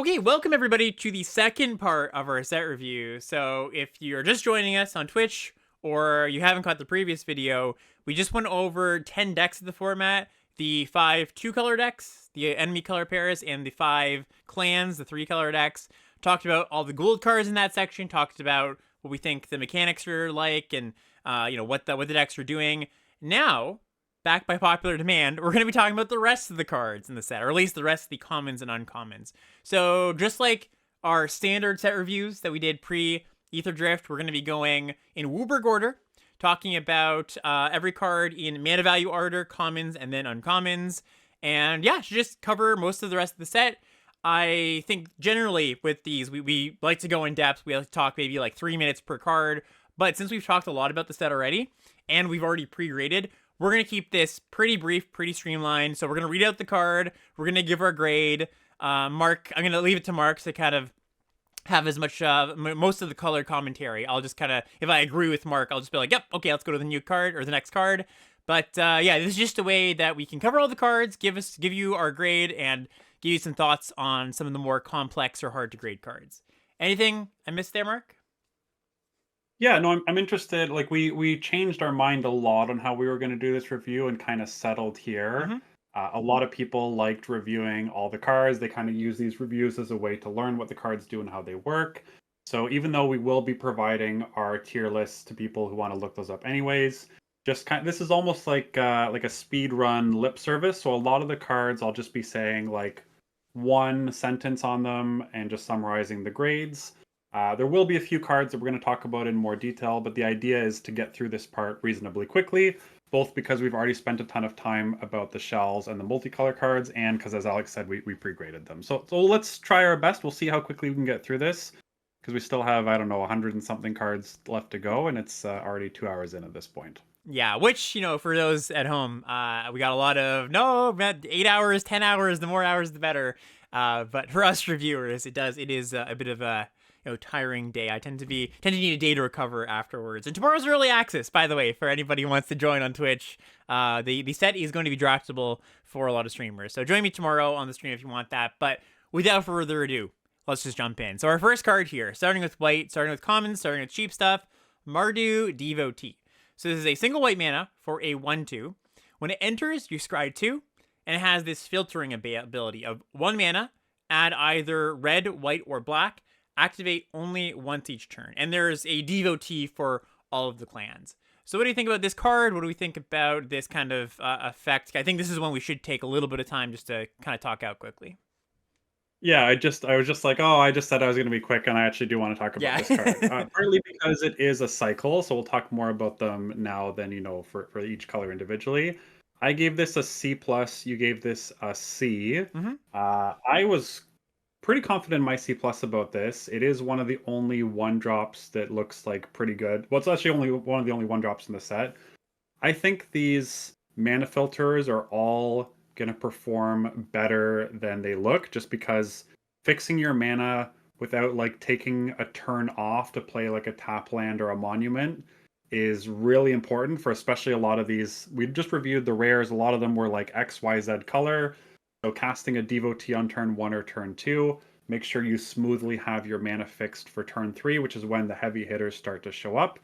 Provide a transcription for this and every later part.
Okay, welcome everybody to the second part of our set review. So if you're just joining us on Twitch or you haven't caught the previous video, we just went over 10 decks of the format, the 5 2-color decks, the enemy color pairs, and the 5 clans, the 3-color decks. Talked about all the gold cards in that section, talked about what we think the mechanics are like and what the decks are doing. Now, back by popular demand, we're going to be talking about the rest of the cards in the set, or at least the rest of the commons and uncommons. So just like our standard set reviews that we did pre-Ether Drift, we're going to be going in Wooburg order, talking about every card in mana value order, commons, and then uncommons. And yeah, should just cover most of the rest of the set. I think generally with these, we like to go in depth. We like to talk maybe like 3 minutes per card. But since we've talked a lot about the set already, and we've already pre-graded, we're going to keep this pretty brief, pretty streamlined. So we're going to read out the card. We're going to give our grade. Mark, I'm going to leave it to Mark to kind of have as much, most of the color commentary. I'll just kind of, if I agree with Mark, I'll just be like, yep, okay, let's go to the new card or the next card. But yeah, this is just a way that we can cover all the cards, give you our grade, and give you some thoughts on some of the more complex or hard to grade cards. Anything I missed there, Mark? Yeah, no, I'm interested. Like we changed our mind a lot on how we were going to do this review and kind of settled here. Mm-hmm. A lot of people liked reviewing all the cards. They kind of use these reviews as a way to learn what the cards do and how they work. So even though we will be providing our tier lists to people who want to look those up anyways, this is almost like a speed run lip service. So a lot of the cards I'll just be saying like one sentence on them and just summarizing the grades. There will be a few cards that we're going to talk about in more detail, but the idea is to get through this part reasonably quickly, both because we've already spent a ton of time about the shells and the multicolor cards, and because, as Alex said, we pre-graded them. So let's try our best. We'll see how quickly we can get through this, because we still have, I don't know, 100 and something cards left to go, and it's already 2 hours in at this point. Yeah, which, for those at home, we got a lot of, no, 8 hours, 10 hours, the more hours, the better. But for us reviewers, it is a bit of a tiring day. I tend to need a day to recover afterwards. And tomorrow's early access, by the way, for anybody who wants to join on Twitch. The set is going to be draftable for a lot of streamers. So join me tomorrow on the stream if you want that. But without further ado, let's just jump in. So our first card here, starting with white, starting with commons, starting with cheap stuff, Mardu Devotee. So this is a single white mana for a 1/2. When it enters, you scry 2, and it has this filtering ability of 1 mana, add either red, white, or black, activate only once each turn. And there's a devotee for all of the clans. So what do you think about this card? What do we think about this kind of effect? I think this is one we should take a little bit of time just to kind of talk out quickly. Yeah, I was just like, oh, I just said I was going to be quick, and I actually do want to talk about Yeah. this card. Partly because it is a cycle, so we'll talk more about them now than for each color individually. I gave this a C plus. You gave this a C. Mm-hmm. I was pretty confident in my C plus about this. It is one of the only 1-drops that looks like pretty good. Well, it's actually only one of the only 1-drops in the set. I think these mana filters are all going to perform better than they look, just because fixing your mana without like taking a turn off to play like a tap land or a monument is really important for especially a lot of these. We just reviewed the rares. A lot of them were like XYZ color. So casting a devotee on turn 1 or turn 2, make sure you smoothly have your mana fixed for turn 3, which is when the heavy hitters start to show up.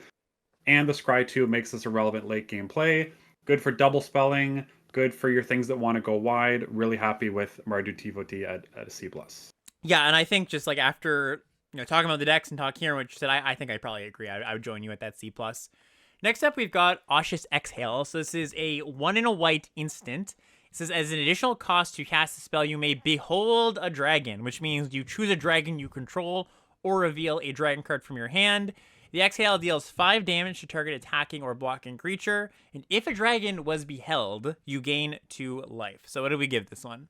And the Scry 2 makes this a relevant late game play. Good for double spelling, good for your things that want to go wide. Really happy with Mardu Devotee at a C+. Yeah, and I think just like after talking about the decks and talking here, what you said, I think I'd probably agree. I would join you at that C+. Next up, we've got Auspicious Exhale. So this is a 1 in a white instant. It says, as an additional cost to cast a spell, you may behold a dragon, which means you choose a dragon you control or reveal a dragon card from your hand. The Exhale deals 5 damage to target attacking or blocking creature, and if a dragon was beheld, you gain 2 life. So what do we give this one?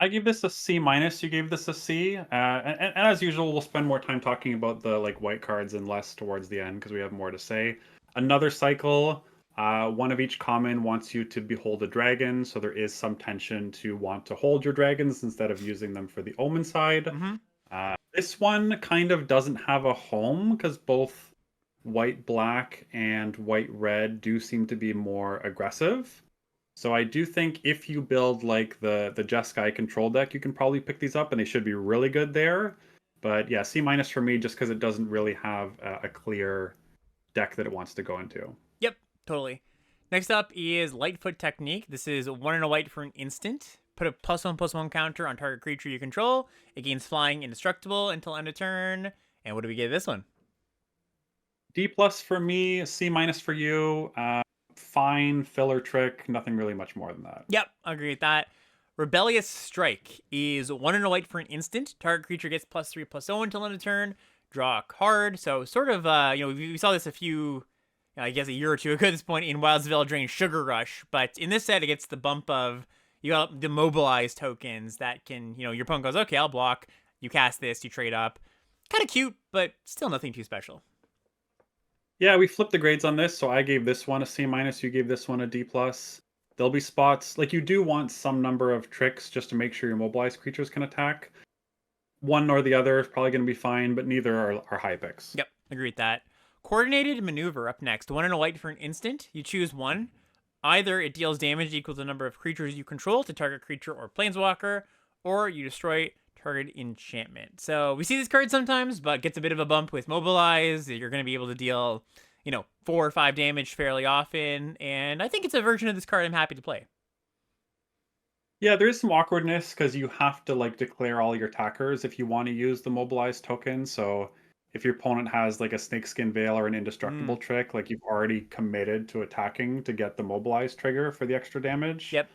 I gave this a C minus. You gave this a C, and as usual, we'll spend more time talking about the like white cards and less towards the end because we have more to say. Another cycle. One of each common wants you to behold a dragon, so there is some tension to want to hold your dragons instead of using them for the omen side. Mm-hmm. This one kind of doesn't have a home because both white black and white red do seem to be more aggressive. So I do think if you build like the Jeskai control deck, you can probably pick these up and they should be really good there. But yeah, C minus for me just because it doesn't really have a clear deck that it wants to go into. Yep, totally. Next up is Lightfoot Technique. This is 1 and a white for an instant. Put a +1/+1 counter on target creature you control. It gains flying indestructible until end of turn. And what do we give this one? D plus for me, C minus for you. Fine filler trick, nothing really much more than that. Yep, I agree with that. Rebellious Strike is 1 and a white for an instant. Target creature gets +3/+0 until end of turn. Draw a card. So sort of, we saw this I guess a year or two ago at this point in Wild's Veil Drain Sugar Rush. But in this set, it gets the bump of, you got the mobilized tokens that can, your opponent goes, okay, I'll block. You cast this, you trade up. Kind of cute, but still nothing too special. Yeah, we flipped the grades on this, so I gave this one a C minus, you gave this one a D plus. There'll be spots like you do want some number of tricks just to make sure your mobilized creatures can attack. One or the other is probably going to be fine, but neither are high picks. Yep, agree with that. Coordinated Maneuver up next. 1 and a white for an instant. You choose one. Either it deals damage equal to the number of creatures you control to target creature or planeswalker, or you destroy target enchantment. So we see this card sometimes, but gets a bit of a bump with Mobilize. You're going to be able to deal, 4 or 5 damage fairly often, and I think it's a version of this card I'm happy to play. Yeah, there is some awkwardness because you have to like declare all your attackers if you want to use the mobilized token. So if your opponent has like a Snakeskin Veil or an indestructible trick, like you've already committed to attacking to get the mobilized trigger for the extra damage. Yep.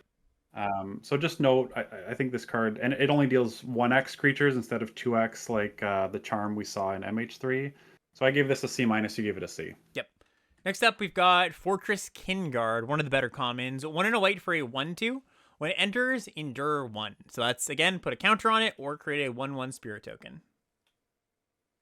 So just note, I think this card, and it only deals 1x creatures instead of 2x like the charm we saw in MH3. So I gave this a C minus, you gave it a C. Yep. Next up, we've got Fortress Kinguard, one of the better commons. 1 and a white for a 1/2. When it enters, endure 1. So that's, again, put a counter on it or create a 1/1 spirit token.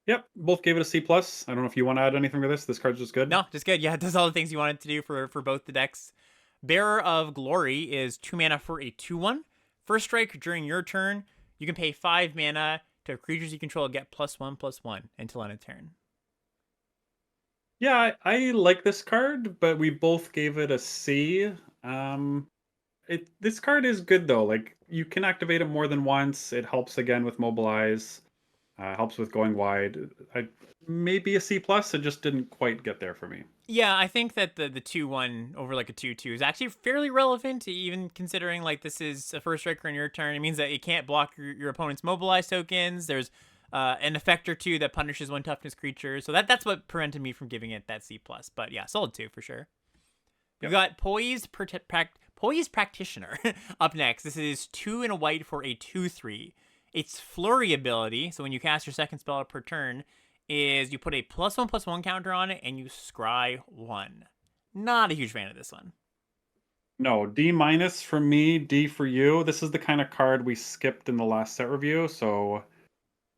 Yep, both gave it a C plus. I don't know if you want to add anything to this. This card's just good. No, just good. Yeah, it does all the things you wanted to do for both the decks. Bearer of Glory is 2 mana for a 2/1. First strike during your turn, you can pay 5 mana to creatures you control get +1/+1 until end of turn. Yeah, I like this card, but we both gave it a C. This card is good though. Like you can activate it more than once. It helps again with mobilize. Helps with going wide. Maybe a C plus. It just didn't quite get there for me. Yeah, I think that the 2/1 over like a 2/2 is actually fairly relevant, even considering like this is a first striker on your turn. It means that it can't block your opponent's mobilized tokens. There's an effect or two that punishes 1 toughness creature. So that's what prevented me from giving it that C plus. But yeah, solid 2 for sure. We've got Poised Practitioner up next. This is 2 and a white for a 2/3. Its flurry ability, so when you cast your second spell per turn, is you put a +1/+1 counter on it and you scry 1. Not a huge fan of this one. No, D minus for me, D for you. This is the kind of card we skipped in the last set review, so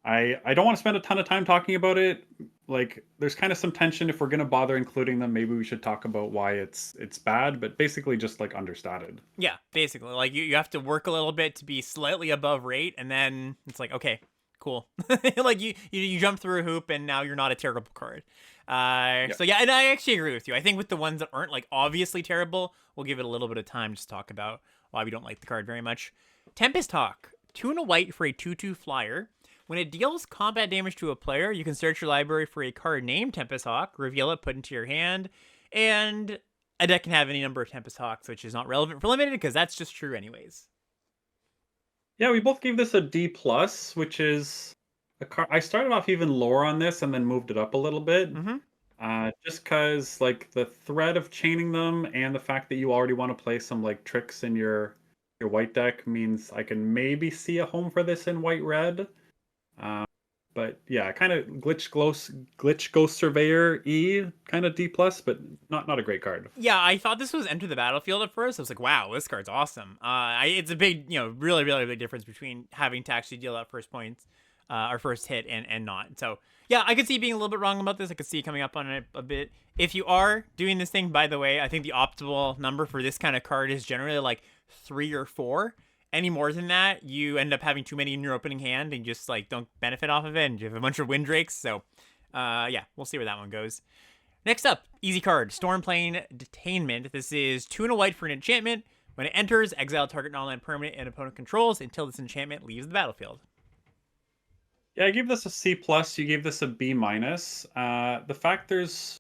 I don't want to spend a ton of time talking about it. Like, there's kind of some tension. If we're gonna bother including them, maybe we should talk about why it's bad. But basically, just like understated. Yeah, basically, like you have to work a little bit to be slightly above rate, and then it's like, okay, cool. Like you jump through a hoop, and now you're not a terrible card. So yeah, and I actually agree with you. I think with the ones that aren't like obviously terrible, we'll give it a little bit of time to talk about why we don't like the card very much. Tempest Hawk, 2 and a white for a 2/2 flyer. When it deals combat damage to a player, you can search your library for a card named Tempest Hawk, reveal it, put into your hand, and a deck can have any number of Tempest Hawks, which is not relevant for limited because that's just true anyways. Yeah, we both gave this a D plus, which is a card. I started off even lower on this and then moved it up a little bit. Just because like the threat of chaining them and the fact that you already want to play some like tricks in your white deck means I can maybe see a home for this in white red. But yeah, kind of glitch ghost surveyor kind of D plus, but not a great card. Yeah, I thought this was Enter the Battlefield at first. I was like, wow, this card's awesome. It's a big, really, really big difference between having to actually deal that first point, or first hit and not. So yeah, I could see being a little bit wrong about this. I could see coming up on it a bit. If you are doing this thing, by the way, I think the optimal number for this kind of card is generally like 3 or 4. Any more than that, you end up having too many in your opening hand and just like don't benefit off of it, and you have a bunch of Windrakes. So yeah, we'll see where that one goes. Next up, easy card, Stormplane Detainment. This is 2 and a white for an enchantment. When it enters, exile target non-land permanent and opponent controls until this enchantment leaves the battlefield. Yeah, I gave this a C plus. You gave this a B minus. The fact there's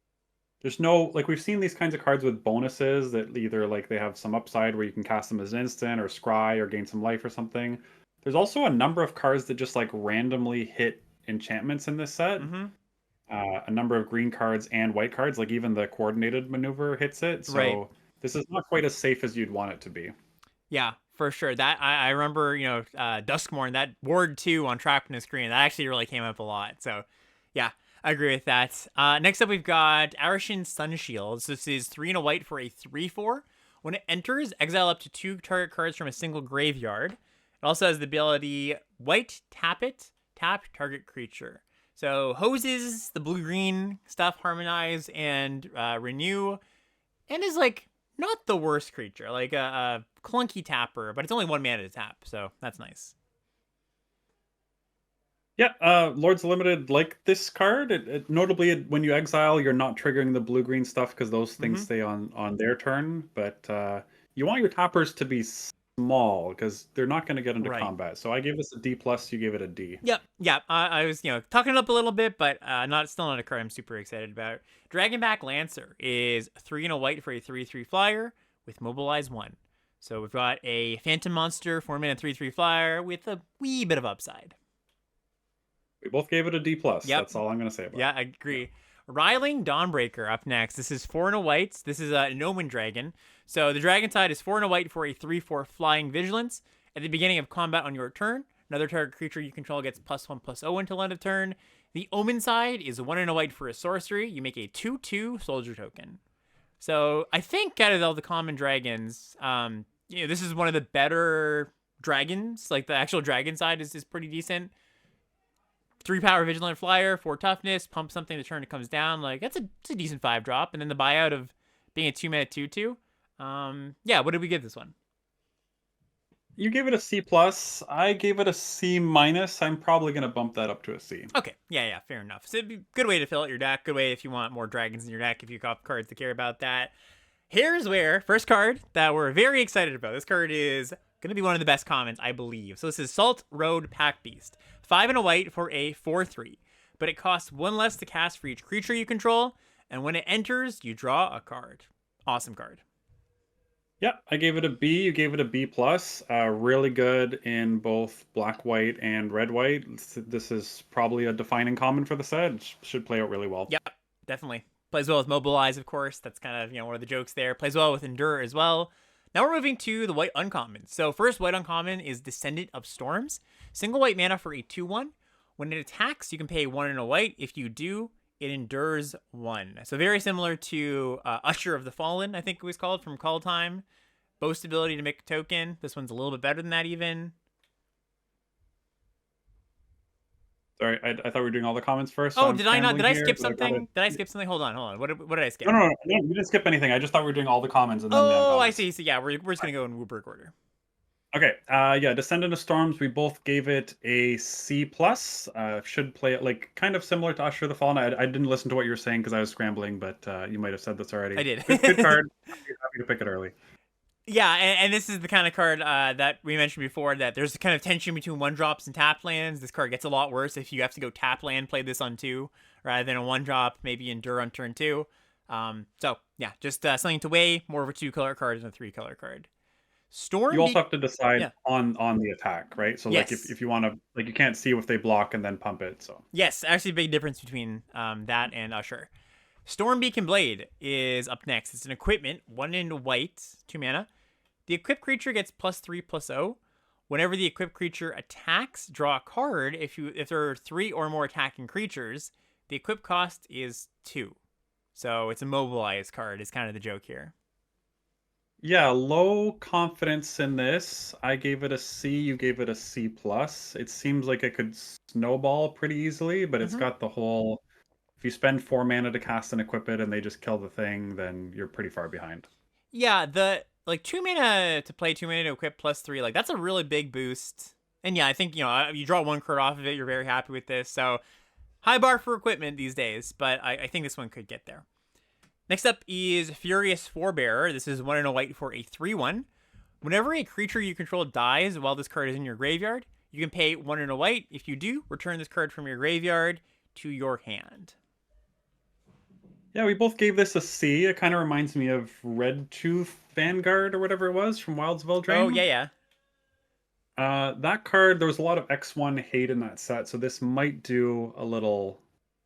no, like, we've seen these kinds of cards with bonuses that either like they have some upside where you can cast them as an instant or scry or gain some life or something. There's also a number of cards that just like randomly hit enchantments in this set. Mm-hmm. A number of green cards and white cards, like even the coordinated maneuver hits it. Right. So this is not quite as safe as you'd want it to be. Yeah, for sure. That I remember, Duskmorn, that Ward 2 on Trapped in the Screen, that actually really came up a lot. So, yeah, I agree with that. Next up, we've got Arishin Sunshields. This is 3 and a white for a 3/4. When it enters, exile up to 2 target cards from a single graveyard. It also has the ability white, tap it, tap target creature. So hoses the blue-green stuff, harmonize and renew, and is like not the worst creature, like a clunky tapper, but it's only 1 mana to tap, so that's nice. Yeah, Lords of Limited like this card. Notably, when you exile, you're not triggering the blue-green stuff because those things stay on their turn. But you want your tappers to be small because they're not going to get into combat. So I gave this a D plus. You gave it a D. Yep. I was talking it up a little bit, but still not a card I'm super excited about. Dragonback Lancer is 3 and a white for a 3/3 flyer with mobilize 1. So we've got a Phantom Monster 4-mana 3/3 flyer with a wee bit of upside. We both gave it a D plus. Yep. That's all I'm going to say about it. Yeah, I agree. Yeah. Riling Dawnbreaker up next. This is 4 and a white. This is an Omen Dragon. So the Dragon Tide is 4 and a white for a 3/4 flying vigilance. At the beginning of combat on your turn, another target creature you control gets +1/+0 until end of turn. The Omen side is 1 and a white for a sorcery. You make a 2/2 soldier token. So I think out of all the common dragons, this is one of the better dragons. Like the actual dragon side is pretty decent. 3 power vigilant flyer, 4 toughness, pump something the turn it comes down. Like it's a decent 5-drop. And then the buyout of being a 2-mana 2/2. What did we give this one? You gave it a C plus. I gave it a C minus. I'm probably gonna bump that up to a C. Okay, yeah, fair enough. So it'd be a good way to fill out your deck. Good way if you want more dragons in your deck. If you got cards to care about that. Here's where first card that we're very excited about. This card is gonna be one of the best commons, I believe. So this is Salt Road Pack Beast, 5 and a white for a 4/3, but it costs 1 less to cast for each creature you control. And when it enters, you draw a card. Awesome card. Yeah, I gave it a B. You gave it a B plus. Really good in both black, white, and red, white. This is probably a defining common for the set. Should play out really well. Yep, definitely. Plays well with Mobilize, of course. That's kind of one of the jokes there. Plays well with Endure as well. Now we're moving to the white uncommon. So first white uncommon is Descendant of Storms. Single white mana for a 2/1. When it attacks, you can pay 1 and a white. If you do, it endures 1. So very similar to Usher of the Fallen, I think it was called, from Call Time. Boast ability to make a token. This one's a little bit better than that even. Sorry, I thought we were doing all the comments first. Oh, did I not? Did I skip something? Did I skip something? Hold on. What did I skip? No, you didn't skip anything. I just thought we were doing all the commons. And then I see. So yeah, we're just going to go in Wooberg order. Okay, Descendant of Storms, we both gave it a C plus. Should play it like kind of similar to Usher of the Fallen. I didn't listen to what you were saying because I was scrambling, but you might have said this already. I did. Good card. Happy to pick it early. Yeah, and this is the kind of card that we mentioned before, that there's a kind of tension between 1-drops and tap lands. This card gets a lot worse if you have to go tap land, play this on 2, rather than a 1-drop, maybe Endure on turn 2. So, yeah, just something to weigh, more of a 2-color card than a 3-color card. Storm. You also have to decide on the attack, right? So, yes. like, if you want to, like, you can't see if they block and then pump it, so. Yes, actually a big difference between that and Usher. Storm Beacon Blade is up next. It's an equipment, 1 in white, 2 mana. The equipped creature gets +3/+0. Whenever the equipped creature attacks, draw a card. If there are 3 or more attacking creatures, the equip cost is 2. So it's a mobilized card is kind of the joke here. Yeah, low confidence in this. I gave it a C, you gave it a C plus. It seems like it could snowball pretty easily, but it's got the whole, if you spend 4 mana to cast and equip it and they just kill the thing, then you're pretty far behind. Yeah, 2 mana to play, 2 mana to equip +3, like that's a really big boost. And yeah, I think, you draw 1 card off of it, you're very happy with this. So high bar for equipment these days, but I think this one could get there. Next up is Furious Forebearer. This is 1 and a white for a 3/1. Whenever a creature you control dies while this card is in your graveyard, you can pay 1 and a white. If you do, return this card from your graveyard to your hand. Yeah, we both gave this a C. It kind of reminds me of Red Tooth Vanguard or whatever it was from Wilds of Oh, Eldraine. yeah. That card, there was a lot of X1 hate in that set, so this might do a little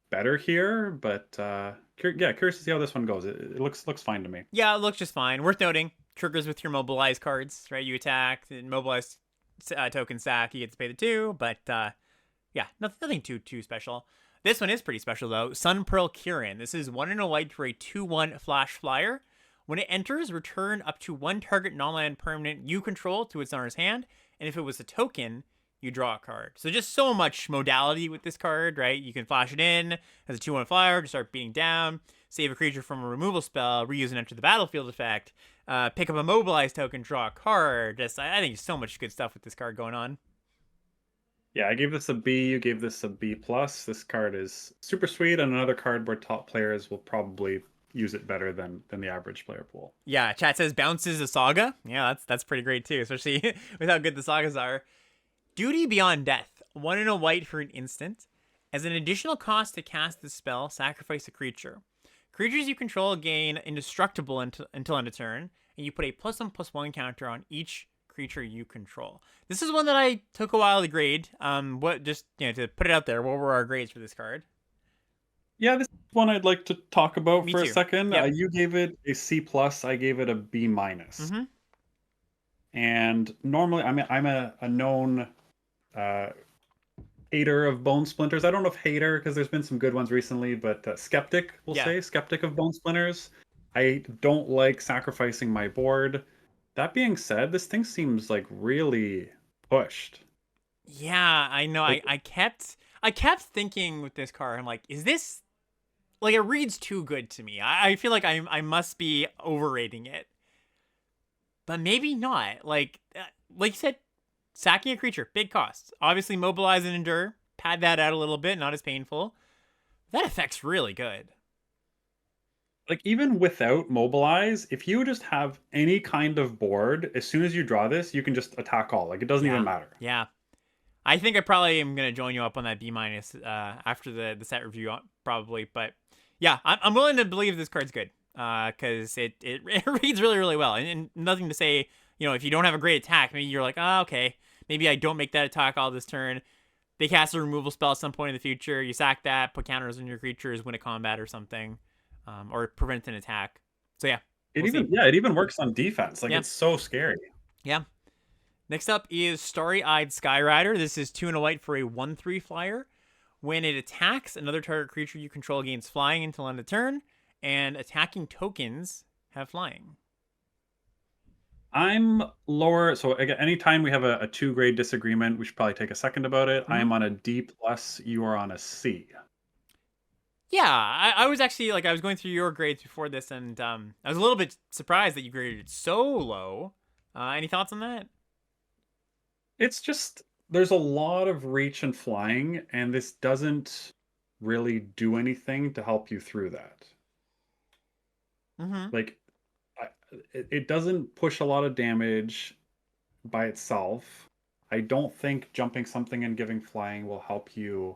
better here. But yeah, curious to see how this one goes. It looks fine to me. Yeah, it looks just fine. Worth noting, triggers with your mobilize cards, right? You attack, and mobilize token stack, you get to pay the 2, but yeah, nothing too special. This one is pretty special, though. Sun Pearl Kirin. This is 1 and a white for a 2/1 flash flyer. When it enters, return up to 1 target non-land permanent you control to its owner's hand, and if it was a token, you draw a card. So just so much modality with this card, right? You can flash it in as a 2/1 flyer to start beating down, save a creature from a removal spell, reuse and enter the battlefield effect, pick up a mobilize token, draw a card. Just, I think so much good stuff with this card going on. Yeah, I gave this a B. You gave this a B plus. This card is super sweet, and another card where top players will probably use it better than the average player pool. Yeah, chat says bounces a saga. Yeah, that's pretty great too, especially with how good the sagas are. Duty Beyond Death. 1 and a white for an instant. As an additional cost to cast this spell, sacrifice a creature. Creatures you control gain indestructible until end of turn, and you put a +1/+1 counter on each creature you control. This is one that I took a while to grade. To put it out there, what were our grades for this card? Yeah, this is one I'd like to talk about Me for too. a second. Yep. You gave it a C plus. I gave it a B minus. Mm-hmm. And normally, I'm a known hater of Bone Splinters. I don't know if hater because there's been some good ones recently, but skeptic, we'll say, skeptic of Bone Splinters. I don't like sacrificing my board. That being said, this thing seems like really pushed. Yeah, I know. I kept thinking with this card, I'm like, is this like, it reads too good to me. I feel like I must be overrating it. But maybe not. Like you said, sacking a creature, big cost. Obviously, mobilize and endure. Pad that out a little bit, not as painful. That effect's really good. Like, even without mobilize, if you just have any kind of board, as soon as you draw this, you can just attack all. Like, it doesn't even matter. Yeah. I think I probably am going to join you up on that B minus after the set review, probably. But yeah, I'm willing to believe this card's good because it reads really, really well. And nothing to say, if you don't have a great attack, maybe you're like, oh, okay, maybe I don't make that attack all this turn. They cast a removal spell at some point in the future. You sack that, put counters on your creatures, win a combat or something, or prevent an attack. So yeah. It even works on defense. Like, it's so scary. Yeah. Next up is Starry-Eyed Skyrider. This is 2 and a white for a 1/3 flyer. When it attacks, another target creature you control gains flying until end of turn, and attacking tokens have flying. I'm lower, so again, anytime we have a 2-grade disagreement, we should probably take a second about it. Mm-hmm. I'm on a D plus, you are on a C. Yeah, I was actually, I was going through your grades before this, and I was a little bit surprised that you graded it so low. Any thoughts on that? It's just, there's a lot of reach and flying, and this doesn't really do anything to help you through that. Mm-hmm. Like, it doesn't push a lot of damage by itself. I don't think jumping something and giving flying will help you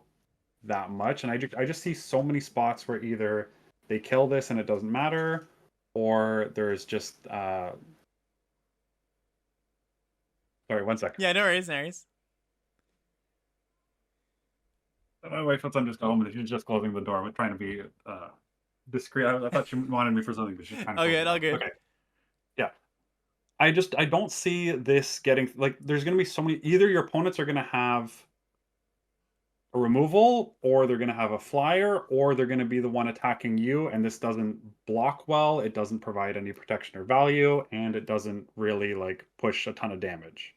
that much. And I just see so many spots where either they kill this and it doesn't matter, or there's just sorry, 1 second. Yeah, no worries. My wife was just home and she's just closing the door. I'm trying to be discreet. I thought she wanted me for something, but she's trying to all good. Okay. Yeah. I don't see this getting, like, there's going to be so many, either your opponents are going to have a removal, or they're going to have a flyer, or they're going to be the one attacking you, and this doesn't block well, it doesn't provide any protection or value, and it doesn't really, push a ton of damage.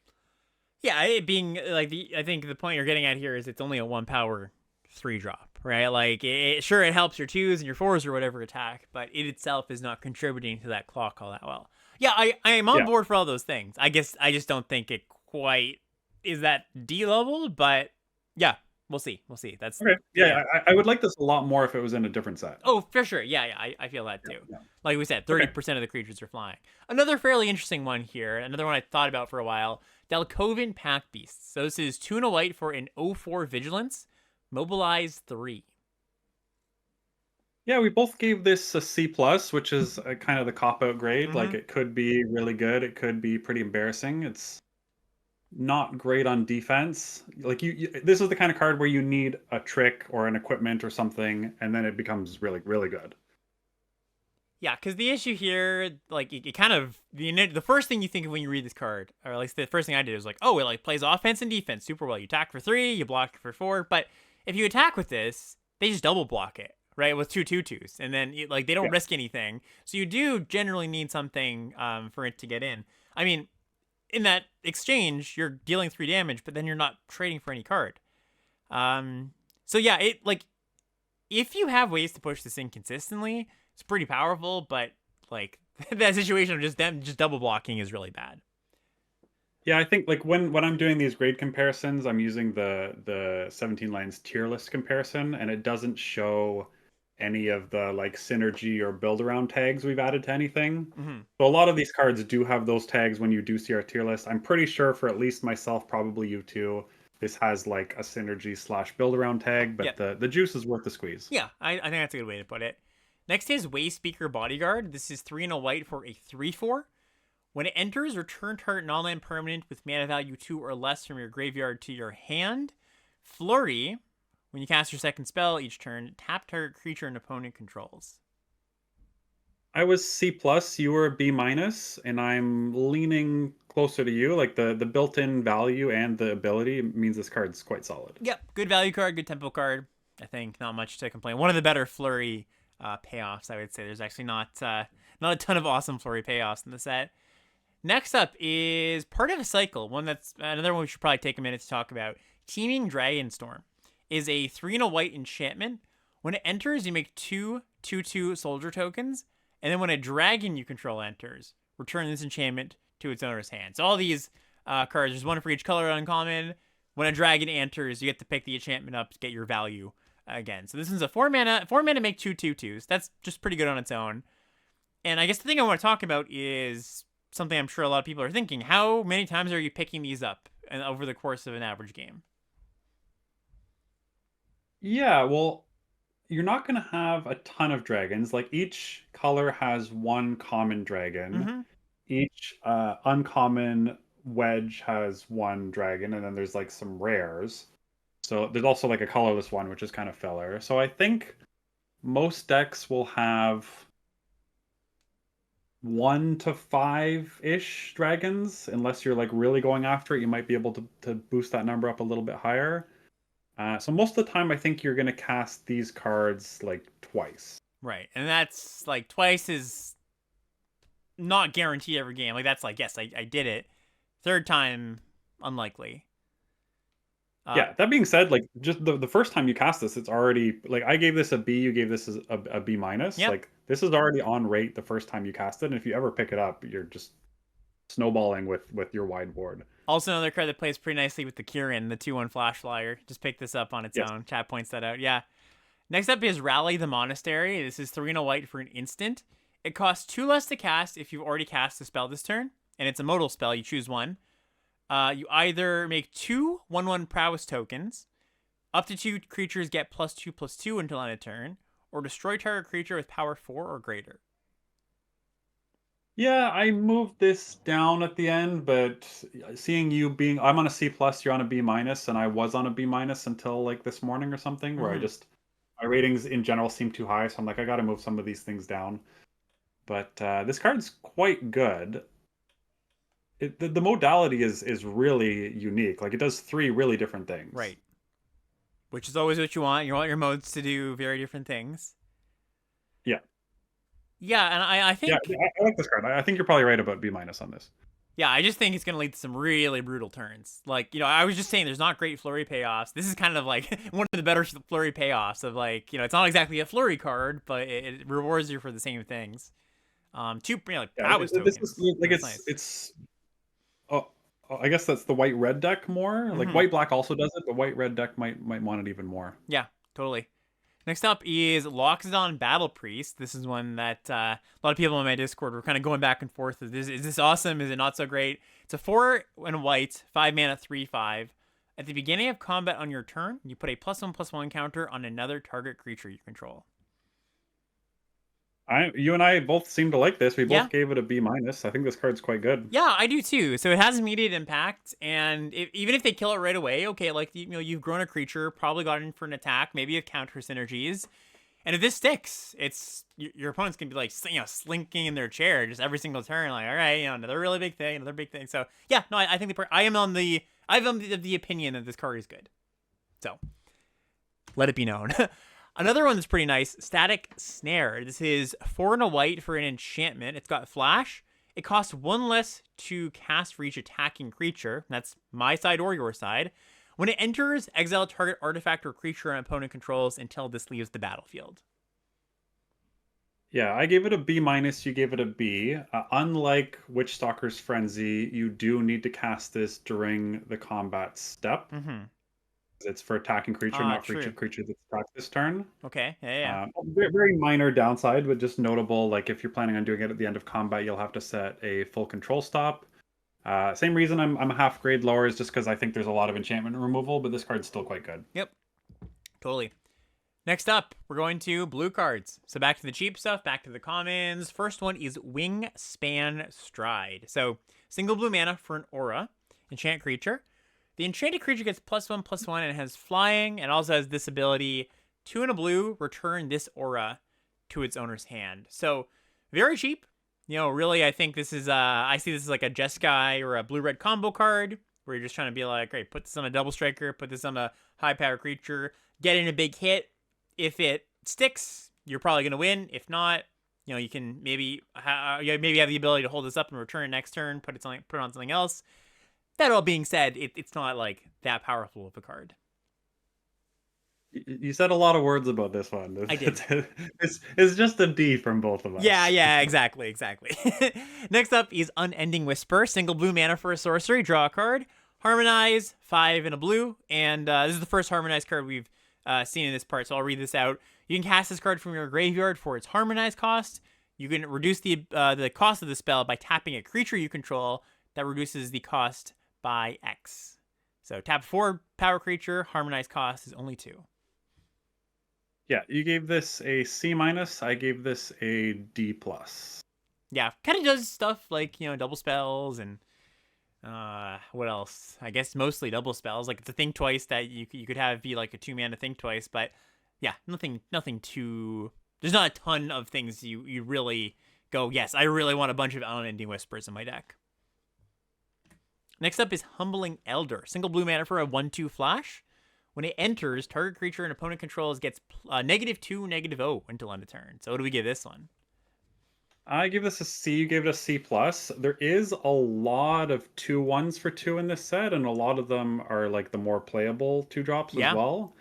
Yeah, it being, I think the point you're getting at here is it's only a 1 power 3-drop, right? Sure, it helps your 2s and your 4s or whatever attack, but it itself is not contributing to that clock all that well. Yeah, I am on board for all those things. I guess I just don't think it quite is that D level, but yeah, We'll see. We'll see. That's Okay. yeah. Yeah, I would like this a lot more if it was in a different set. Oh, for sure. Yeah, yeah. I feel that Yeah, too. yeah. Like we said, Okay. 30% of the creatures are flying. Another fairly interesting one here. Another one I thought about for a while. Delcoven Pack Beasts. So this is 2 and a white for an 0/4 Vigilance. Mobilize 3. Yeah, we both gave this a C plus, which is kind of the cop out grade. Like Mm-hmm. it could be really good, it could be pretty embarrassing. It's not great on defense. Like this is the kind of card where you need a trick or an equipment or something, and then it becomes really, really good. Yeah, because the issue here, like, it kind of the first thing you think of when you read this card, or at least the first thing I did was like, oh, it like plays offense and defense super well. You attack for 3, you block for 4, but if you attack with this, they just double block it, right, with 2/2/2s, and then like they don't Yeah. risk anything, so you do generally need something for it to get in. I mean, in that exchange, you're dealing 3 damage, but then you're not trading for any card. So yeah, it like if you have ways to push this in consistently, it's pretty powerful, but like that situation of just them just double blocking is really bad. Yeah, I think like when I'm doing these grade comparisons, I'm using the 17 lines tier list comparison, and it doesn't show any of the like synergy or build around tags we've added to anything. Mm-hmm. So a lot of these cards do have those tags when you do see our tier list. I'm pretty sure for at least myself, probably you too, this has like a synergy slash build around tag, Yeah, but the juice is worth the squeeze. yeah, I think that's a good way to put it. Next is Way Speaker Bodyguard. This is 3 and a white for a 3/4. When it enters, return target non-land permanent with mana value 2 or less from your graveyard to your hand. Flurry. When you cast your second spell each turn, tap target creature an opponent controls. I was C plus, you were B minus, and I'm leaning closer to you. Like the built-in value and the ability means this card's quite solid. Yep, good value card, good tempo card. I think not much to complain. One of the better Flurry payoffs, I would say. There's actually not a ton of awesome Flurry payoffs in the set. Next up is part of a cycle. One that's another one we should probably take a minute to talk about. Teeming Dragonstorm is a 3 and a white enchantment. When it enters, you make 2/2/2 soldier tokens, and then when a dragon you control enters, return this enchantment to its owner's hand. So all these cards, there's one for each color uncommon. When a dragon enters, you get to pick the enchantment up to get your value again. So this is a 4 mana make 2/2/2s. That's just pretty good on its own. And I guess the thing I want to talk about is something I'm sure a lot of people are thinking. How many times are you picking these up over the course of an average game? Yeah, well, you're not going to have a ton of dragons. Like each color has one common dragon. Mm-hmm. Each uncommon wedge has one dragon, and then there's like some rares. So there's also like a colorless one, which is kind of filler. So I think most decks will have 1 to 5 ish dragons, unless you're like really going after it. You might be able to boost that number up a little bit higher. So most of the time, I think you're going to cast these cards like twice. Right. And that's like twice is not guaranteed every game. Like that's like, yes, I did it. Third time, unlikely. Yeah, that being said, like just the first time you cast this, it's already like I gave this a B, you gave this a B minus. Yep. Like this is already on rate the first time you cast it, and if you ever pick it up, you're just snowballing with your wide board. Also, another card that plays pretty nicely with the Kieran, the 2/1 Flash Flyer. Just pick this up on its Yes. own. Chat points that out. Yeah. Next up is Rally the Monastery. This is 3 and a white for an instant. It costs 2 less to cast if you've already cast a spell this turn, and it's a modal spell. You choose one. You either make 2 1/1 Prowess tokens, up to 2 creatures get +2/+2 until end of turn, or destroy target creature with power 4 or greater. Yeah, I moved this down at the end, but seeing you being I'm on a C plus, you're on a B minus, and I was on a B minus until like this morning or something, where I Mhm. just my ratings in general seem too high, so I'm like I got to move some of these things down. But this card's quite good. The modality is really unique. Like it does 3 really different things. Right. Which is always what you want. You want your modes to do very different things. Yeah. Yeah, and I think Yeah, I like this card. I think you're probably right about B minus on this. yeah, I just think it's going to lead to some really brutal turns. Like, I was just saying there's not great flurry payoffs. This is kind of like one of the better flurry payoffs of like, it's not exactly a flurry card, but it rewards you for the same things. Two, like Yeah, prowess this tokens. is like That's nice. it's I guess that's the white-red deck more. Like Hmm. white-black also does it, but white-red deck might want it even more. Yeah, totally. Next up is Loxodon Battle Priest. This is one that a lot of people in my Discord were kind of going back and forth. Is this awesome? Is it not so great? It's a 4 and white, 5 mana, 3/5. At the beginning of combat on your turn, you put a +1/+1 counter on another target creature you control. You and I both seem to like this. We Yeah, both gave it a B minus. I think this card's quite good. yeah, I do too. So it has immediate impact, and even if they kill it right away, okay, like you've grown a creature, probably got in for an attack, maybe you have counter synergies. And if this sticks, it's your opponent's gonna be like, slinking in their chair just every single turn, like, all right, another really big thing, another big thing. So yeah, no, I think I am on the opinion that this card is good. So let it be known. Another one that's pretty nice, Static Snare. This is 4 and a white for an enchantment. It's got flash. It costs 1 less to cast for each attacking creature. That's my side or your side. When it enters, exile target artifact or creature an opponent controls until this leaves the battlefield. Yeah, I gave it a B minus. You gave it a B. Unlike Witchstalker's Frenzy, you do need to cast this during the combat step. Mm-hmm. It's for attacking creature, Ah, not for each true. creature that's attacked this turn. Okay, yeah. Very minor downside, but just notable. Like if you're planning on doing it at the end of combat, you'll have to set a full control stop. Same reason I'm a half grade lower is just because I think there's a lot of enchantment removal, but this card's still quite good. Yep, totally. Next up, we're going to blue cards. So back to the cheap stuff, back to the commons. First one is Wingspan Stride. So single blue mana for an aura, enchant creature. The enchanted creature gets +1/+1 and has flying, and also has this ability: 2 and a blue, return this aura to its owner's hand. So very cheap. Really, I think this is I see this as like a Jeskai or a blue-red combo card where you're just trying to be like, great, put this on a double striker, put this on a high power creature, get in a big hit. If it sticks, you're probably gonna win. If not, you can maybe have the ability to hold this up and return it next turn, put it on something else. That all being said, it's not like that powerful of a card. You said a lot of words about this one. I did. It's just a D from both of us. Yeah, exactly. Next up is Unending Whisper. Single blue mana for a sorcery. Draw a card. Harmonize, 5 and a blue. And this is the first Harmonize card we've seen in this part, so I'll read this out. You can cast this card from your graveyard for its Harmonize cost. You can reduce the cost of the spell by tapping a creature you control. That reduces the cost by X. So tap 4 power creature, Harmonize cost is only 2. Yeah, you gave this a C minus. I gave this a D plus. Yeah, kind of does stuff like, double spells and what else? I guess mostly double spells. Like it's a think twice that you could have be like a 2 mana think twice, but yeah, nothing too. There's not a ton of things you really go, yes, I really want a bunch of Unending Whispers in my deck. Next up is Humbling Elder. Single blue mana for a 1/2 flash. When it enters, target creature an opponent controls gets -2, -0 until end of turn. So what do we give this one? I give this a C. You gave it a C plus. There is a lot of 2/1s for 2 in this set, and a lot of them are like the more playable 2-drops as Yeah. well.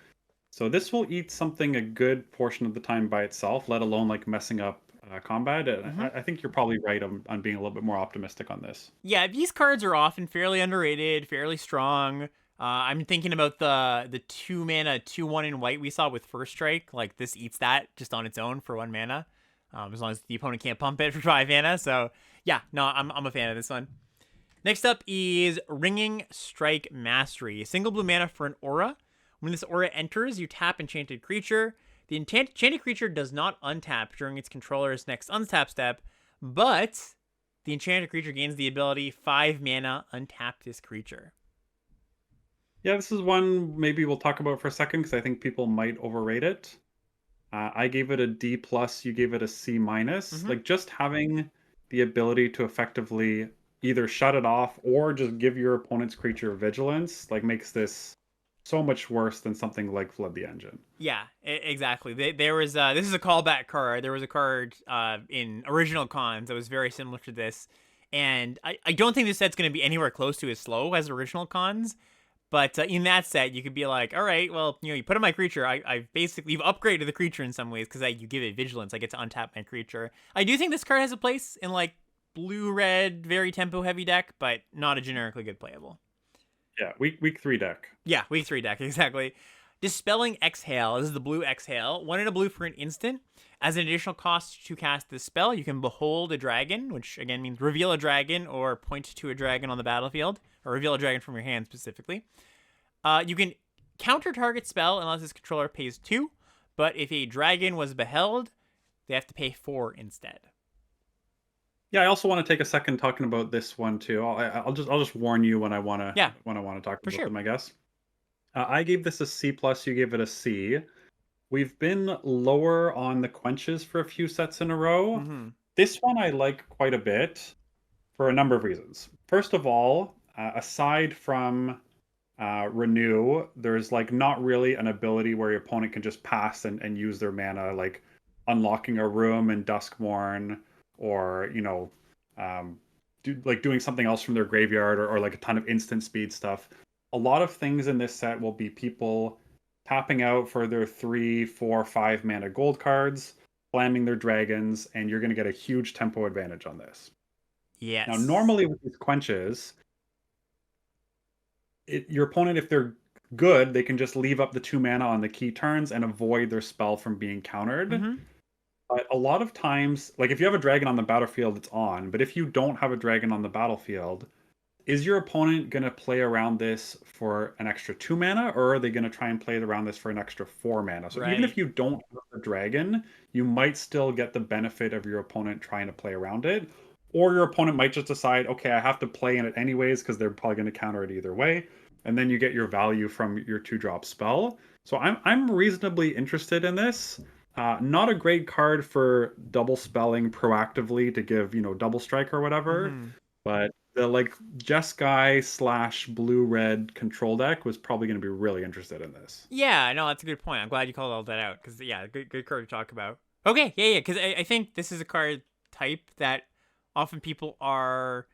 So this will eat something a good portion of the time by itself, let alone like messing up combat. Mm-hmm. I think you're probably right on being a little bit more optimistic on this. Yeah, these cards are often fairly underrated, fairly strong. I'm thinking about the 2 mana 2/1 in white we saw with First Strike. Like this eats that just on its own for 1 mana. As long as the opponent can't pump it for 5 mana. So yeah, no, I'm a fan of this one. Next up is Ringing Strike Mastery. Single blue mana for an aura. When this aura enters, you tap enchanted creature. The enchanted creature does not untap during its controller's next untap step, but the enchanted creature gains the ability 5 mana, untap this creature. Yeah, this is one maybe we'll talk about for a second because I think people might overrate it. I gave it a D plus. You gave it a C minus. Mm-hmm. Like just having the ability to effectively either shut it off or just give your opponent's creature vigilance, like makes this so much worse than something like Flood the Engine. Yeah, exactly. There was this is a callback card. There was a card in original cons that was very similar to this, and I don't think this set's going to be anywhere close to as slow as original cons. But in that set, you could be like, all right, well, you put in my creature. I've basically, you've upgraded the creature in some ways because you give it vigilance. I get to untap my creature. I do think this card has a place in like blue-red, very tempo-heavy deck, but not a generically good playable. Yeah, week 3 deck. Yeah, week 3 deck, exactly. Dispelling Exhale. This is the blue Exhale. 1 in a blue for an instant. As an additional cost to cast this spell, you can behold a dragon, which again means reveal a dragon or point to a dragon on the battlefield, or reveal a dragon from your hand specifically. You can counter target spell unless its controller pays 2, but if a dragon was beheld, they have to pay 4 instead. Yeah, I also want to take a second talking about this one too. I'll just warn you when I want to Yeah, when I want to talk for about sure. them, I guess. I gave this a C plus. You gave it a C. We've been lower on the quenches for a few sets in a row. Mm-hmm. This one I like quite a bit for a number of reasons. First of all, aside from renew, there's like not really an ability where your opponent can just pass and use their mana, like unlocking a room in Duskmourn, or doing something else from their graveyard, or like a ton of instant speed stuff. A lot of things in this set will be people tapping out for their 3, 4, 5 mana gold cards, slamming their dragons, and you're going to get a huge tempo advantage on this. Yes. Now, normally with these quenches, your opponent, if they're good, they can just leave up the 2 mana on the key turns and avoid their spell from being countered. Mm-hmm. But a lot of times, like if you have a dragon on the battlefield, it's on. But if you don't have a dragon on the battlefield, is your opponent going to play around this for an extra 2 mana, or are they going to try and play around this for an extra 4 mana? So even if you don't have a dragon, you might still get the benefit of your opponent trying to play around it. Or your opponent might just decide, okay, I have to play in it anyways because they're probably going to counter it either way. And then you get your value from your 2-drop spell. So I'm reasonably interested in this. Not a great card for double spelling proactively to give, double strike or whatever. Mm-hmm. But the like Jeskai / blue-red control deck was probably going to be really interested in this. Yeah, no, that's a good point. I'm glad you called all that out because yeah, good card to talk about. Okay, yeah, because I think this is a card type that often people are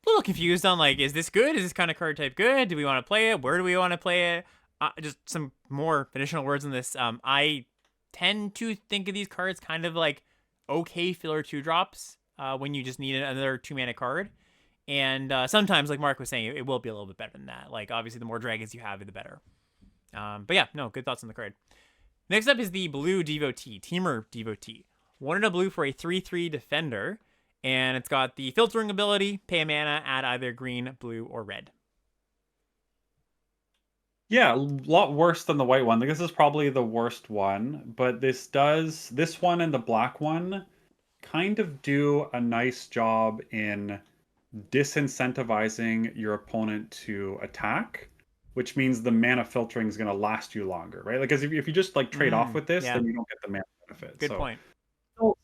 a little confused on. Like, is this good? Is this kind of card type good? Do we want to play it? Where do we want to play it? Just some more additional words on this. I tend to think of these cards kind of like okay filler 2-drops when you just need another 2-mana card. And sometimes, like Mark was saying, it will be a little bit better than that. Like, obviously, the more dragons you have, the better. But yeah, no, good thoughts on the card. Next up is the Blue Devotee, Teamer Devotee. 1 in a blue for a 3/3 defender. And it's got the filtering ability, pay a mana, add either green, blue, or red. Yeah, a lot worse than the white one. This is probably the worst one, but this one and the black one kind of do a nice job in disincentivizing your opponent to attack, which means the mana filtering is going to last you longer, right? Like, because if you just like trade off with this, then you don't get the mana benefit. Good point.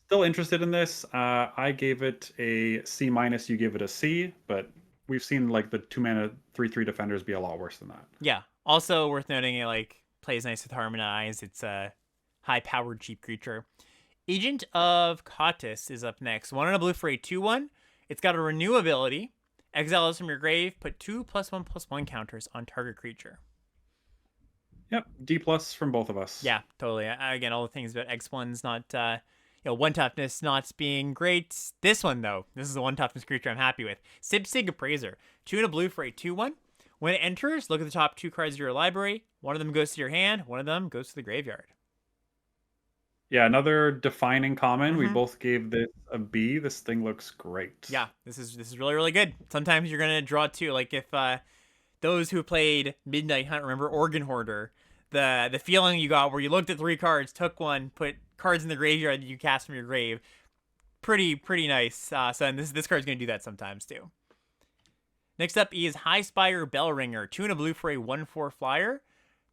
Still interested in this. I gave it a C minus. You gave it a C, but we've seen like the 2 mana 3/3 defenders be a lot worse than that. Yeah. Also worth noting, it like plays nice with Harmonize. It's a high-powered cheap creature. Agent of Cautis is up next. 1 in a blue for a 2/1. It's got a renew ability. Exile this from your grave. Put 2+1/+1 counters on target creature. Yep, D plus from both of us. Yeah, totally. Again, all the things about X1's not, 1 toughness not being great. This one, though, this is the 1 toughness creature I'm happy with. Sibsig Appraiser. 2 in a blue for a 2/1. When it enters, look at the top 2 cards of your library. 1 of them goes to your hand. 1 of them goes to the graveyard. Yeah, another defining common. We both gave this a B. This thing looks great. Yeah, this is really, really good. Sometimes you're going to draw 2. Like if those who played Midnight Hunt remember Organ Hoarder, the feeling you got where you looked at 3 cards, took 1, put cards in the graveyard that you cast from your grave. Pretty nice. So and this card's going to do that sometimes too. Next up is Highspire Bellringer. 2 in a blue for a 1/4 flyer.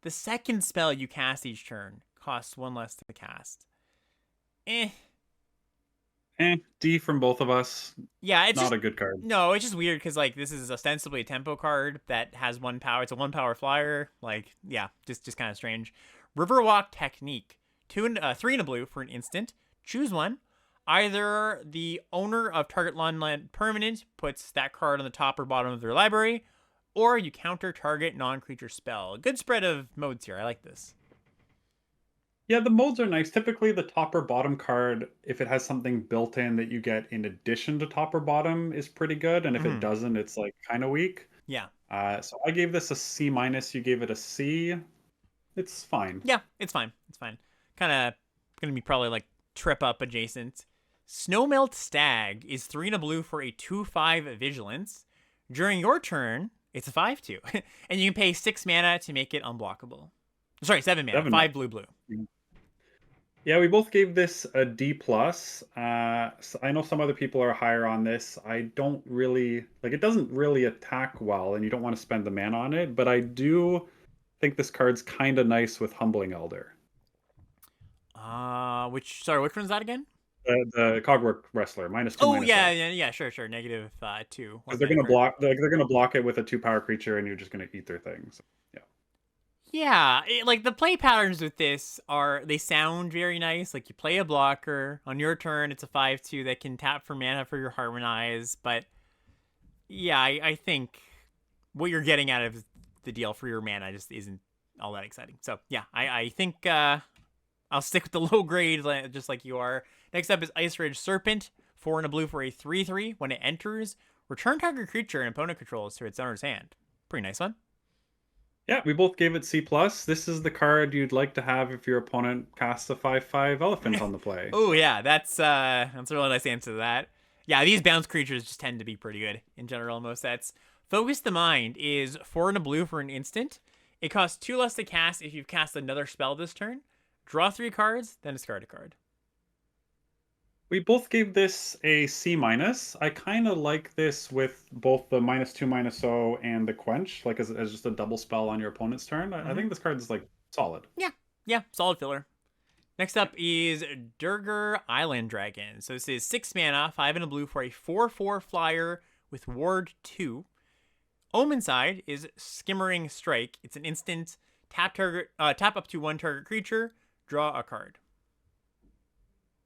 The second spell you cast each turn costs 1 less to cast. D from both of us. Yeah, it's not a good card. No, it's just weird because like this is ostensibly a tempo card that has 1 power. It's a 1-power flyer. Like, yeah, just kind of strange. Riverwalk Technique. 3 in a blue for an instant. Choose 1. Either the owner of target land permanent puts that card on the top or bottom of their library, or you counter target non-creature spell. A good spread of modes here. I like this. Yeah, the modes are nice. Typically, the top or bottom card, if it has something built in that you get in addition to top or bottom, is pretty good. And if it Hmm. doesn't, it's like kind of weak. Yeah. So I gave this a C minus. You gave it a C. It's fine. Yeah, it's fine. It's fine. Kind of gonna be probably like trip up adjacent. Snowmelt Stag is 3 and a blue for a 2/5 vigilance. During your turn, it's a 5/2, and you can pay 6 mana to make it unblockable. Sorry, 7 mana, 7 mana. 5 blue. Yeah, we both gave this a D plus. I know some other people are higher on this. I don't really like it. Doesn't really attack well, and you don't want to spend the mana on it. But I do think this card's kind of nice with Humbling Elder. Which one's that again? The Cogwork Wrestler -2 Oh yeah, -0. yeah, sure, negative 2. Because they're gonna block, like they're gonna block it with a 2 power creature, and you're just gonna eat their things. Yeah. Yeah, like the play patterns with this they sound very nice. Like you play a blocker on your turn, it's a 5/2 that can tap for mana for your Harmonize. But yeah, I think what you're getting out of the deal for your mana just isn't all that exciting. So yeah, I think I'll stick with the low grade just like you are. Next up is Ice Ridge Serpent, 4 and a blue for a 3/3. When it enters, return target creature an opponent controls to its owner's hand. Pretty nice one. Yeah, we both gave it C plus. This is the card you'd like to have if your opponent casts a 5/5 elephant on the play. Oh yeah, that's a really nice answer to that. Yeah, these bounce creatures just tend to be pretty good in general in most sets. Focus the Mind is 4 and a blue for an instant. It costs 2 less to cast if you've cast another spell this turn. Draw 3 cards, then discard a card. We both gave this a C minus. I kind of like this with both the -2 -0 and the quench, like as just a double spell on your opponent's turn. I think this card is like solid. Yeah, solid filler. Next up is Durgar Island Dragon. So this is 6 mana, 5 and a blue for a 4/4 flyer with Ward 2. Omen side is Skimmering Strike. It's an instant. Tap up to 1 target creature. Draw a card.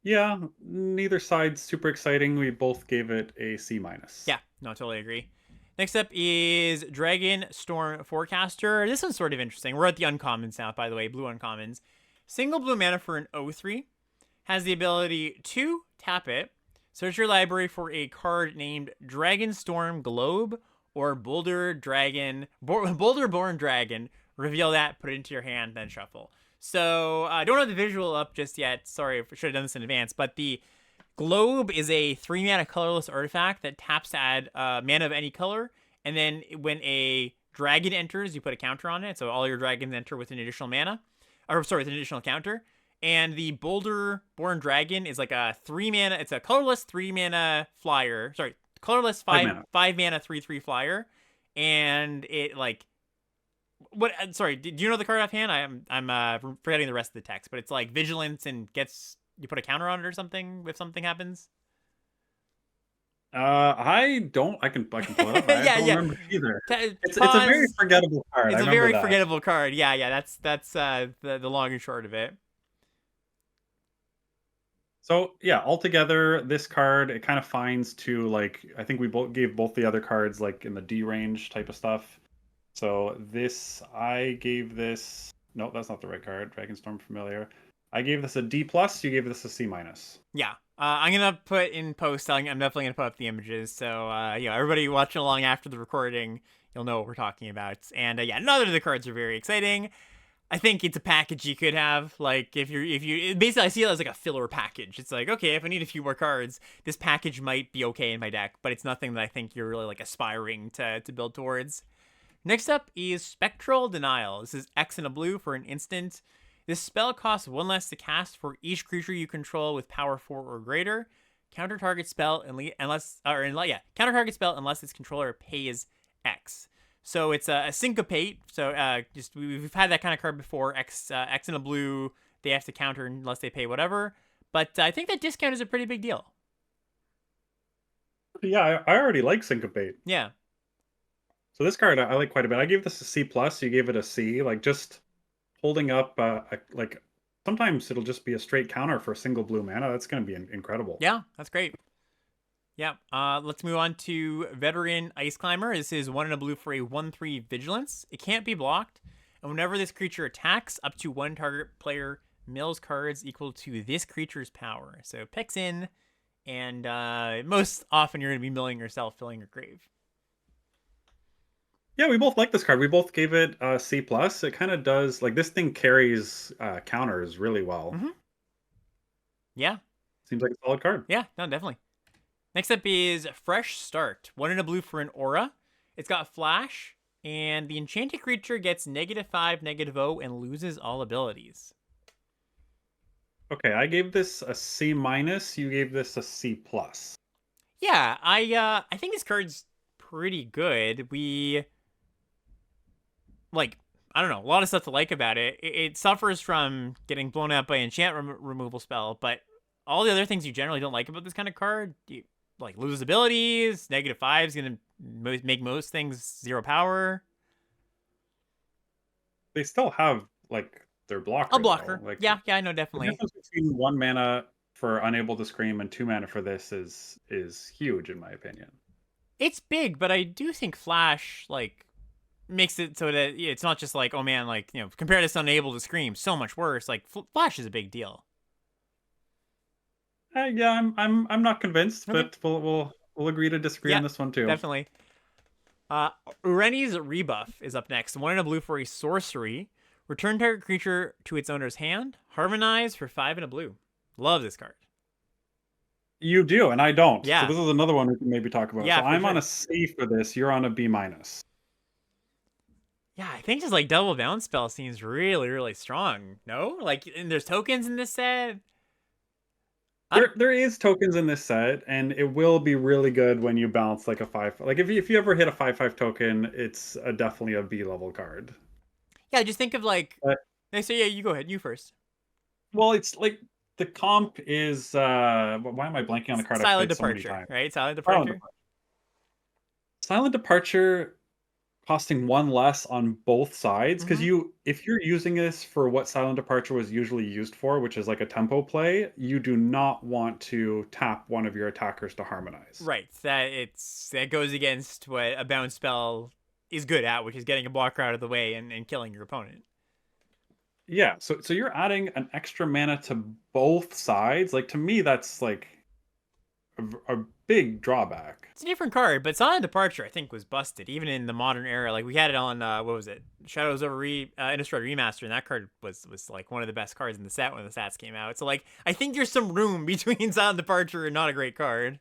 Yeah, neither side's super exciting. We both gave it a C minus. Yeah, no, totally agree. Next up is Dragonstorm Forecaster. This one's sort of interesting. We're at the uncommons now, by the way, blue uncommons. Single blue mana for an 0/3. Has the ability to tap it. Search your library for a card named Dragonstorm Globe or Boulder-Born Dragon. Reveal that, put it into your hand, then shuffle. So I don't have the visual up just yet. Sorry, I should have done this in advance. But the Globe is a 3 mana colorless artifact that taps to add mana of any color. And then when a dragon enters, you put a counter on it. So all your dragons enter with an additional mana. With an additional counter. And the Boulder-Born Dragon is like a 3 mana. It's a colorless 3 mana flyer. Sorry, colorless 5 mana 3/3 flyer. And it like. What? Sorry, do you know the card offhand? I'm forgetting the rest of the text, but it's like vigilance and you put a counter on it or something if something happens. I don't. I can pull it up. I don't remember either. It's a very forgettable card. It's a very forgettable card. Yeah. That's the long and short of it. So yeah, altogether, this card it kind of finds to like I think we both gave both the other cards like in the D range type of stuff. So I gave this. No, that's not the right card. Dragonstorm Familiar. I gave this a D plus. You gave this a C minus. Yeah, I'm gonna put in post. I'm definitely gonna put up the images. So everybody watching along after the recording, you'll know what we're talking about. And none of the cards are very exciting. I think it's a package you could have. Like if you basically, I see it as like a filler package. It's like, okay, if I need a few more cards, this package might be okay in my deck, but it's nothing that I think you're really like aspiring to build towards. Next up is Spectral Denial. This is X and a blue for an instant. This spell costs 1 less to cast for each creature you control with power 4 or greater. Counter target spell unless its controller pays X. So it's a syncopate. So we've had that kind of card before. X and a blue. They have to counter unless they pay whatever. But I think that discount is a pretty big deal. Yeah, I already like syncopate. Yeah. So this card I like quite a bit. I gave this a C plus. You gave it a C. Like just holding up, like sometimes it'll just be a straight counter for a single blue mana. That's going to be incredible. Yeah, that's great. Yeah. Let's move on to Veteran Ice Climber. This is 1 and a blue for a 1/3 vigilance. It can't be blocked, and whenever this creature attacks, up to 1 target player mills cards equal to this creature's power. So picks in, and most often you're going to be milling yourself, filling your grave. Yeah, we both like this card. We both gave it a C plus. It kind of does like this thing carries counters really well. Mm-hmm. Yeah. Seems like a solid card. Yeah, no, definitely. Next up is Fresh Start. 1 and a blue for an aura. It's got flash, and the enchanted creature gets -5, -0, and loses all abilities. Okay, I gave this a C minus. You gave this a C plus. Yeah, I think this card's pretty good. I don't know, a lot of stuff to like about it. It suffers from getting blown up by enchant removal spell, but all the other things you generally don't like about this kind of card, you like lose abilities. -5 is gonna make most things 0 power. They still have like their blocker. A blocker. Though. Like Yeah, I know, the definitely. difference between 1 mana for Unable to Scream and 2 mana for this is huge in my opinion. It's big, but I do think Flash makes it so that it's not just like, oh man, compared to Unable to Scream, so much worse. Like Flash is a big deal. Yeah, I'm not convinced, Okay. but we'll agree to disagree on this one too. Definitely. Ureni's Rebuff is up next. 1 and a blue for a sorcery. Return target creature to its owner's hand. Harmonize for 5 and a blue. Love this card. You do, and I don't. Yeah. So this is another one we can maybe talk about. Yeah, so I'm sure. on a C for this. You're on a B minus. Yeah, I think just double bounce spell seems really, really strong. No? And there's tokens in this set. There is tokens in this set, and it will be really good when you bounce like a 5. Like if you ever hit a 5/5 token, it's definitely a B level card. Yeah, just think of so yeah, you go ahead. You first. Well, it's like the comp is why am I blanking on the card? Silent I've played so many Departure, times. right? Silent Departure. Silent Departure costing 1 less on both sides because if you're using this for what Silent Departure was usually used for, which is like a tempo play, you do not want to tap one of your attackers to harmonize. Right. That goes against what a bounce spell is good at, which is getting a blocker out of the way and killing your opponent. Yeah, so you're adding an extra mana to both sides. Like to me, that's like a big drawback. It's a different card, but Silent Departure I think was busted even in the modern era. Like we had it on what was it, Shadows over Innistrad Remaster, and that card was like one of the best cards in the set when the stats came out. So like I think there's some room between Silent Departure and not a great card.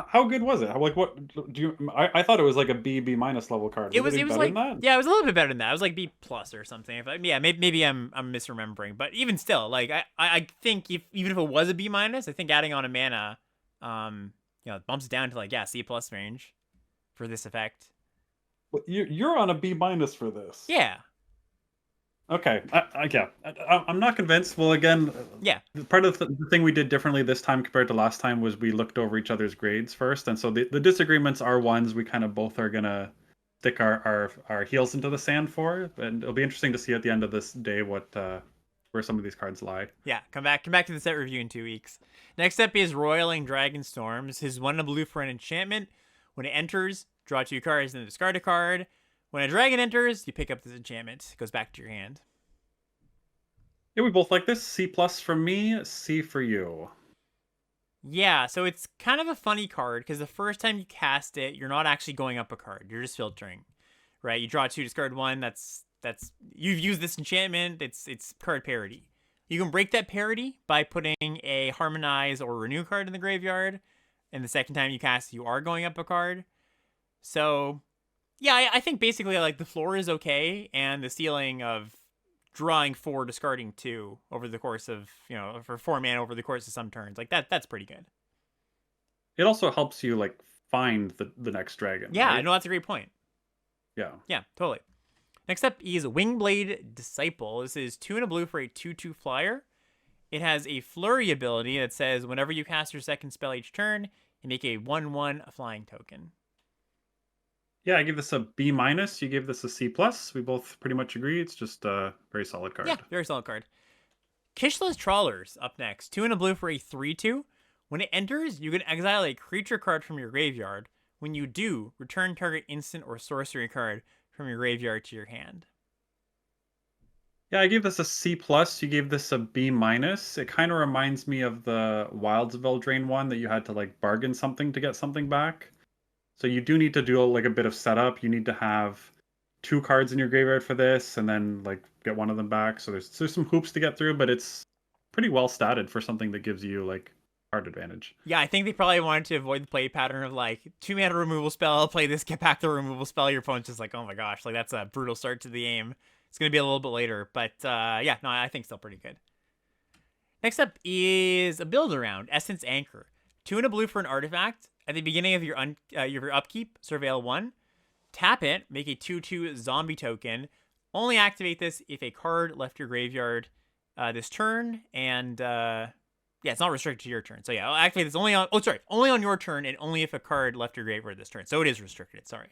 How good was it? Like what do you? I thought it was like a B minus level card. It was better like, than that? yeah, it was a little bit better than that. It was like B plus or something. Yeah, maybe I'm misremembering, but even still, like I think even if it was a B minus, I think adding on a mana, it bumps it down to C plus range for this effect. You're on a B minus for this. Yeah. Okay. I'm not convinced. Well, again, yeah. Part of the thing we did differently this time compared to last time was we looked over each other's grades first, and so the disagreements are ones we kind of both are gonna stick our heels into the sand for, and it'll be interesting to see at the end of this day what where some of these cards lie. Yeah, come back to the set review in 2 weeks. Next up is Roiling Dragonstorm. This is 1 and a blue for an enchantment. When it enters, draw 2 cards and then discard a card. When a dragon enters, you pick up this enchantment. It goes back to your hand. Yeah, we both like this. C plus for me, C for you. Yeah, so it's kind of a funny card because the first time you cast it, you're not actually going up a card. You're just filtering, right? You draw 2, discard 1. That's you've used this enchantment. It's card parity. You can break that parity by putting a Harmonize or Renew card in the graveyard, and the second time you cast, you are going up a card. So yeah, I think basically the floor is okay, and the ceiling of drawing 4, discarding 2 over the course of, for 4 mana over the course of some turns, that's pretty good. It also helps you find the next dragon. Yeah, right? I know, that's a great point. Yeah, totally. Next up is Wingblade Disciple. This is 2 and a blue for a 2/2 flyer. It has a flurry ability that says whenever you cast your second spell each turn, you make a 1/1 flying token. Yeah, I give this a B minus. You gave this a C plus. We both pretty much agree. It's just a very solid card. Yeah, very solid card. Kishla's Trawlers up next. 2 and a blue for a 3/2. When it enters, you can exile a creature card from your graveyard. When you do, return target instant or sorcery card from your graveyard to your hand. Yeah, I gave this a C plus. You gave this a B minus. It kind of reminds me of the Wildsville Drain one that you had to like bargain something to get something back. So you do need to do like a bit of setup. You need to have two cards in your graveyard for this, and then like get one of them back. So there's some hoops to get through, but it's pretty well statted for something that gives you like card advantage. Yeah, I think they probably wanted to avoid the play pattern of like 2 mana removal spell, play this, get back the removal spell. Your opponent's just like, oh my gosh, like that's a brutal start to the game. It's gonna be a little bit later, but yeah, no, I think still pretty good. Next up is a build around Essence Anchor. 2 and a blue for an artifact. At the beginning of your upkeep, surveil 1. Tap it, make a 2/2 zombie token. Only activate this if a card left your graveyard this turn, and yeah, it's not restricted to your turn. So yeah, I'll activate this only on your turn, and only if a card left your graveyard this turn. So it is restricted. Sorry.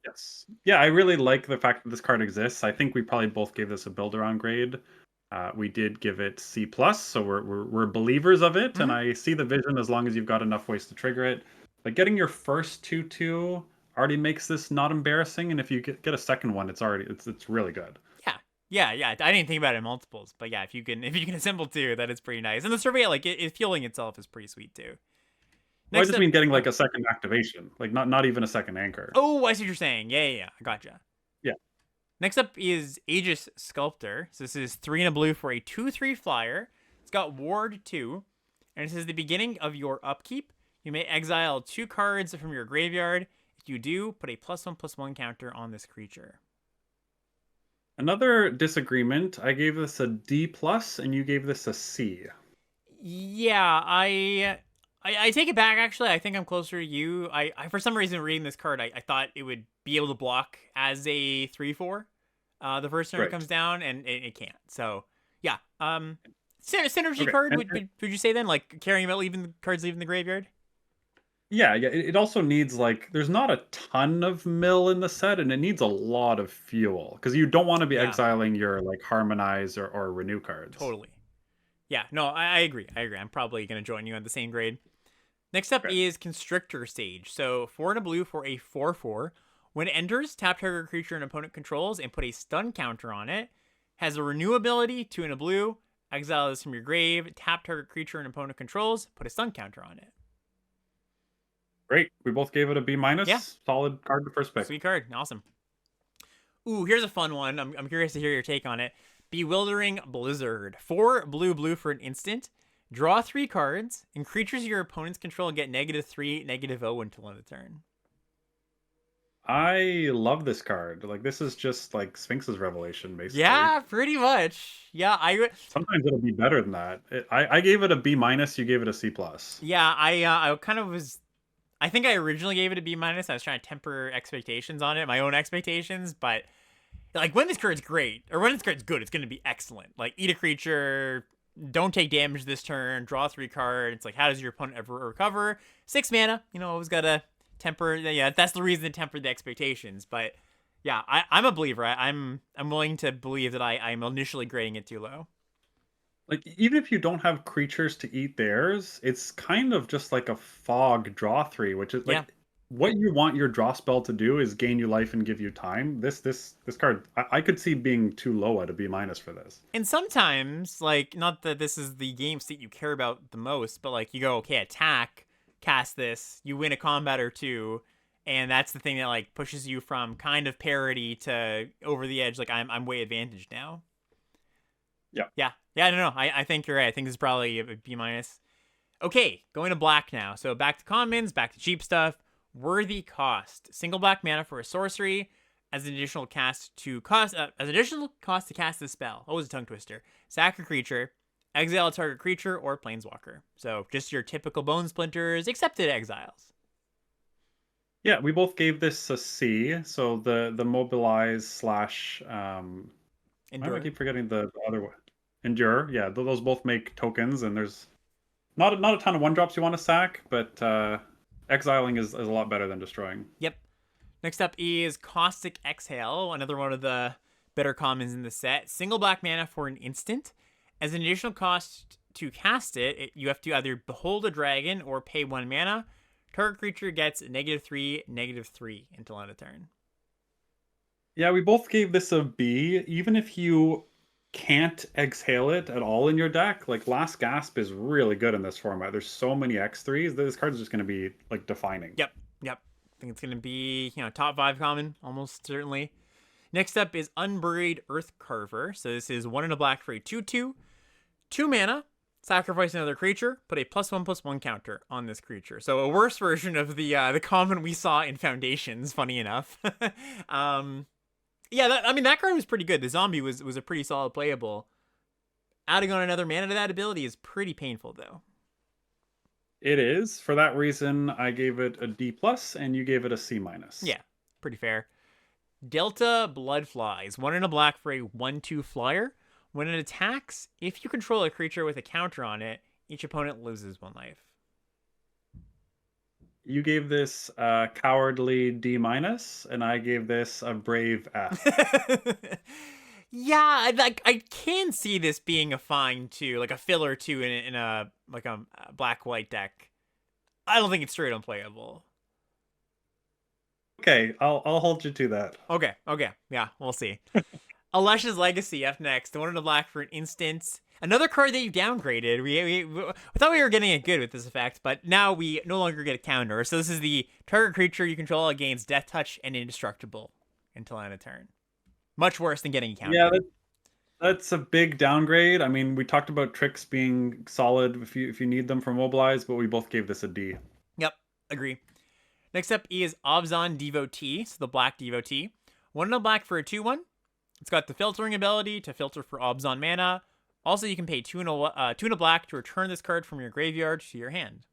Yes. Yeah, I really like the fact that this card exists. I think we probably both gave this a build around grade. We did give it C plus, so we're believers of it, and I see the vision as long as you've got enough ways to trigger it. Like getting your first 2/2 already makes this not embarrassing, and if you get a second one, it's really good. Yeah. I didn't think about it in multiples, but yeah, if you can assemble 2, that is pretty nice. And the surveil, like it fueling itself is pretty sweet too. Well, I Next just up, mean getting like a second activation, like not even a second anchor. oh, I see what you're saying. Yeah. I gotcha. Yeah. Next up is Aegis Sculptor. So this is 3 and a blue for a 2/3 flyer. It's got Ward 2, and it says the beginning of your upkeep, you may exile 2 cards from your graveyard. If you do, put a +1/+1 counter on this creature. Another disagreement. I gave this a D plus, and you gave this a C. Yeah, I take it back. Actually, I think I'm closer to you. I for some reason reading this card, I thought it would be able to block as a 3/4. The first turn it Right. comes down, and it can't. So yeah, synergy Okay. card. And, Would you say then, like caring about leaving the cards leaving the graveyard? yeah. It also needs like there's not a ton of mill in the set, and it needs a lot of fuel because you don't want to be Yeah, exiling your like harmonize or renew cards. totally. Yeah, no, I agree. I'm probably gonna join you on the same grade. Next up Okay. is Constrictor Stage. So 4 and a blue for a 4/4. When it enters, tap target creature an opponent controls and put a stun counter on it. Has a renew ability, 2 and a blue. Exile this from your grave. Tap target creature an opponent controls. Put a stun counter on it. Great. We both gave it a B minus. Yeah. Solid card to first pick. Sweet card. Awesome. Ooh, here's a fun one. I'm curious to hear your take on it. Bewildering Blizzard. 4 blue for an instant. Draw 3 cards, and creatures your opponents control get -3, -0 until end of turn. I love this card. Like this is just like Sphinx's Revelation, basically. Yeah, pretty much. Yeah, Sometimes it'll be better than that. I gave it a B minus. You gave it a C plus. yeah, I kind of was. I think I originally gave it a B minus. I was trying to temper expectations on it, my own expectations, but like when this card's great or when this card's good, it's gonna be excellent. Like eat a creature, don't take damage this turn, draw 3 cards. It's like how does your opponent ever recover? 6 mana. Always gotta temper. Yeah, that's the reason to temper the expectations. But yeah, I'm a believer. I'm willing to believe that I'm initially grading it too low. Like even if you don't have creatures to eat theirs, it's kind of just like a fog draw 3, which is like Yeah. what you want your draw spell to do is gain you life and give you time. This card I could see being too low at a B minus for this. And sometimes, like, not that this is the game state you care about the most, but like you go, okay, attack, cast this, you win a combat or 2, and that's the thing that like pushes you from kind of parity to over the edge. Like I'm way advantaged now. Yeah. Yeah. No. I think you're right. I think this is probably a B minus. Okay, going to black now. So back to commons, back to cheap stuff. Worthy cost. Single black mana for a sorcery as an additional cost to cast this spell. Always a tongue twister. Sack a creature, exile a target creature or planeswalker. So just your typical bone splinters, except it exiles. Yeah, we both gave this a C. So the mobilize slash why do I Endure. keep forgetting the other one? Endure. Yeah, those both make tokens, and there's not a ton of one drops you want to sack, but exiling is a lot better than destroying. Yep. Next up is Caustic Exhale, another one of the better commons in the set. Single black mana for an instant. As an additional cost to cast it, you have to either behold a dragon or pay 1 mana. Target creature gets -3, -3 until end of turn. Yeah, we both gave this a B. Even if you can't exhale it at all in your deck, like Last Gasp is really good in this format. There's so many X3s that this card is just going to be like defining. Yep. Yep. I think it's going to be, top 5 common, almost certainly. Next up is Unburied Earthcarver. So this is 1 in a black for a 2/2. 2 mana, sacrifice another creature, put a +1/+1 counter on this creature. So a worse version of the common we saw in Foundations, funny enough. Yeah, that card was pretty good. The zombie was a pretty solid playable. Adding on another mana to that ability is pretty painful, though. It is. For that reason, I gave it a D+, and you gave it a C-. Yeah, pretty fair. Delta Bloodflies. 1 in a black for a 1/2 flyer. When it attacks, if you control a creature with a counter on it, each opponent loses 1 life. You gave this a cowardly D-, and I gave this a brave F. Yeah, I can see this being a fine too, like a filler too in a black-white deck. I don't think it's straight unplayable. Okay, I'll hold you to that. Okay, yeah, we'll see. Alesha's Legacy up next. 1 in a black for an instant. Another card that you downgraded. We thought we were getting it good with this effect, but now we no longer get a counter. So this is the target creature you control gains Death Touch and Indestructible until end of turn. Much worse than getting a counter. Yeah, that's a big downgrade. I mean, we talked about tricks being solid if you need them for mobilize, but we both gave this a D. Yep, agree. Next up is Obzon Devotee, so the black Devotee. 1 in a black for a 2/1. It's got the filtering ability to filter for Obzon mana. Also, you can pay 2 in a black to return this card from your graveyard to your hand.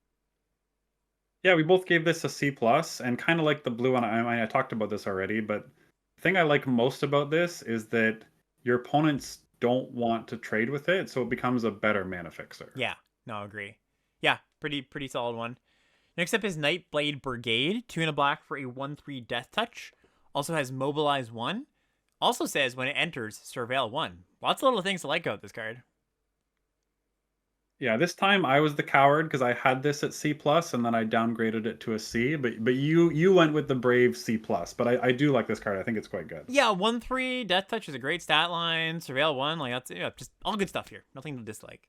Yeah, we both gave this a C+, and kind of like the blue one. I talked about this already, but the thing I like most about this is that your opponents don't want to trade with it, so it becomes a better mana fixer. Yeah, no, agree. Yeah, pretty solid one. Next up is Nightblade Brigade, 2 in a black for a 1/3 Death Touch. Also has Mobilize 1. Also says when it enters, Surveil 1. Lots of little things to like about this card. Yeah, this time I was the coward because I had this at C+, and then I downgraded it to a C. But you went with the brave C+. But I do like this card. I think it's quite good. Yeah, 1/3 Death Touch is a great stat line. Surveil 1, that's just all good stuff here. Nothing to dislike.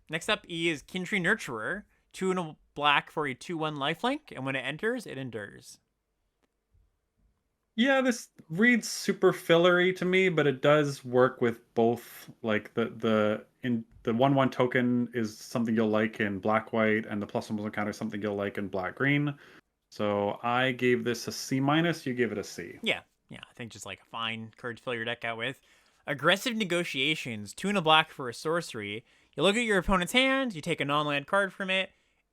Next up is Kintree Nurturer, 2 in a black for a 2/1 lifelink, and when it enters, it endures. Yeah, this reads super fillery to me, but it does work with both. Like the 1/1 token is something you'll like in black white, and the +1/+1 counter is something you'll like in black green. So I gave this a C-. You gave it a C. Yeah, I think just like a fine card to fill your deck out with. Aggressive Negotiations, 2 in a black for a sorcery. You look at your opponent's hand, you take a non-land card from it,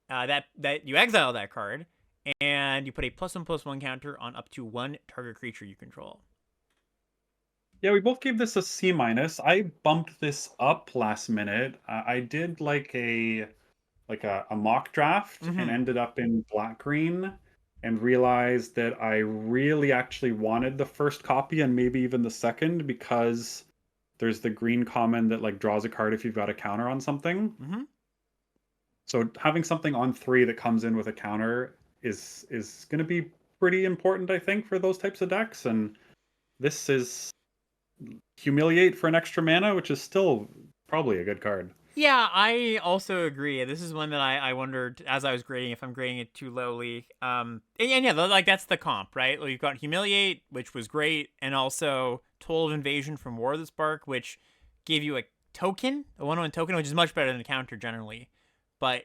that you exile that card, and you put a +1/+1 counter on up to 1 target creature you control. Yeah, we both gave this a C-. I bumped this up last minute. I did like a mock draft and ended up in black green and realized that I really actually wanted the first copy and maybe even the second because there's the green common that like draws a card if you've got a counter on something. So having something on 3 that comes in with a counter is going to be pretty important, I think, for those types of decks. And this is Humiliate for an extra mana, which is still probably a good card. Yeah, I also agree. This is one that I wondered as I was grading if I'm grading it too lowly. And yeah, like that's the comp, right? Like, you've got Humiliate, which was great, and also Toll of Invasion from War of the Spark, which gave you a token, a 1/1 token, which is much better than a counter generally. But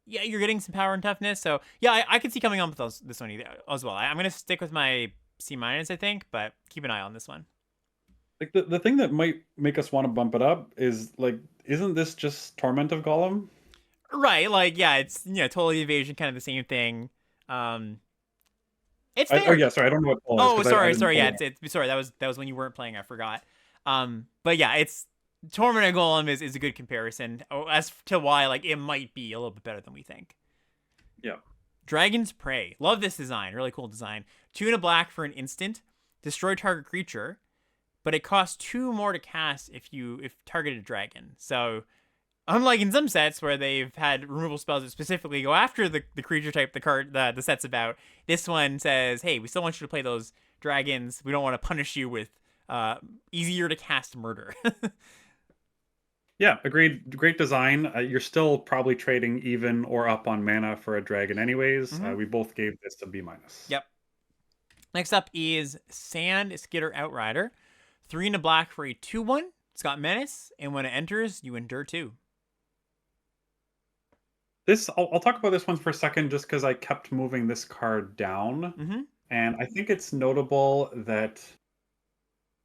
yeah, you're getting some power and toughness. So yeah, I could see coming on with this one as well. I'm gonna stick with my C-, I think, but keep an eye on this one. Like the thing that might make us want to bump it up is like, isn't this just Torment of Golem? Right, like yeah, it's Toll of Evasion, kind of the same thing. It's there. Oh yeah, sorry, I don't know what Toll is. Sorry, yeah, it's sorry, that was when you weren't playing, I forgot. But yeah, it's Torment of Golem is a good comparison as to why like it might be a little bit better than we think. Yeah. Dragon's Prey. Love this design. Really cool design. 2 in a black for an instant. Destroy target creature. But it costs 2 more to cast if targeted dragon. So unlike in some sets where they've had removal spells that specifically go after the creature type the set's about, this one says, hey, we still want you to play those dragons. We don't want to punish you with easier to cast murder. Yeah, agreed. Great design. You're still probably trading even or up on mana for a dragon, anyways. Mm-hmm. We both gave this a B minus. Yep. Next up is Sand Skitter Outrider. 3 and a black for a 2/1. It's got menace, and when it enters, you endure 2. This I'll talk about this one for a second, just because I kept moving this card down, Mm-hmm. and I think it's notable that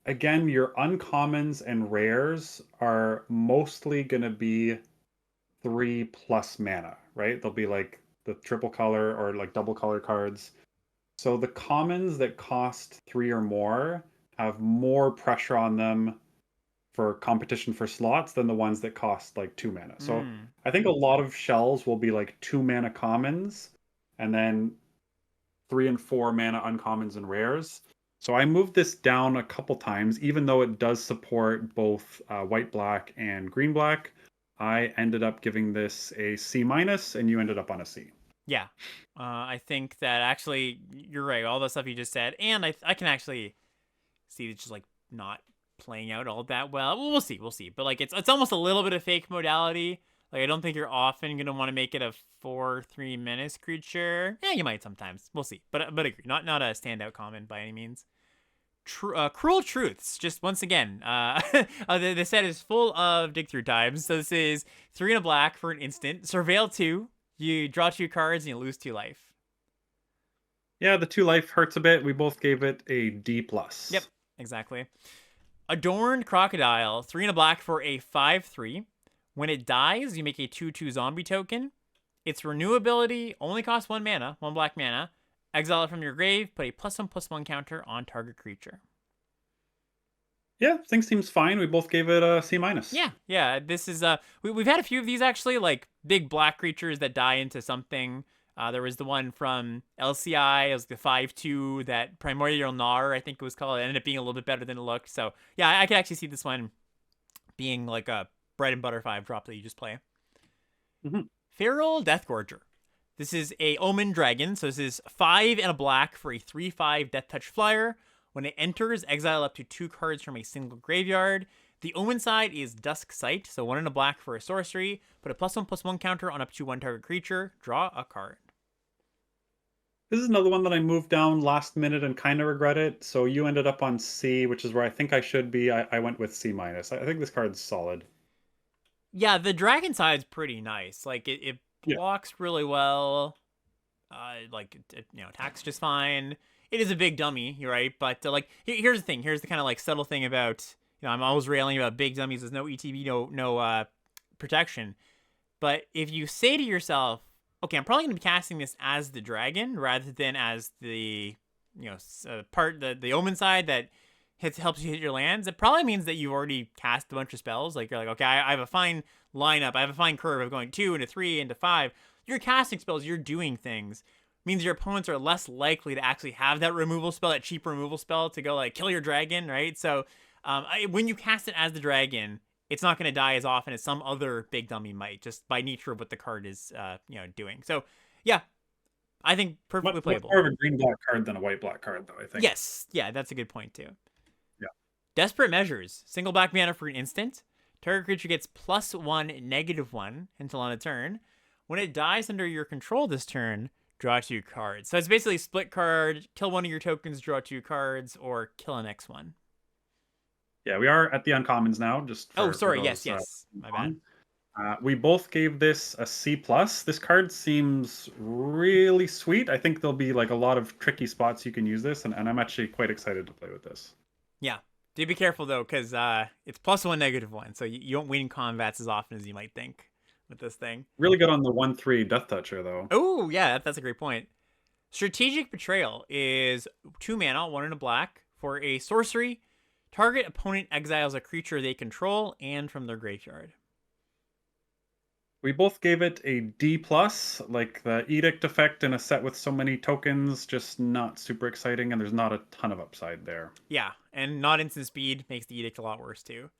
again your uncommons and rares are mostly going to be 3+ mana, right? They'll be like the triple color or like double color cards. So the commons that cost 3 or more have more pressure on them for competition for slots than the ones that cost like 2 mana. So Mm. I think a lot of shells will be like 2 mana commons and then 3 and 4 mana uncommons and rares. So I moved this down a couple times, even though it does support both white black and green black. I ended up giving this a C minus, and you ended up on a C. Yeah. I think that actually, you're right. All the stuff you just said. And I can actually see it's just like not playing out all that well. We'll see. We'll see. But like it's almost a little bit of fake modality. Like I don't think you're often gonna want to make it a 4/3 menace creature. Yeah, you might sometimes. We'll see. But agree. Not a standout common by any means. Cruel Truths. Just once again, the set is full of dig through times. So this is 3 and a black for an instant. Surveil 2. You draw 2 cards and you lose 2 life. Yeah, the 2 life hurts a bit. We both gave it a D plus. Yep, exactly. Adorned Crocodile. 3 and a black for a 5/3. When it dies, you make a 2/2 zombie token. Its renewability only costs 1 mana, 1 black mana. Exile it from your grave, put a +1/+1 counter on target creature. Yeah, things seems fine. We both gave it a C minus. Yeah. This is we've had a few of these actually, like big black creatures that die into something. There was the one from LCI. It was the 5/2 that Primordial Gnar, I think it was called. It ended up being a little bit better than it looked. So yeah, I could actually see this one being like a bread and butter 5-drop that you just play. Mm-hmm. Feral Deathgorger. This is a Omen Dragon, so this is 5 and a black for a 3/5 Death Touch Flyer. When it enters, exile up to 2 cards from a single graveyard. The Omen side is Dusk Sight, so 1 and a black for a sorcery. Put a +1/+1 counter on up to 1 target creature. Draw a card. This is another one that I moved down last minute and kind of regret it. So you ended up on C, which is where I think I should be. I went with C minus. I think this card's solid. Yeah, the dragon side's pretty nice. Like it blocks really well. Like it attacks just fine. It is a big dummy, you're right. But like here's the thing. Here's the kind of like subtle thing about I'm always railing about big dummies. There's no ETB, no protection. But if you say to yourself, okay, I'm probably going to be casting this as the dragon rather than as the the Omen side that helps you hit your lands. It probably means that you've already cast a bunch of spells. Like you're like, okay, I have a fine lineup. I have a fine curve of going 2 into 3 into 5. You're casting spells. You're doing things. Means your opponents are less likely to actually have that removal spell, that cheap removal spell to go like kill your dragon, right? So when you cast it as the dragon, it's not going to die as often as some other big dummy might, just by nature of what the card is, doing. So, yeah, I think perfectly playable. More of a green-black card than a white-black card, though, I think. Yes, yeah, that's a good point, too. Yeah. Desperate Measures. Single black mana for an instant. Target creature gets +1/-1 until on a turn. When it dies under your control this turn, draw 2 cards. So it's basically split card, kill one of your tokens, draw 2 cards, or kill an X1. Yeah, we are at the uncommons now. Yes. My bad. We both gave this a C plus. This card seems really sweet. I think there'll be like a lot of tricky spots you can use this, and I'm actually quite excited to play with this. Yeah. Do be careful though, because it's +1/-1, so you don't win combats as often as you might think with this thing. Really good on the 1/3 Death Toucher though. Oh yeah, that's a great point. Strategic Betrayal is 2 mana, 1 and a black for a sorcery. Target opponent exiles a creature they control and from their graveyard. We both gave it a D plus. Like the Edict effect in a set with so many tokens, just not super exciting, and there's not a ton of upside there. Yeah, and not instant speed makes the Edict a lot worse too.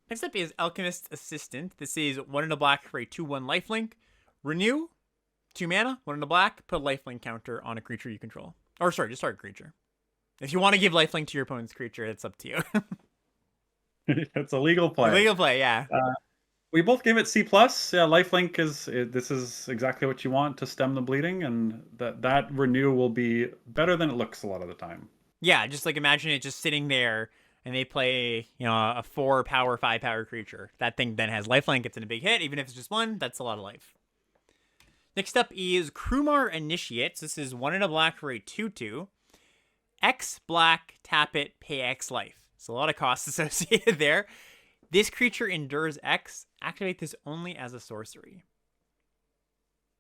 Next up is Alchemist's Assistant. This is 1 and a black for a 2/1 lifelink. Renew, 2 mana, 1 and a black, put a lifelink counter on a creature you control. Or sorry, just target creature. If you want to give lifelink to your opponent's creature, it's up to you. It's a legal play. Illegal play, yeah. We both gave it C plus. Yeah, lifelink this is exactly what you want to stem the bleeding, and that renew will be better than it looks a lot of the time. Yeah, just like imagine it just sitting there and they play, a 4 power, 5 power creature. That thing then has lifelink, it's in a big hit. Even if it's just one, that's a lot of life. Next up is Krumar Initiates. This is 1 in a black for a 2/2. X black, tap it, pay X life. So a lot of costs associated there. This creature endures X. Activate this only as a sorcery.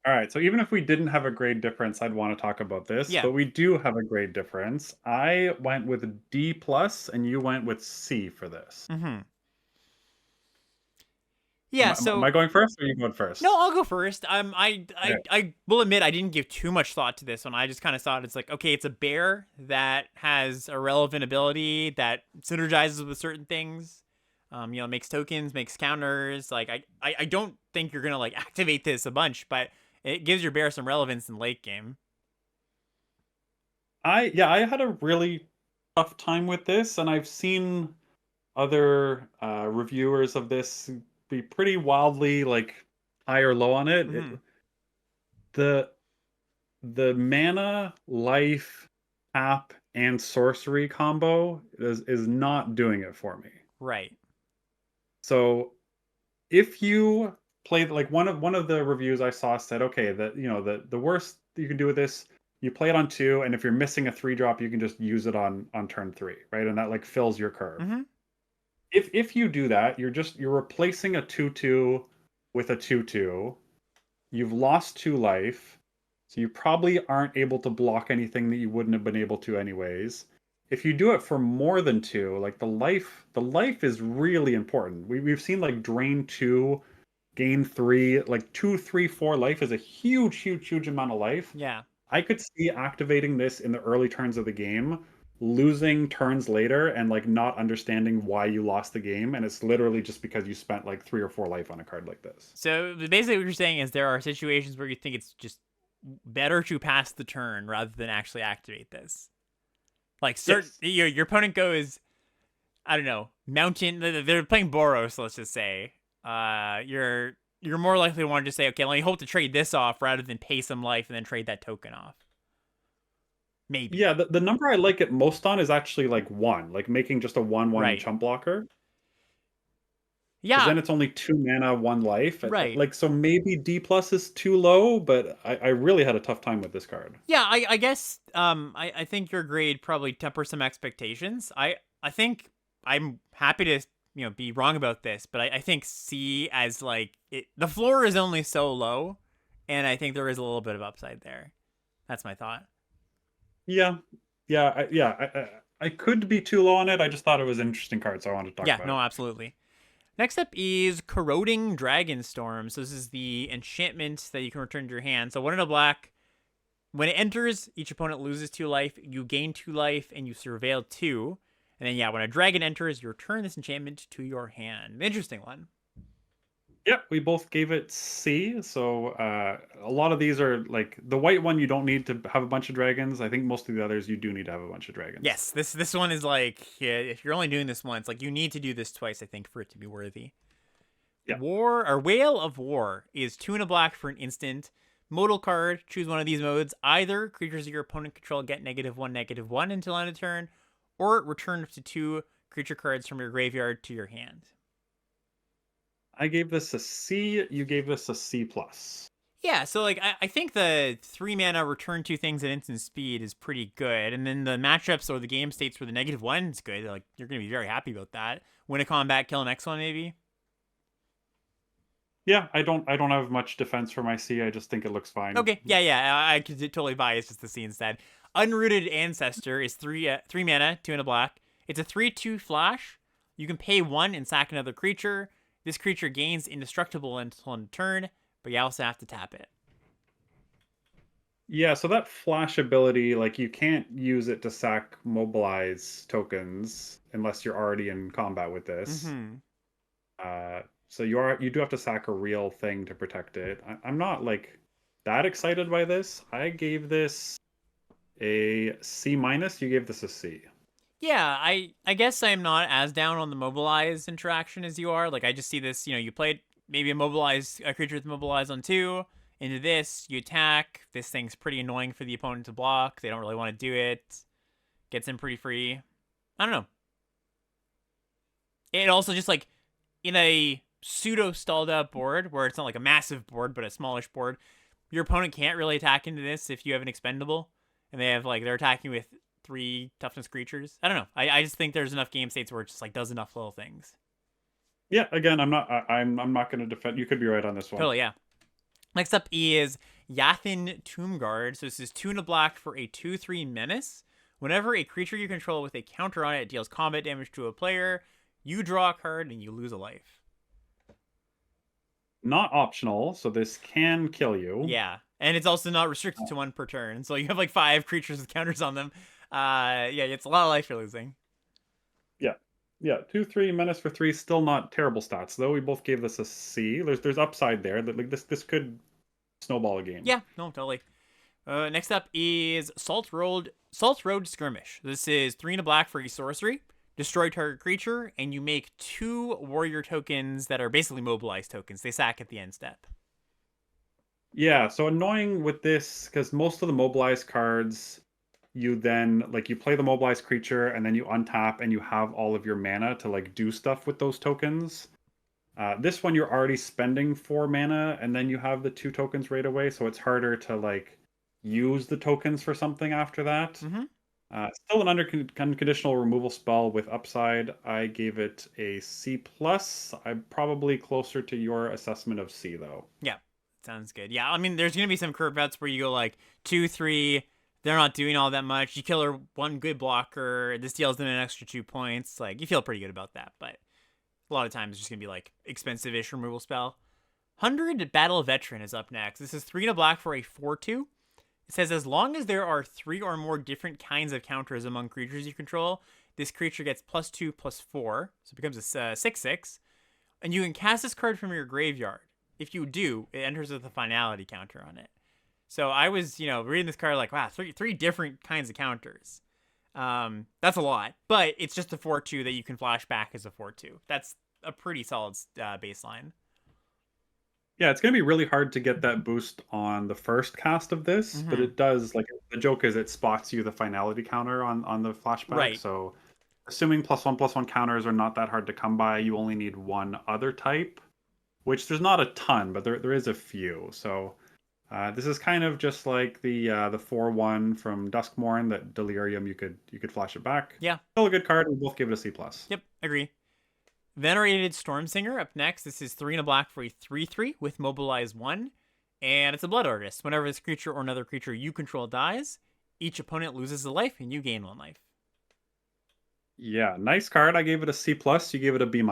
All right, so even if we didn't have a grade difference, I'd want to talk about this, Yeah. but we do have a grade difference. I went with D plus, and you went with C for this. Mm-hmm. Yeah, Am I so going first, or are you going no, first? I'll go first. Okay. I will admit I didn't give too much thought to this one. I just kind of thought it's like, okay, it's a bear that has a relevant ability that synergizes with certain things. Makes tokens, makes counters. Like I don't think you're gonna like activate this a bunch, but it gives your bear some relevance in late game. I had a really tough time with this, and I've seen other reviewers of this be pretty wildly like high or low on it. Mm-hmm. The the mana, life, tap, and sorcery combo is not doing it for me. Right. So if you play like one of the reviews I saw said, okay, that the worst you can do with this, you play it on 2, and if you're missing a 3 drop, you can just use it on turn 3, right? And that like fills your curve. Mm-hmm. If you do that, you're replacing a 2/2 with a 2/2. You've lost 2 life, so you probably aren't able to block anything that you wouldn't have been able to anyways. If you do it for more than 2, like the life is really important. We've seen like drain 2, gain 3, like 2, 3, 4 life is a huge, huge, huge amount of life. Yeah. I could see activating this in the early turns of the game, losing turns later, and like not understanding why you lost the game, and it's literally just because you spent like 3 or 4 life on a card like this. So basically, what you're saying is there are situations where you think it's just better to pass the turn rather than actually activate this. Like certain Yes. your opponent goes, I don't know, mountain. They're playing Boros, let's just say. You're more likely to want to just say, okay, let me hope to trade this off rather than pay some life and then trade that token off. Maybe. Yeah, the number I like it most on is actually like 1, like making just a 1/1 Right. chump blocker. Because Yeah. then it's only 2 mana, 1 life. Right. Like, so maybe D plus is too low, but I really had a tough time with this card. Yeah. I guess. I think your grade probably tempers some expectations. I think I'm happy to be wrong about this, but I think C as like the floor is only so low, and I think there is a little bit of upside there. That's my thought. Yeah, I could be too low on it. I just thought it was an interesting card, so I wanted to talk Yeah. about No. it. Absolutely. Next up is Corroding Dragonstorm. So this is the enchantment that you can return to your hand. So 1 in a black. When it enters, each opponent loses 2 life. You gain 2 life, and you surveil 2. And then, yeah, when a dragon enters, you return this enchantment to your hand. Interesting one. Yeah, we both gave it C. So a lot of these are like the white one. You don't need to have a bunch of dragons. I think most of the others you do need to have a bunch of dragons. Yes, this one is like, yeah, if you're only doing this once, like you need to do this twice, I think, for it to be worthy. Yeah. Whale of War is 2 in a black for an instant. Modal card, choose one of these modes. Either creatures your opponent control get -1/-1 until end of turn, or return up to 2 creature cards from your graveyard to your hand. I gave this a C. You gave this a C plus. Yeah, so like I think the 3 mana return 2 things at instant speed is pretty good, and then the matchups or the game states where the -1 is good. Like you're gonna be very happy about that. Win a combat, kill an X1 maybe. Yeah, I don't have much defense for my C. I just think it looks fine. Okay, yeah, I could totally buy it's just the C instead. Unrooted Ancestor is 3 mana, 2 in a black. It's a 3/2 flash. You can pay 1 and sack another creature. This creature gains indestructible until end of turn, but you also have to tap it. Yeah, so that flash ability, like you can't use it to sack mobilize tokens unless you're already in combat with this. Mm-hmm. So you do have to sack a real thing to protect it. I'm not like that excited by this. I gave this a C minus. You gave this a C. Yeah, I guess I'm not as down on the mobilized interaction as you are. Like I just see this, you played maybe a creature with mobilized on 2 into this, you attack. This thing's pretty annoying for the opponent to block. They don't really want to do it. Gets in pretty free. I don't know. It also just like in a pseudo stalled out board where it's not like a massive board but a smallish board, your opponent can't really attack into this if you have an expendable and they're attacking with 3 toughness creatures. I don't know. I just think there's enough game states where it just like does enough little things. Yeah, again, I'm not going to defend. You could be right on this one. Totally, yeah. Next up is Yathin Tomb Guard. So this is 2 and a black for a 2/3 menace. Whenever a creature you control with a counter on it deals combat damage to a player, you draw a card and you lose a life. Not optional, so this can kill you. Yeah, and it's also not restricted to 1 per turn. So you have like 5 creatures with counters on them. Yeah, it's a lot of life you're losing. Yeah, 2/3 menace for 3, still not terrible stats though. We both gave this a C. There's upside there. Like this could snowball a game. Yeah, no, totally. Next up is Salt Road Skirmish. This is 3 and a black for a sorcery. Destroy target creature, and you make 2 warrior tokens that are basically mobilized tokens. They sack at the end step. Yeah, so annoying with this because most of the mobilized cards, you then like you play the mobilized creature and then you untap and you have all of your mana to like do stuff with those tokens. This one you're already spending 4 mana and then you have the 2 tokens right away, so it's harder to like use the tokens for something after that. Mm-hmm. Still an unconditional removal spell with upside. I gave it a C plus. I'm probably closer to your assessment of C though. Yeah, sounds good. Yeah, I mean, there's gonna be some curve bets where you go like 2/3. They're not doing all that much. You kill her 1 good blocker. This deals them an extra 2 points. Like you feel pretty good about that, but a lot of times it's just gonna be like expensive-ish removal spell. 100 Battle Veteran is up next. This is 3 and a black for a 4/2. It says as long as there are 3 or more different kinds of counters among creatures you control, this creature gets +2/+4, so it becomes a 6/6, and you can cast this card from your graveyard. If you do, it enters with a finality counter on it. So I was, reading this card like, wow, three different kinds of counters. That's a lot, but it's just a 4/2 that you can flash back as a 4/2. That's a pretty solid baseline. Yeah, it's going to be really hard to get that boost on the first cast of this, but it does, like, the joke is it spots you the finality counter on the flashback. Right. So, assuming +1/+1 counters are not that hard to come by, you only need 1 other type, which there's not a ton, but there is a few. So, this is kind of just like the 4/1 from Duskmourn, that Delirium, you could flash it back. Yeah. Still a good card. We both give it a C+. Yep, agree. Venerated Stormsinger up next. This is 3 and a black for a 3/3 with Mobilize 1. And it's a Blood Artist. Whenever this creature or another creature you control dies, each opponent loses a life and you gain 1 life. Yeah, nice card. I gave it a C+. You gave it a B-.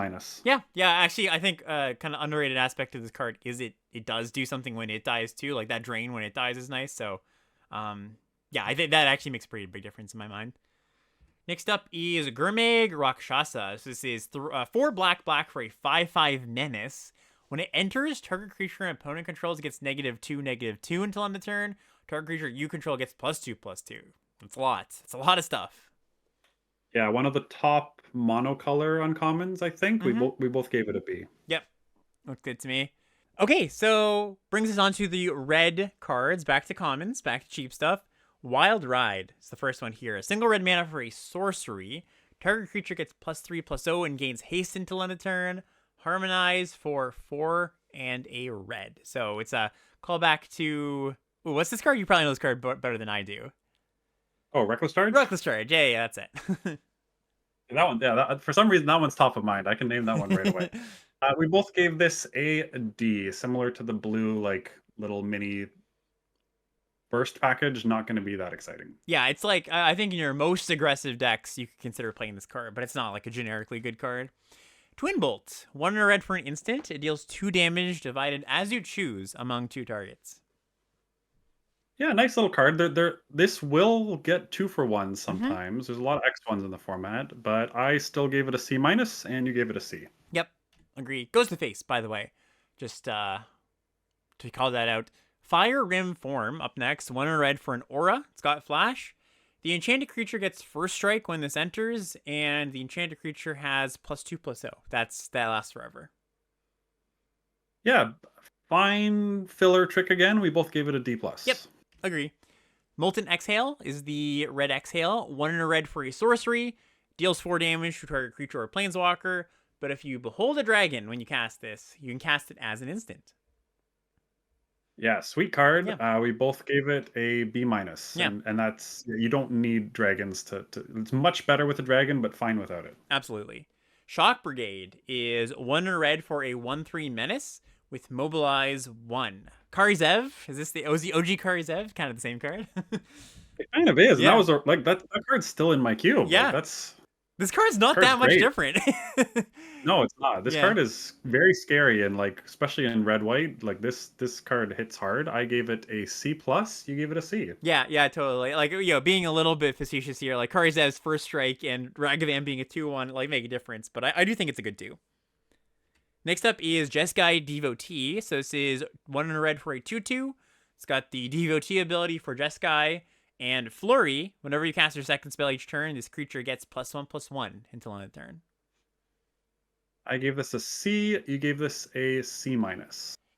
Yeah. Actually, I think kind of underrated aspect of this card is it does do something when it dies too. Like that drain when it dies is nice. So, yeah, I think that actually makes a pretty big difference in my mind. Next up is Gurmag Rakshasa. So this is 4 black for a 5/5 menace. When it enters, target creature and opponent controls gets -2/-2 until end of turn. Target creature you control gets +2/+2. It's a lot. It's a lot of stuff. Yeah, one of the top monocolor uncommons, I think. We both gave it a B. Yep. Looks good to me. Okay, so brings us on to the red cards. Back to commons, back to cheap stuff. Wild Ride is the first one here. A single red mana for a sorcery. Target creature gets +3/+0 and gains haste until end of turn. Harmonize for 4 and a red. So it's a callback to... Ooh, what's this card? You probably know this card better than I do. Oh, Reckless Charge? Reckless Charge. Yeah, that's it. That one, yeah. For some reason, that one's top of mind. I can name that one right away. We both gave this a D, similar to the blue, like, little mini burst package. Not going to be that exciting. Yeah, it's like, I think in your most aggressive decks, you could consider playing this card, but it's not like a generically good card. Twin Bolt. 1 and a red for an instant. It deals 2 damage divided as you choose among 2 targets. Yeah, nice little card. This will get 2-for-1 sometimes. There's a lot of X1s in the format, but I still gave it a C-, and you gave it a C. Yep, agree. Goes to face, by the way. Just to call that out. Fire Rim Form up next. 1 in red for an aura. It's got flash. The enchanted creature gets first strike when this enters, and the enchanted creature has +2/+0. That lasts forever. Yeah, fine filler trick again. We both gave it a D+. Yep, agree. Molten Exhale is the red exhale. 1 in a red for a sorcery. Deals 4 damage to target creature or planeswalker. But if you behold a dragon when you cast this, you can cast it as an instant. Yeah, sweet card. Yeah. We both gave it a B-. Yeah. And that's, you don't need dragons to it's much better with a dragon, but fine without it. Absolutely. Shock Brigade is 1 in red for a 1/3 menace with Mobilize 1. Karizev, is this the OG Karizev? Kind of the same card. It kind of is. Yeah. And that was like that card's still in my cube. Yeah. Like, This card's not card's that much great. different. No, it's not. This Yeah. card is very scary, and like especially in red white, like this card hits hard. I gave it a C+. You gave it a C. Yeah, totally. Like, being a little bit facetious here, like Karizev's first strike and Ragavan being a 2/1, like, make a difference. But I do think it's a good 2. Next up is Jeskai Devotee. So this is 1 in red for a 2/2. It's got the Devotee ability for Jeskai. And Flurry, whenever you cast your second spell each turn, this creature gets +1/+1 until end of turn. I gave this a C. You gave this a C-.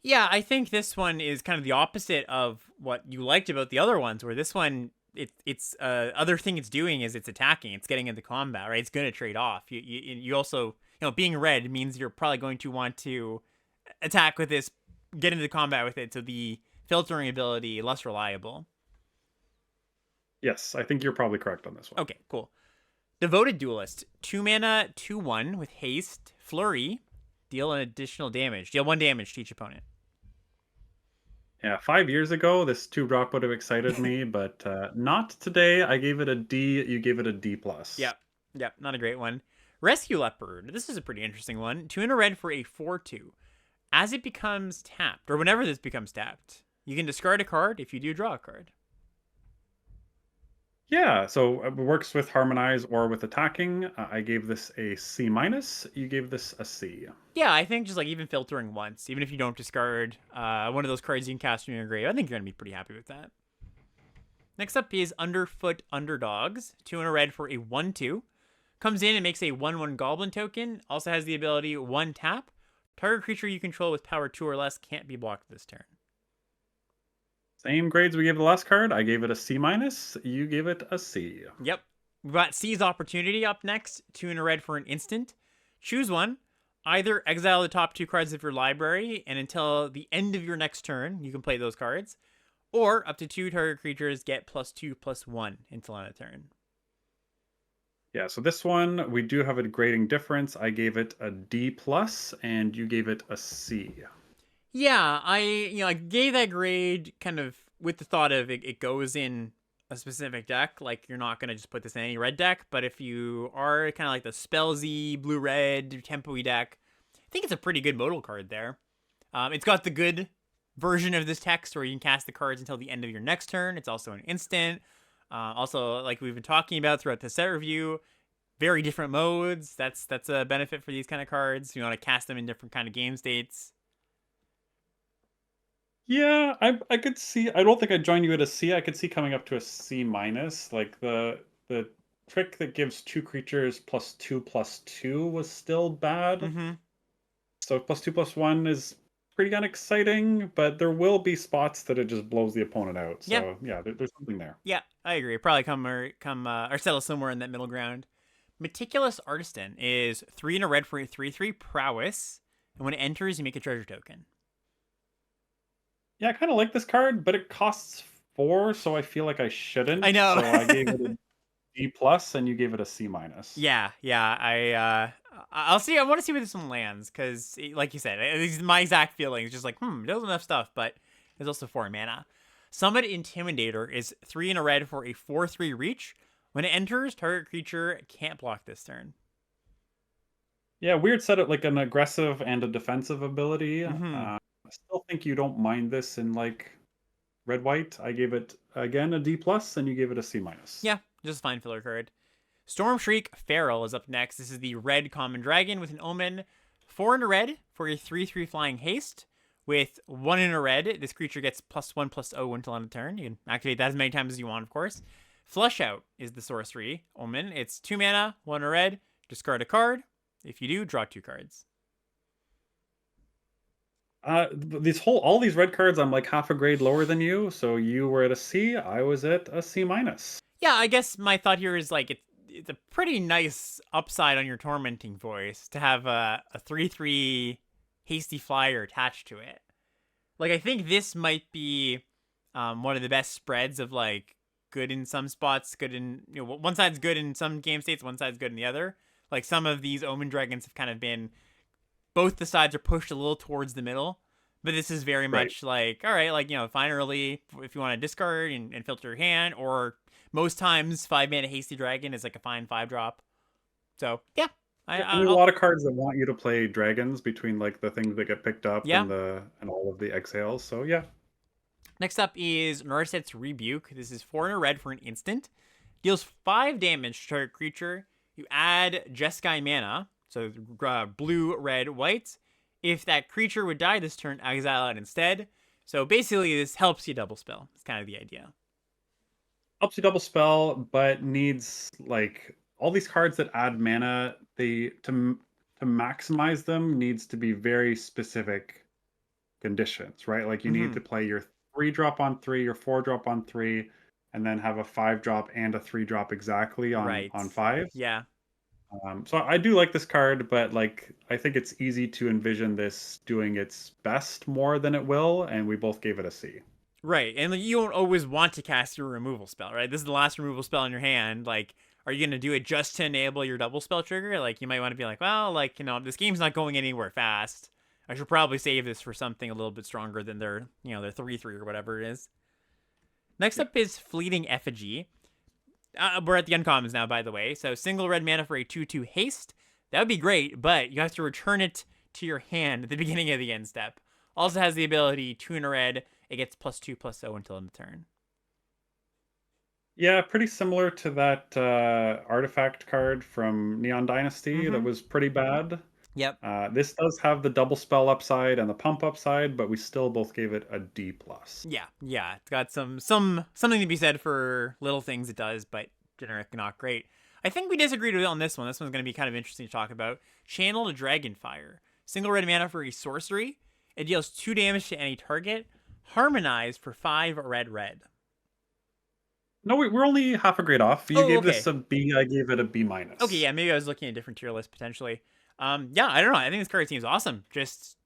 Yeah, I think this one is kind of the opposite of what you liked about the other ones, where this one, it's other thing it's doing is it's attacking, it's getting into combat, right? It's going to trade off. You also, being red means you're probably going to want to attack with this, get into combat with it, so the filtering ability less reliable. Yes, I think you're probably correct on this one. Okay, cool. Devoted Duelist, 2 mana, 2/1 with haste, flurry, deal an additional damage. Deal 1 damage to each opponent. Yeah, 5 years ago, this 2-drop would have excited me, but not today. I gave it a D. You gave it a D+. Yep, not a great one. Rescue Leopard. This is a pretty interesting one. 2 in a red for a 4/2. As it becomes tapped, or whenever this becomes tapped, you can discard a card. If you do, draw a card. Yeah, so it works with Harmonize or with attacking. I gave this a C-. You gave this a C. Yeah, I think just like even filtering once, even if you don't discard one of those cards you can cast from your grave, I think you're going to be pretty happy with that. Next up is Underfoot Underdogs. 2 in a red for a 1/2. Comes in and makes a 1/1 Goblin token. Also has the ability 1 tap. Target creature you control with power 2 or less can't be blocked this turn. Same grades we gave the last card. I gave it a C-. You gave it a C. Yep. We've got Seize Opportunity up next. 2 in a red for an instant. Choose one. Either exile the top 2 cards of your library, and until the end of your next turn, you can play those cards. Or up to 2 target creatures get +2/+1 until end of turn. Yeah, so this one, we do have a grading difference. I gave it a D+, and you gave it a C. Yeah, I gave that grade kind of with the thought of it goes in a specific deck. Like, you're not going to just put this in any red deck, but if you are kind of like the spellsy, blue-red, tempo-y deck, I think it's a pretty good modal card there. It's got the good version of this text where you can cast the cards until the end of your next turn. It's also an instant. Also, like we've been talking about throughout the set review, very different modes. That's a benefit for these kind of cards. You want to cast them in different kind of game states. Yeah, I could see. I don't think I'd join you at a C. I could see coming up to a C-. Like the trick that gives 2 creatures +2/+2 was still bad. Mm-hmm. So +2/+1 is pretty unexciting, but there will be spots that it just blows the opponent out. So yeah, there's something there. Yeah, I agree. Probably come or settle somewhere in that middle ground. Meticulous Artisan is 3 in a red for a 3/3 prowess, and when it enters, you make a treasure token. Yeah, I kind of like this card, but it costs 4, so I feel like I shouldn't. I know. So I gave it a D+, and you gave it a C-. Yeah. I'll see. I want to see where this one lands because, like you said, it's my exact feelings. Just like, there's enough stuff, but there's also 4 mana. Summon Intimidator is 3 in a red for a 4/3 reach. When it enters, target creature can't block this turn. Yeah, weird setup, like an aggressive and a defensive ability. Mm-hmm. I still think you don't mind this in like red white. I gave it again a D+, and you gave it a C-. Yeah, just a fine filler card. Storm Shriek Feral is up next. This is the red common dragon with an omen. 4 in a red for a 3/3 flying haste. With 1 in a red, this creature gets +1/+0 until end of turn. You can activate that as many times as you want, of course. Flush Out is the sorcery omen. It's 2 mana, 1 in a red, discard a card. If you do, draw 2 cards. All these red cards, I'm like half a grade lower than you. So you were at a C, I was at a C minus. Yeah, I guess my thought here is like it's a pretty nice upside on your Tormenting Voice to have a 3/3 hasty flyer attached to it. Like, I think this might be one of the best spreads of like good in some spots, good in, you know, one side's good in some game states, one side's good in the other. Like, some of these Omen Dragons have kind of been, both the sides are pushed a little towards the middle, but this is very Right. much like, all right, like, you know, fine early if you want to discard and filter your hand, or most times 5 mana Hasty Dragon is like a fine 5-drop. So yeah, Yeah, and there's a lot of cards that want you to play dragons between like the things that get picked up yeah. and all of the exhales. So yeah. Next up is Narset's Rebuke. This is 4 in a red for an instant. Deals 5 damage to target creature. You add Jeskai mana, so blue, red, white. If that creature would die this turn, exile it instead. So basically, this helps you double spell. It's kind of the idea. Helps you double spell, but needs like all these cards that add mana, to maximize them needs to be very specific conditions, right? Like you need to play your 3-drop on 3, your 4-drop on 3, and then have a 5-drop and a 3-drop exactly Right. on 5. Yeah. So I do like this card, but like I think it's easy to envision this doing its best more than it will, and we both gave it a C. Right. And like, you don't always want to cast your removal spell, right? This is the last removal spell in your hand. Like, are you going to do it just to enable your double spell trigger? Like, you might want to be like, well, like, you know, this game's not going anywhere fast. I should probably save this for something a little bit stronger than their, you know, their 3/3 or whatever it is. Next up is Fleeting Effigy. We're at the uncommons now, by the way. So single red mana for a 2/2 haste. That would be great, but you have to return it to your hand at the beginning of the end step. Also has the ability 2 in a red. It gets +2/+0 until end of turn. Yeah, pretty similar to that artifact card from Neon Dynasty that was pretty bad. Yep. This does have the double spell upside and the pump upside, but we still both gave it a D plus. Yeah. It's got something to be said for little things it does, but generic not great. I think we disagreed on this one. This one's going to be kind of interesting to talk about. Channel to Dragonfire. Single red mana for a sorcery. It deals 2 damage to any target. Harmonize for 5 red. No, we're only half a grade off. You gave this a B, I gave it a B minus. Okay, yeah, maybe I was looking at a different tier list potentially. Yeah, I don't know. I think this card seems awesome. Just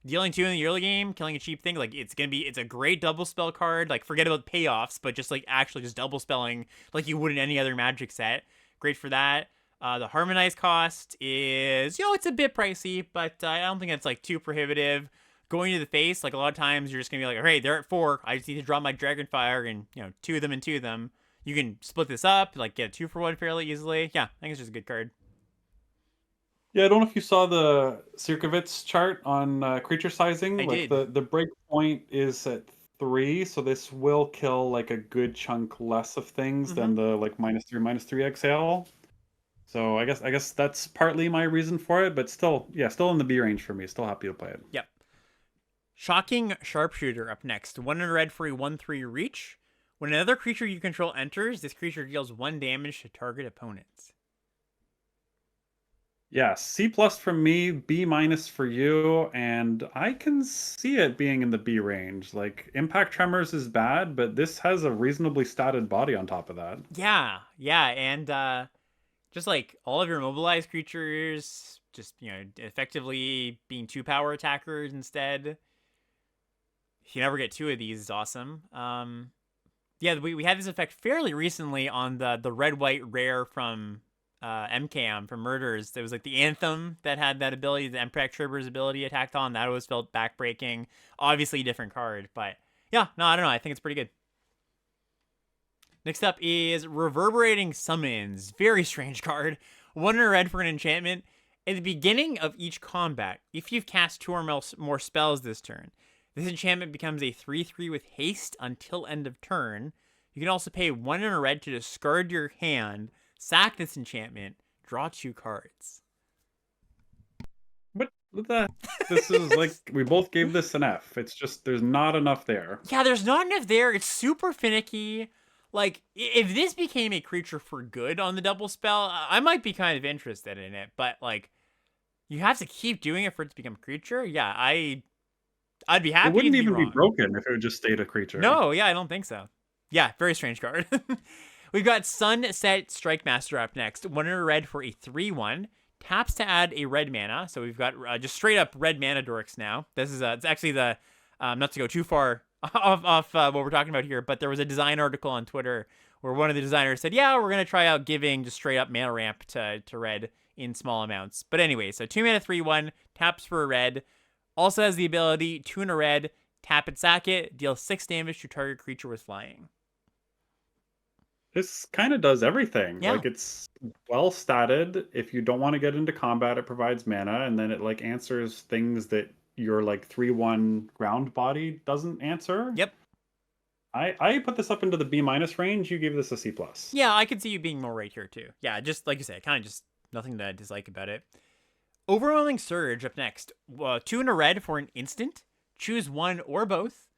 dealing 2 in the early game, killing a cheap thing. Like, it's a great double spell card. Like, forget about payoffs, but just like actually just double spelling like you would in any other Magic set. Great for that. The Harmonize cost is, you know, it's a bit pricey, but I don't think it's like too prohibitive. Going to the face, like a lot of times you're just gonna be like, all right, they're at 4. I just need to draw my Dragonfire and, you know, 2 of them and 2 of them. You can split this up, like get a 2-for-1 fairly easily. Yeah, I think it's just a good card. Yeah, I don't know if you saw the Sirkovitz chart on creature sizing. I Like did. the break point is at 3, so this will kill like a good chunk less of things than the like -3/-3 exhale. So I guess that's partly my reason for it, but still, yeah, still in the B range for me. Still happy to play it. Yep. Shocking Sharpshooter up next. 1 in a red for a 1/3 reach. When another creature you control enters, this creature deals 1 damage to target opponents. Yeah, C plus from me, B minus for you, and I can see it being in the B range. Like Impact Tremors is bad, but this has a reasonably statted body on top of that. Yeah, and just like all of your mobilized creatures, just, you know, effectively being 2-power attackers instead. If you never get 2 of these, is awesome. Yeah, we had this effect fairly recently on the red-white rare from MKM from Murders. There was like the Anthem that had that ability, the Impact Tribber's ability attacked on. That always felt backbreaking. Obviously a different card, but yeah, no, I don't know. I think it's pretty good. Next up is Reverberating Summons. Very strange card. 1 in a red for an enchantment. At the beginning of each combat, if you've cast 2 or more spells this turn, this enchantment becomes a 3/3 with haste until end of turn. You can also pay 1 in a red to discard your hand, sack this enchantment, draw 2 cards. But But this is like we both gave this an F. It's just there's not enough there. Yeah, there's not enough there. It's super finicky. Like, if this became a creature for good on the double spell, I might be kind of interested in it. But, like, you have to keep doing it for it to become a creature? Yeah, I'd be It happy wouldn't to be even be wrong. broken if it would just stayed a creature. No, yeah, I don't think so. Yeah, very strange card. We've got Sunset Strike Master up next. 1 in a red for a 3/1. Taps to add a red mana. So we've got just straight up red mana dorks now. This is it's actually the not to go too far off what we're talking about here, but there was a design article on Twitter where one of the designers said, "Yeah, we're gonna try out giving just straight up mana ramp to red in small amounts." But anyway, so 2 mana 3/1 taps for a red. Also has the ability 2 in a red, tap it, sack it, deal 6 damage to target creature with flying. This kind of does everything. Yeah. Like it's well statted. If you don't want to get into combat, it provides mana, and then it like answers things that your like 3/1 ground body doesn't answer. Yep. I put this up into the B minus range. You gave this a C plus. Yeah, I could see you being more right here too. Yeah, just like you said, kind of just nothing to dislike about it. Overwhelming Surge up next. 2 in a red for an instant. Choose one or both.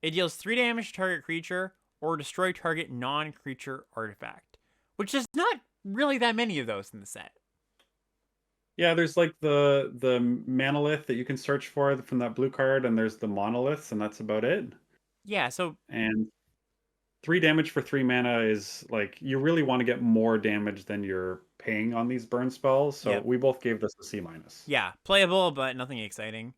It deals 3 damage to target creature or destroy target non-creature artifact, which is not really that many of those in the set. Yeah, there's like the manolith that you can search for from that blue card, and there's the monoliths, and that's about it. Yeah, so And 3 damage for 3 mana is like you really want to get more damage than you're paying on these burn spells. So yep. we both gave this a C minus. Yeah, playable, but nothing exciting.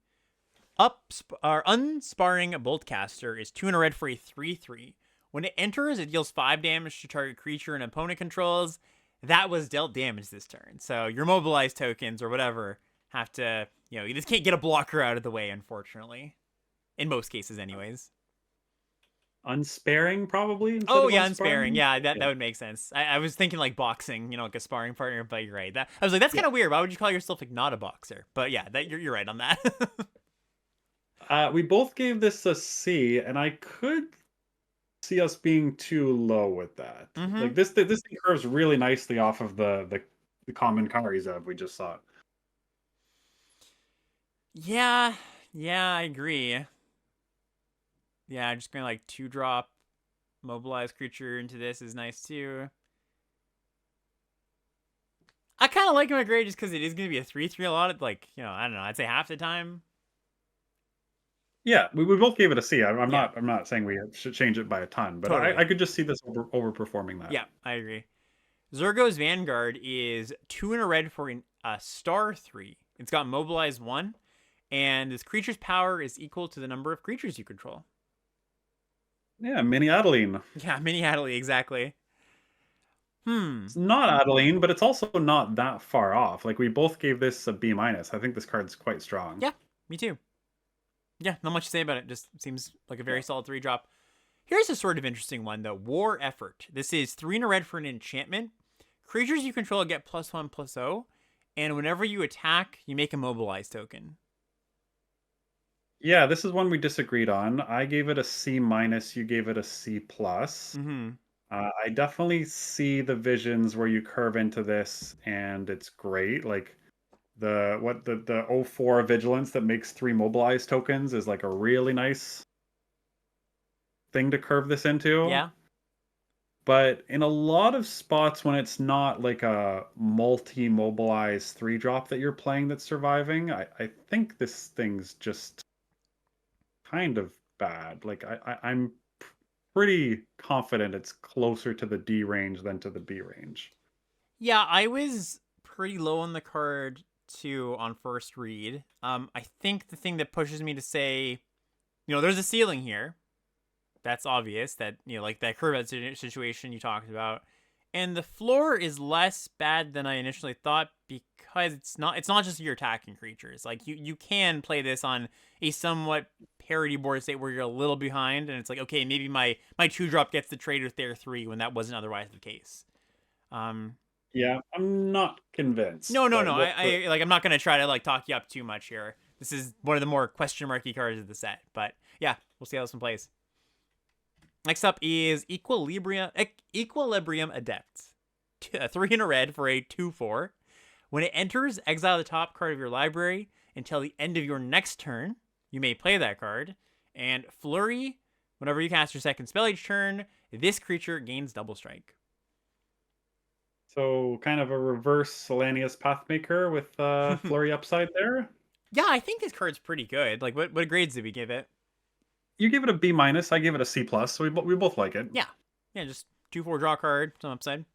Unsparring Boltcaster is 2 in a red for a 3/3. When it enters, it deals 5 damage to target creature and opponent controls. That was dealt damage this turn. So your mobilized tokens or whatever have to, you just can't get a blocker out of the way, unfortunately. In most cases, anyways. Unsparing, probably. Oh, yeah, unsparing. Yeah, that would make sense. I was thinking like boxing, like a sparring partner, but you're right. I was like, that's kind of weird. Why would you call yourself like not a boxer? But yeah, you're right on that. We both gave this a C, and I could see us being too low with that. Mm-hmm. Like this thing curves really nicely off of the common Karizev we just saw. Yeah, I agree. Yeah, just going like 2-drop mobilize creature into this is nice too. I kind of like him at grade just because it is going to be a 3/3 a lot of, like, I don't know, I'd say half the time. Yeah, we both gave it a C. I'm not saying we should change it by a ton, but Totally. I could just see this overperforming that. Yeah, I agree. Zurgo's Vanguard is 2 in a red for a star 3. It's got mobilize 1, and this creature's power is equal to the number of creatures you control. Yeah, mini Adeline. Yeah, mini Adeline, exactly. It's not Adeline, but it's also not that far off. Like we both gave this a B minus. I think this card's quite strong. Yeah, me too. Yeah, not much to say about it. Just seems like a very solid 3-drop. Here's a sort of interesting one, though. War Effort. This is 3 in a red for an enchantment. Creatures you control get +1/+0, and whenever you attack, you make a mobilize token. Yeah, this is one we disagreed on. I gave it a C minus. You gave it a C plus. Mm-hmm. I definitely see the visions where you curve into this, and it's great. Like the 04 vigilance that makes 3 mobilized tokens is like a really nice thing to curve this into. Yeah. But in a lot of spots when it's not like a multi-mobilized 3-drop that you're playing that's surviving, I think this thing's just kind of bad. Like I'm pretty confident it's closer to the D range than to the B range. Yeah, I was pretty low on the card too on first read. I think the thing that pushes me to say, there's a ceiling here. That's obvious that, like that curve out situation you talked about. And the floor is less bad than I initially thought because it's not just your attacking creatures. Like you can play this on a somewhat parity board state where you're a little behind and it's like, okay, maybe my 2-drop gets the trade with their 3 when that wasn't otherwise the case. Yeah, I'm not convinced. No. I'm not gonna try to like talk you up too much here. This is one of the more question marky cards of the set, but yeah, we'll see how this one plays. Next up is Equilibrium Adept. 3 in a red for a 2/4. When it enters, exile the top card of your library. until the end of your next turn. You may play that card. And Flurry, whenever you cast your second spell each turn, this creature gains double strike. So kind of a reverse Solanius Pathmaker with Flurry upside there. Yeah, I think this card's pretty good. Like, what grades did we give it? You give it a B minus. I give it a C plus. So we both like it. Yeah, just 2/4 draw card, some upside.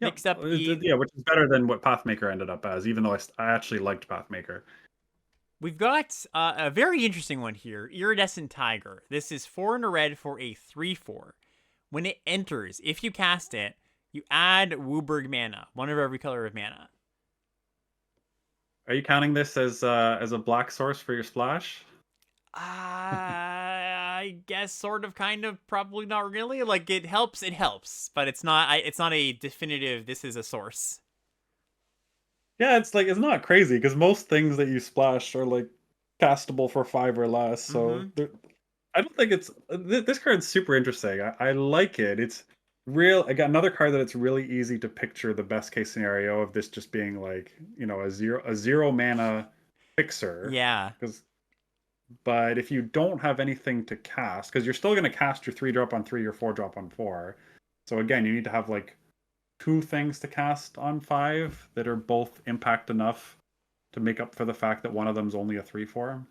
Yep. Mixed up which is better than what Pathmaker ended up as, even though I actually liked Pathmaker. We've got a very interesting one here, Iridescent Tiger. This is 4 in a red for a 3/4. When it enters, if you cast it, you add Wooburg mana, one of every color of mana. Are you counting this as a black source for your splash? I guess sort of, kind of, probably not really. Like, it helps, but it's not a definitive this is a source. Yeah, it's not crazy because most things that you splash are like castable for 5 or less. So I don't think it's this card's super interesting. I like it. It's real. I got another card that it's really easy to picture the best case scenario of this just being like, a zero mana fixer. Yeah. But if you don't have anything to cast, because you're still going to cast your 3-drop on 3 or 4-drop on 4. So again, you need to have like 2 things to cast on 5 that are both impact enough to make up for the fact that one of them's only a 3/4.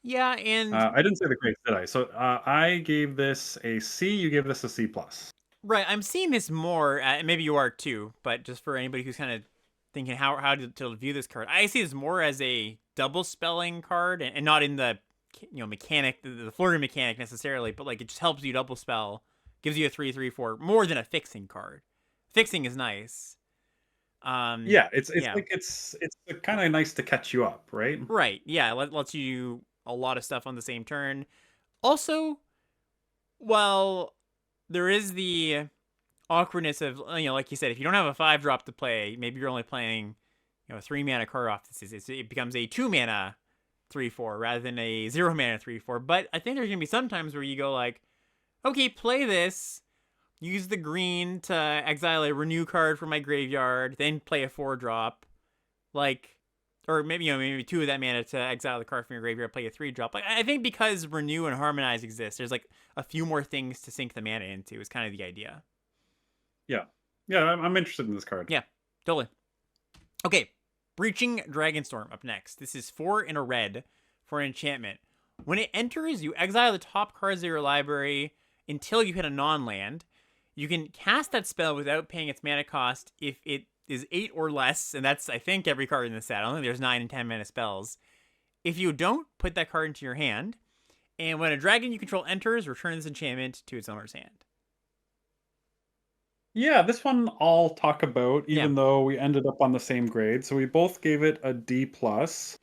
Yeah, and I didn't say the grades, did I? So I gave this a C. You gave this a C plus. right, I'm seeing this more. Maybe you are too, but just for anybody who's kind of thinking how to view this card, I see this more as a double spelling card, and not in the mechanic, the flurry mechanic necessarily, but like it just helps you double spell, gives you a 3/3/4 more than a fixing card. Fixing is nice. Yeah, it's kind of nice to catch you up, right? Right. Yeah, lets you do a lot of stuff on the same turn. Also, well, there is the awkwardness of, like you said, if you don't have a 5-drop to play, maybe you're only playing a 3 mana card off. It becomes a 2 mana 3/4 rather than a 0 mana 3/4. But I think there's gonna be some times where you go like, okay, play this, use the green to exile a renew card from my graveyard, then play a 4-drop, like, or maybe 2 of that mana to exile the card from your graveyard, play a 3-drop. Like, I think because renew and harmonize exist, there's like a few more things to sink the mana into. Is kind of the idea. Yeah, I'm interested in this card. Yeah, totally. Okay, Breaching Dragonstorm up next. This is 4 in a red for an enchantment. When it enters, you exile the top cards of your library until you hit a non-land. You can cast that spell without paying its mana cost if it is 8 or less, and that's, I think, every card in the set. I don't think there's 9 and 10 mana spells. If you don't, put that card into your hand, and when a dragon you control enters, return this enchantment to its owner's hand. Yeah, this one I'll talk about, even though we ended up on the same grade. So we both gave it a D plus.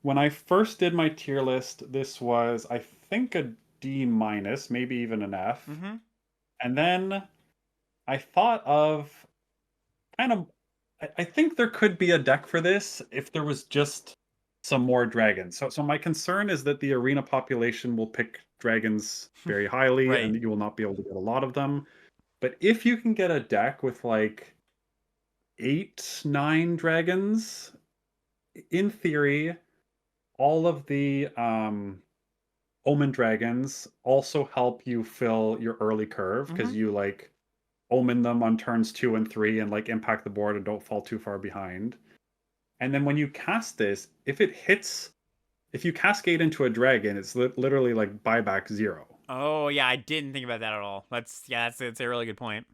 When I first did my tier list, this was, I think, a D minus, maybe even an F. Mm-hmm. And then I thought of I think there could be a deck for this if there was just some more dragons. So my concern is that the arena population will pick dragons very highly, Right. and you will not be able to get a lot of them. But if you can get a deck with like 8, 9 dragons, in theory, all of the Omen dragons also help you fill your early curve because you like omen them on turns 2 and 3 and like impact the board and don't fall too far behind. And then when you cast this, if you cascade into a dragon, it's literally like buyback 0. Oh yeah, I didn't think about that at all. That's a really good point.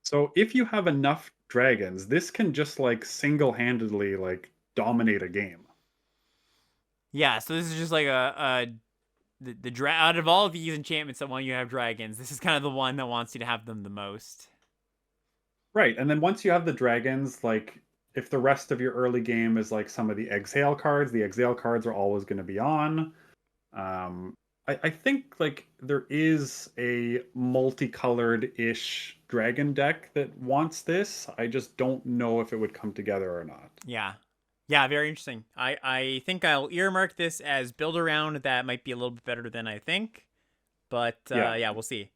So if you have enough dragons, this can just like single-handedly like dominate a game. Yeah, so this is just like out of all of these enchantments that want you to have dragons, this is kind of the one that wants you to have them the most. Right, and then once you have the dragons, like if the rest of your early game is like some of the exhale cards, the exhale cards are always going to be on. I think like there is a multicolored-ish dragon deck that wants this. I just don't know if it would come together or not. Yeah, very interesting. I think I'll earmark this as build around that might be a little bit better than I think, but yeah, we'll see.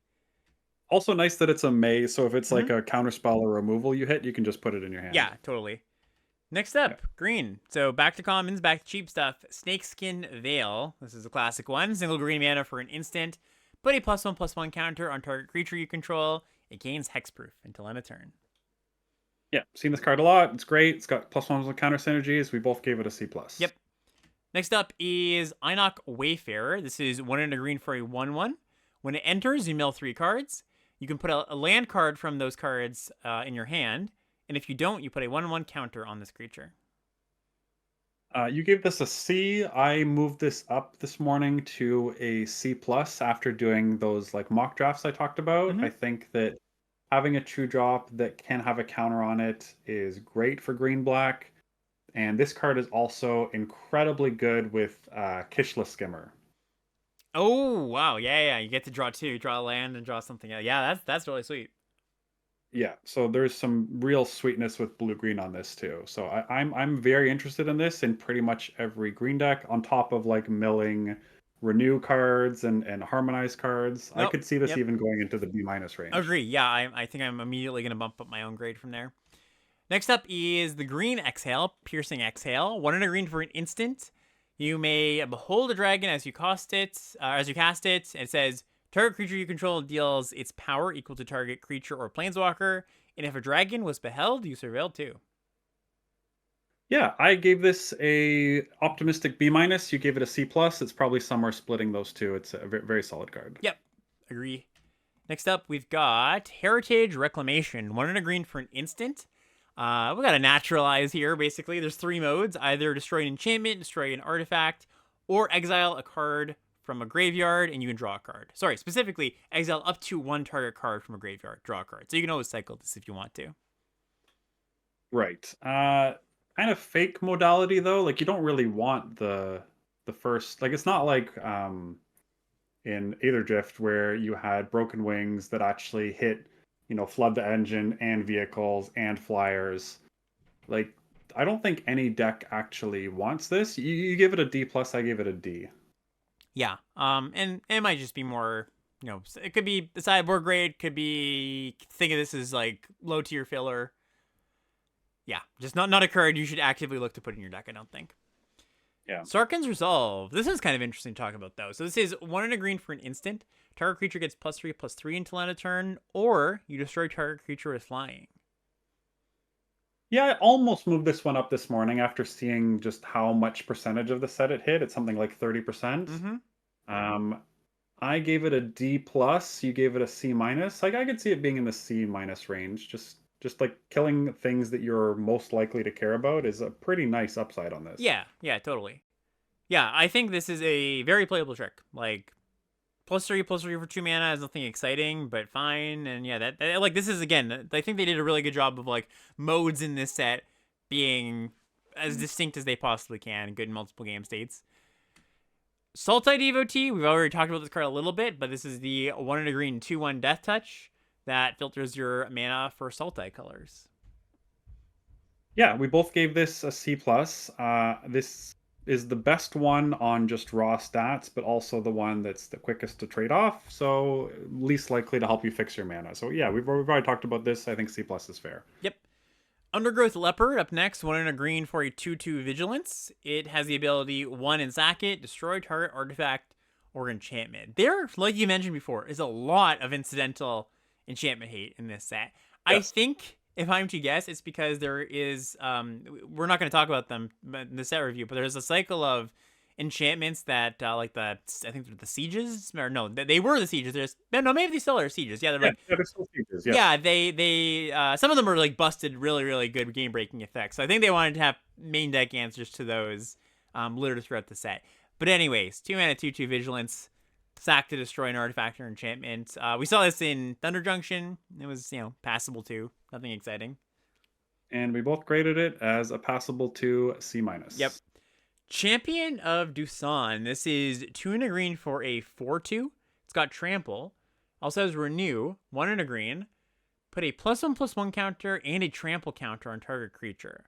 Also nice that it's a May, so if it's like a counterspell or removal you hit, you can just put it in your hand. Yeah, totally. Next up, green. So back to commons, back to cheap stuff. Snakeskin Veil. This is a classic one. Single green mana for an instant. Put a +1/+1 counter on target creature you control. It gains hexproof until end of turn. Yeah, seen this card a lot. It's great. It's got +1 with counter synergies. We both gave it a C+. Yep. Next up is Einok Wayfarer. This is 1 and a green for a 1/1. When it enters, you mill 3 cards. You can put a land card from those cards in your hand. And if you don't, you put a 1/1 counter on this creature. You gave this a C. I moved this up this morning to a C+ after doing those like mock drafts I talked about. Mhm. I think that having a 2-drop that can have a counter on it is great for green-black. And this card is also incredibly good with Kishla Skimmer. Oh, wow. Yeah. You get to draw 2. Draw a land and draw something else. Yeah, that's really sweet. Yeah, so there's some real sweetness with blue-green on this too. So I'm very interested in this in pretty much every green deck, on top of like milling renew cards and harmonize cards. I Nope. could see this Yep. even going into the B- range. Agree. Yeah, I think I'm immediately going to bump up my own grade from there. Next up is the green Exhale, Piercing Exhale. 1 and a green for an instant. You may behold a dragon as you cast it. It says target creature you control deals its power equal to target creature or planeswalker. And if a dragon was beheld, you surveilled 2. Yeah, I gave this a optimistic B-. You gave it a C+. It's probably somewhere splitting those two. It's a very solid card. Yep, agree. Next up, we've got Heritage Reclamation. 1 and a green for an instant. We got to naturalize here, basically. There's 3 modes. Either destroy an enchantment, destroy an artifact, or exile a card from a graveyard, and you can draw a card. Sorry, specifically, exile up to 1 target card from a graveyard, draw a card. So you can always cycle this if you want to. Right. Kind of fake modality, though. Like, you don't really want the first... Like, it's not like in Aether where you had Broken Wings that actually hit, flood the engine and vehicles and flyers. Like, I don't think any deck actually wants this. You give it a D+, I gave it a D. Yeah. And it might just be more, it could be the sideboard grade, could be, think of this as like low tier filler. Yeah, just not a card you should actively look to put in your deck, I don't think. Yeah. Sarkhan's Resolve. This is kind of interesting to talk about, though. So this is 1 and a green for an instant. Target creature gets +3/+3 until end of turn, or you destroy target creature with flying. Yeah, I almost moved this one up this morning after seeing just how much percentage of the set it hit. It's something like 30%. Mm-hmm. I gave it a D+. You gave it a C-. Like, I could see it being in the C- range. Just like killing things that you're most likely to care about is a pretty nice upside on this. Yeah, totally. Yeah, I think this is a very playable trick. Like, +3/+3 for 2 mana is nothing exciting, but fine. And yeah, that like, this is, again, I think they did a really good job of like modes in this set being as distinct as they possibly can, good in multiple game states. Sultai Devotee, we've already talked about this card a little bit, but this is the 1 and a green 2/1 Death Touch that filters your mana for Sultai colors. Yeah, we both gave this a C+. This is the best one on just raw stats, but also the one that's the quickest to trade off, so least likely to help you fix your mana. So yeah, we've already talked about this. I think C+ is fair. Yep. Undergrowth Leopard up next, 1 and a green for a 2/2 Vigilance. It has the ability 1 and sack it, destroy target artifact or enchantment. There, like you mentioned before, is a lot of incidental enchantment hate in this set. Yes. I think, if I'm to guess, it's because there is, we're not going to talk about them in the set review, but there's a cycle of enchantments that, like I think they're the Sieges, or no, they were the Sieges. No, maybe they still are Sieges. Yeah, they're they're still Sieges. Yes. Yeah, they some of them are like busted, really, really good game-breaking effects. So I think they wanted to have main deck answers to those littered throughout the set. But anyways, 2 mana 2/2 Vigilance. Sack to destroy an artifact or enchantment. We saw this in Thunder Junction. It was, passable too. Nothing exciting. And we both graded it as a passable to C-. Yep. Champion of Dusan. This is 2 and a green for a 4/2. It's got Trample. Also has Renew, 1 and a green. Put a +1/+1 counter and a Trample counter on target creature.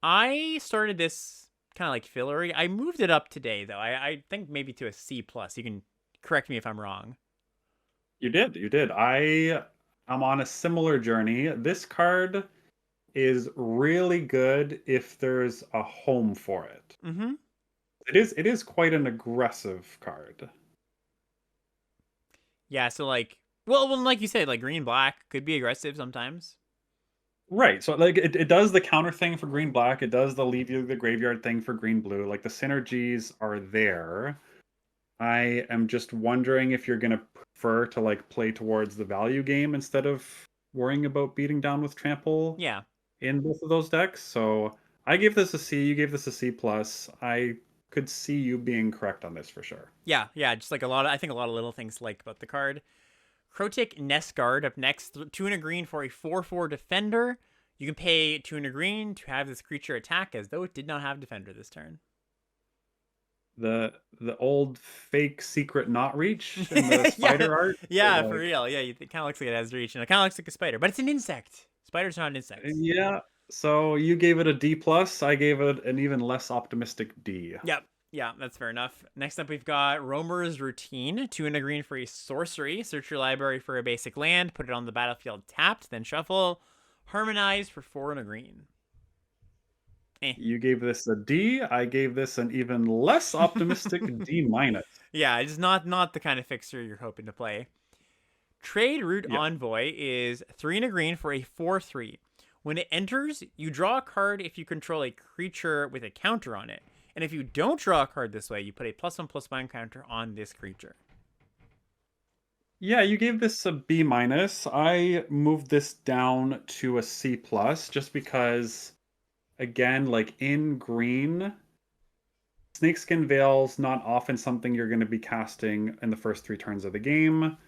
I started this kind of like fillery. I moved it up today, though. I think maybe to a C+. You can correct me if I'm wrong. You did. I'm on a similar journey. This card is really good if there's a home for it. Mm-hmm. It is quite an aggressive card. Yeah, so like, well, like you said, like green black could be aggressive sometimes. Right. So like it does the counter thing for green black, it does the leave you the graveyard thing for green blue. Like the synergies are there. I am just wondering if you're gonna prefer to like play towards the value game instead of worrying about beating down with trample Yeah, in both of those decks. So I gave this a C, you gave this a C plus. I could see you being correct on this for sure. yeah. Just like a lot of, I think a lot of little things to like about the card. Crotic Nest Guard up next, 2 and a green for a 4/4 defender. You can pay 2 and a green to have this creature attack as though it did not have defender this turn. The old fake secret not reach in the Yeah, spider art. yeah, for Like real. Yeah, it kind of looks like it has reach, and it kind of looks like a spider, but it's an insect. Spiders are not insects. yeah. So you gave it a D plus. I gave it an even less optimistic D. Yep. Yeah, that's fair enough. Next up, we've got Roamer's Routine. 2 and a green for a sorcery. Search your library for a basic land. Put it on the battlefield tapped. Then shuffle. Harmonize for 4 and a green. Eh. You gave this a D. I gave this an even less optimistic D minus. Yeah, it's not the kind of fixture you're hoping to play. Trade Route Yeah. Envoy is 3 and a green for a 4/3. When it enters, you draw a card if you control a creature with a counter on it. And if you don't draw a card this way, you put a +1/+1 counter on this creature. Yeah, you gave this a B minus. I moved this down to a C plus just because, again, like in green, Snakeskin Veil's not often something you're going to be casting in the first 3 turns of the game.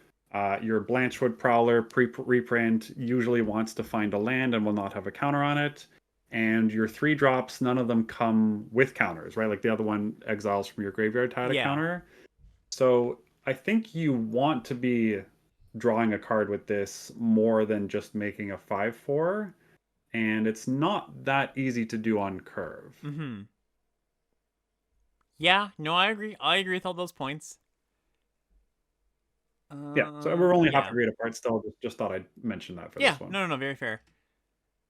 Your Blanchwood Prowler reprint usually wants to find a land and will not have a counter on it. And your 3 drops, none of them come with counters, right? Like the other one exiles from your graveyard to add a Yeah. counter. So I think you want to be drawing a card with this more than just making a 5/4. And it's not that easy to do on curve. Mm-hmm. Yeah, no, I agree. I agree with all those points. Yeah, so we're only half Yeah. a grade apart still. Just thought I'd mention that for Yeah, this one. no, very fair.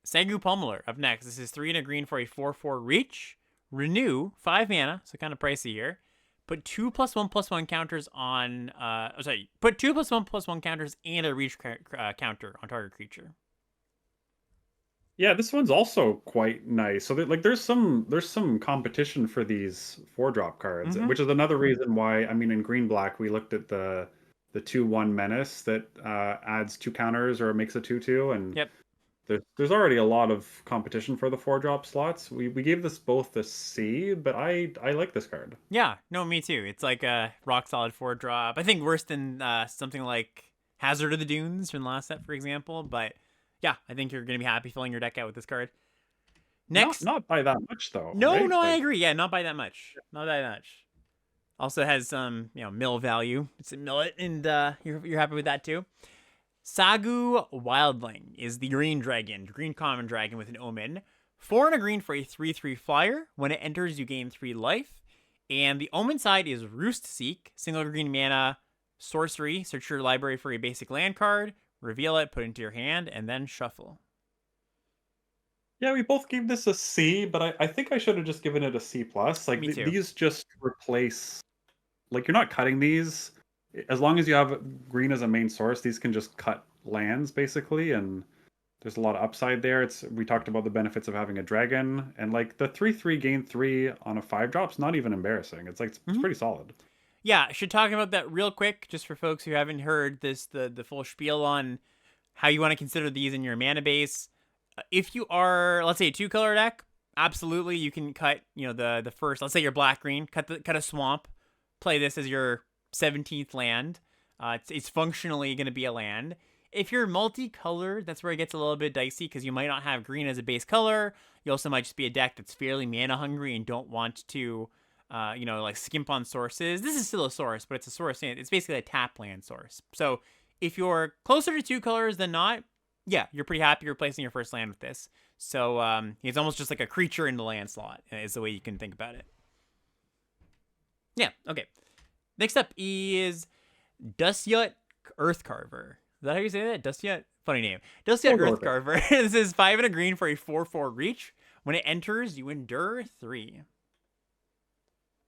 Sagu Pummeler up next. This is 3 and a green for a 4/4 reach. Renew, 5 mana, so kind of pricey here. Put 2 +1/+1 counters on, put 2 +1/+1 counters and a reach counter on target creature. Yeah, this one's also quite nice. So like there's some competition for these 4 drop cards, Mm-hmm. which is another reason why I mean in green black we looked at the 2/1 menace that adds 2 counters or makes a 2/2 and Yep. there's already a lot of competition for the 4 drop slots. We gave this both a C, but I like this card. Yeah, no, me too. It's like a rock solid 4-drop. I think worse than something like Hazard of the Dunes from the last set, for example. But yeah, I think you're going to be happy filling your deck out with this card. Not Next. not by that much though, No, right? no, I Like agree. Yeah, not by that much. Not by that much. Also has some, mill value. It's a millet, and you're happy with that too. Sagu Wildling is the green dragon, green common dragon with an omen. 4 and a green for a 3/3 flyer. When it enters, you gain 3 life. And the omen side is Roost Seek, single green mana, sorcery. Search your library for a basic land card, reveal it, put it into your hand, and then shuffle. yeah, we both gave this a C, but I think I should have just given it a C plus. Like Me too. these just replace like you're not cutting these. As long as you have green as a main source, these can just cut lands basically, and there's a lot of upside there. We talked about the benefits of having a dragon, and like the 3/3 gain 3 on a 5 drop's not even embarrassing. It's like it's pretty solid. Yeah, should talk about that real quick, just for folks who haven't heard the full spiel on how you want to consider these in your mana base. If you are, let's say, a 2-color deck, absolutely you can cut, the first, let's say you're black green, cut a swamp, play this as your 17th land. It's functionally going to be a land. If you're multicolored, that's where it gets a little bit dicey because you might not have green as a base color. You also might just be a deck that's fairly mana hungry and don't want to, like skimp on sources. This is still a source, but it's a source. It's basically a tap land source. So if you're closer to 2 colors than not, yeah, you're pretty happy replacing your first land with this. So it's almost just like a creature in the land slot is the way you can think about it. Yeah, okay. Next up is Dusyut Earthcarver. that how you say that? Dustiat? Funny name. Dustiat We'll go with it. Earthcarver. This is 5 and a green for a 4/4 reach. When it enters, you endure 3.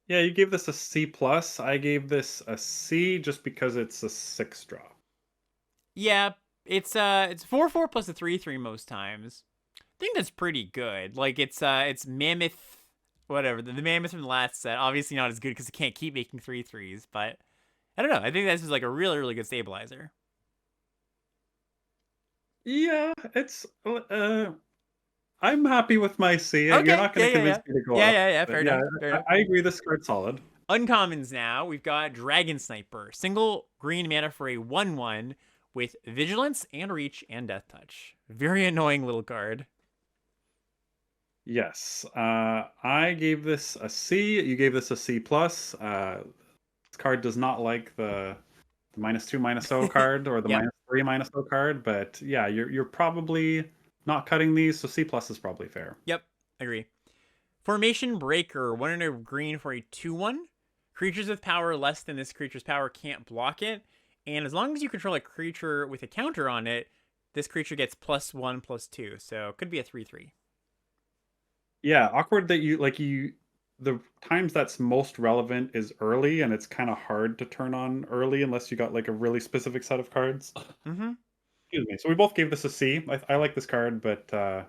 Yeah, you gave this a C plus. I gave this a C just because it's a 6 draw. Yeah, it's 4/4 plus a 3/3 most times. I think that's pretty good. Like it's mammoth, whatever the mammoth from the last set. Obviously not as good because it can't keep making 3/3s, but I don't know. I think this is like a really good stabilizer. Yeah, it's I'm happy with my C. You're Okay, not going to convince me to go up. yeah. But Fair yeah, enough. Fair enough. I agree this card's solid. Uncommons now. We've got Dragon Sniper, single green mana for a 1/1 with Vigilance and Reach and Death Touch. Very annoying little card. Yes. I gave this a C. You gave this a C plus. This card does not like the -2 -0 card or the Yep. -3 -0 card, but yeah, you're probably not cutting these, so C plus is probably fair. Yep. Agree. Formation Breaker, 1 and a green for a 2/1. Creatures with power less than this creature's power can't block it. And as long as you control a creature with a counter on it, this creature gets +1/+2. So it could be a 3/3. Yeah, awkward that you the times that's most relevant is early, and it's kind of hard to turn on early unless you got like a really specific set of cards. Mm-hmm. Excuse me. So we both gave this a C. I like this card, but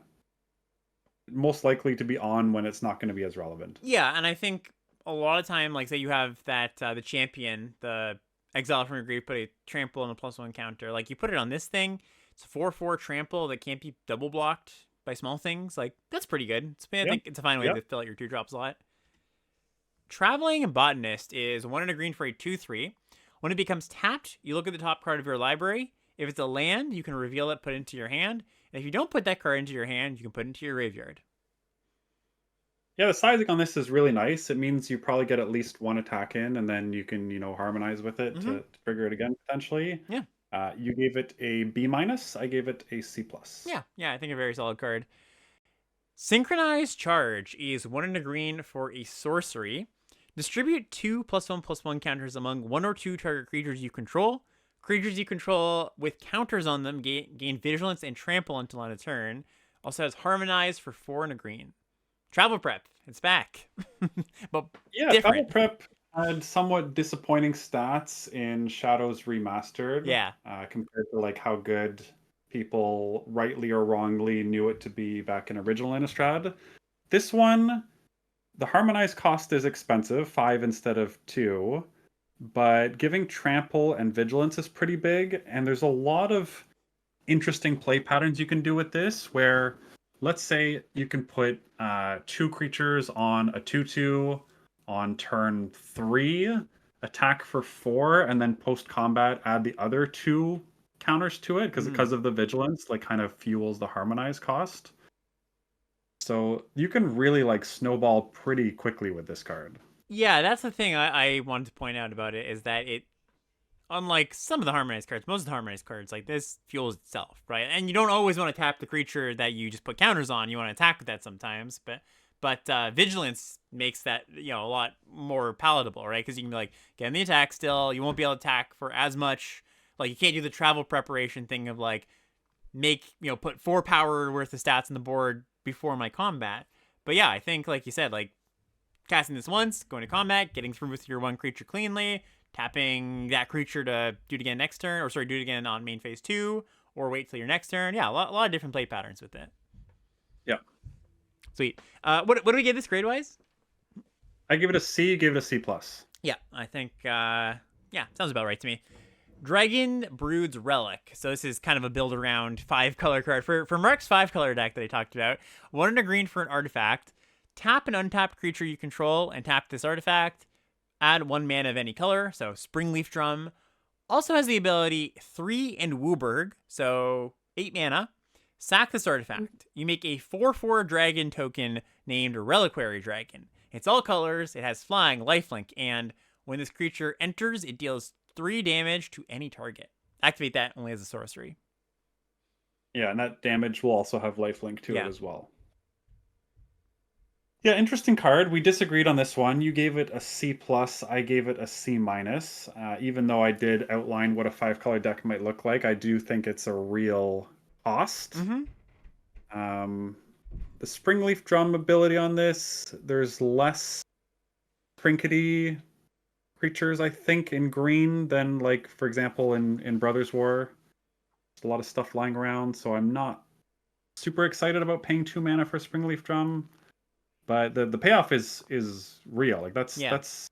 most likely to be on when it's not going to be as relevant. Yeah, and I think a lot of time, like say you have that the champion, the exile from your grave, put a trample and a +1 counter. Like you put it on this thing, it's a 4/4 trample that can't be double blocked by small things. Like that's pretty good. I Yeah. think it's a fine way to fill out your 2-drop slot. Traveling Botanist is 1 and a green for a 2/3. When it becomes tapped, you look at the top card of your library. If it's a land, you can reveal it, put it into your hand. And if you don't put that card into your hand, you can put it into your graveyard. Yeah, the sizing on this is really nice. It means you probably get at least one attack in, and then you can, harmonize with it to trigger it again potentially. Yeah. You gave it a B minus. I gave it a C plus. Yeah, I think a very solid card. Synchronized Charge is 1 and a green for a sorcery. Distribute 2 +1/+1 counters among 1 or 2 target creatures you control. Creatures you control with counters on them gain Vigilance and Trample until end of turn. Also has Harmonize for 4 and a green. Travel Prep, it's back. But Yeah, different. Travel Prep had somewhat disappointing stats in Shadows Remastered. Yeah. Compared to like how good people rightly or wrongly knew it to be back in original Innistrad. This one, the harmonized cost is expensive, 5 instead of 2, but giving trample and vigilance is pretty big, and there's a lot of interesting play patterns you can do with this, where let's say you can put 2 creatures on a 2/2 on turn 3, attack for 4, and then post combat add the other 2 counters to it because of the vigilance, like kind of fuels the harmonized cost. So you can really like snowball pretty quickly with this card. Yeah, that's the thing I wanted to point out about it is that it, unlike some of the harmonized cards, most of the harmonized cards, like this fuels itself, right? And you don't always want to tap the creature that you just put counters on. You want to attack with that sometimes, but vigilance makes that a lot more palatable, right? Because you can be like get in the attack still. You won't be able to attack for as much. Like you can't do the travel preparation thing of like put 4 power worth of stats on the board before my combat. But yeah, I think like you said, like casting this once, going to combat, getting through with your 1 creature cleanly, tapping that creature to do it again next turn, or sorry, do it again on main phase 2, or wait till your next turn. Yeah, a lot of different play patterns with it. Yeah. Sweet. What do we give this grade wise? I give it a C, you give it a C plus. Yeah, I think sounds about right to me. Dragon Brood's Relic. So this is kind of a build around 5-color card. For Marc's 5-color deck that I talked about, 1 and a green for an artifact. Tap an untapped creature you control and tap this artifact. Add 1 mana of any color, so Springleaf Drum. Also has the ability 3 and Wooburg, so 8 mana. Sack this artifact. You make a 4/4 dragon token named Reliquary Dragon. It's all colors, it has flying, lifelink, and when this creature enters, it deals 3 damage to any target. Activate that only as a sorcery. Yeah, and that damage will also have lifelink to it as well. Yeah, interesting card. We disagreed on this one. You gave it a C plus. I gave it a C minus. Even though I did outline what a 5 color deck might look like, I do think it's a real cost. Mm-hmm. Um, the Springleaf Drum ability on this, there's less trinkety creatures, I think, in green than, like, for example, in Brothers War. There's a lot of stuff lying around, so I'm not super excited about paying 2 mana for Springleaf Drum. But the payoff is real. Like Yeah. that's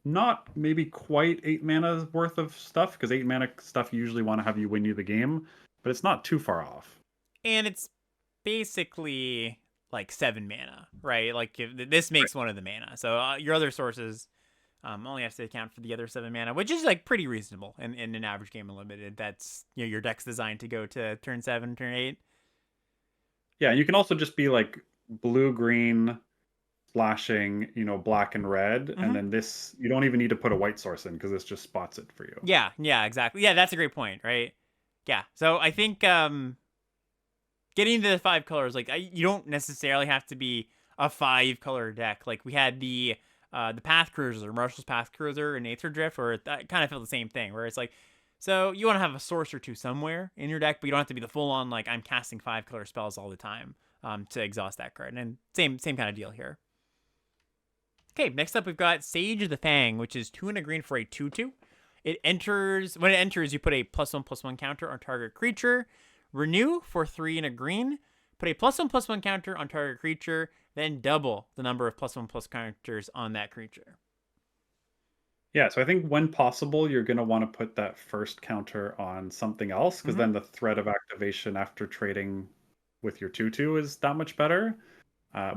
not maybe quite 8 mana worth of stuff, because 8 mana stuff you usually want to have you win you the game, but it's not too far off. And it's basically like 7 mana, right? Like this Right. makes one of the mana. So your other sources only have to account for the other 7 mana, which is like pretty reasonable in an average game of limited. That's, you know, your deck's designed to go to turn 7, turn 8. Yeah, you can also just be like blue green flashing, black and red, and Mm-hmm. then this you don't even need to put a white source in because this just spots it for you. Yeah, yeah, exactly. Yeah, that's a great point, right? Yeah. So I think getting to the 5 colors, like you don't necessarily have to be a 5 color deck. Like we had the Path Cruiser, Marshall's Path Cruiser, and Aether Drift, where it kind of felt the same thing, where it's like, so you want to have a source or two somewhere in your deck, but you don't have to be the full on like I'm casting 5 color spells all the time to exhaust that card. And same kind of deal here. Okay, next up we've got Sage of the Fang, which is 2 and a green for a 2/2. It enters when it enters, you put a +1/+1 counter on target creature. Renew for 3 and a green. Put a +1/+1 counter on target creature, then double the number of +1/+ counters on that creature. Yeah, so I think when possible, you're going to want to put that first counter on something else, because Mm-hmm. then the threat of activation after trading with your 2/2 is that much better.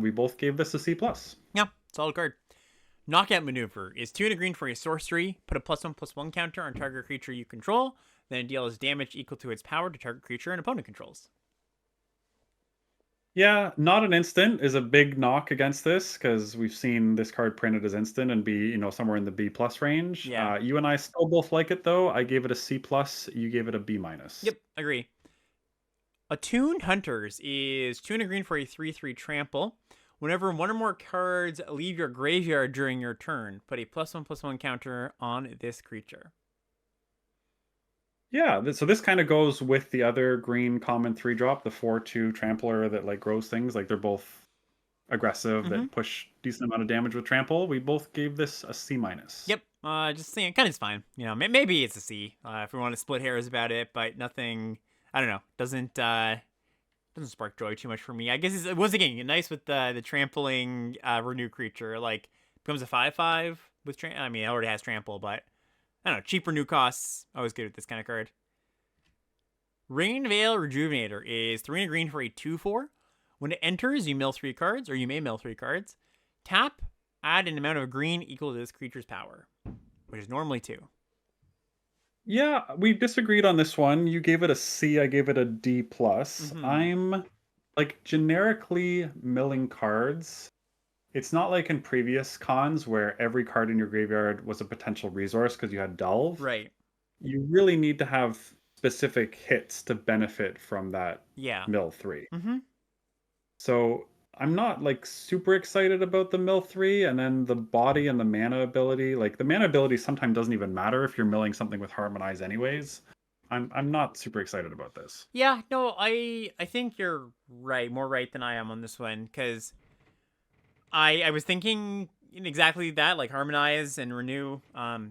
We both gave this a C plus. Yeah, solid card. Knockout Maneuver is 2 and a green for a sorcery. Put a +1/+1 counter on target creature you control, then it deals damage equal to its power to target creature an opponent controls. Yeah, not an instant is a big knock against this, because we've seen this card printed as instant and be, somewhere in the B plus range. Yeah. You and I still both like it though. I gave it a C plus. You gave it a B minus. Yep, agree. Attuned Hunters is 2 and a green for a 3/3 trample. Whenever one or more cards leave your graveyard during your turn, put a +1/+1 counter on this creature. Yeah, so this kind of goes with the other green common 3 drop, the 4/2 trampler that like grows things. Like they're both aggressive Mm-hmm. that push decent amount of damage with trample. We both gave this a C minus. Yep. Just saying, kind of is fine. You know, maybe it's a C if we want to split hairs about it, but nothing. I don't know. Doesn't spark joy too much for me. I guess it was again nice with the trampling renew creature. Like becomes a 5/5 with I mean, it already has trample, but I don't know. Cheap renew costs always good with this kind of card. Rain Veil Rejuvenator is 3 and a green for a 2/4. When it enters, you mill 3 cards, or you may mill 3 cards. Tap, add an amount of green equal to this creature's power, which is normally 2. Yeah, we disagreed on this one. You gave it a C, I gave it a D plus. Mm-hmm. I'm like generically milling cards. It's not like in previous cons where every card in your graveyard was a potential resource because you had Delve. Right. You really need to have specific hits to benefit from that Yeah. mill 3. Mm-hmm. So I'm not like super excited about the mill 3, and then the body and the mana ability. Like the mana ability sometimes doesn't even matter if you're milling something with Harmonize anyways. I'm not super excited about this. Yeah. No, I think you're right, more right than I am on this one, because I was thinking exactly that, like harmonize and renew.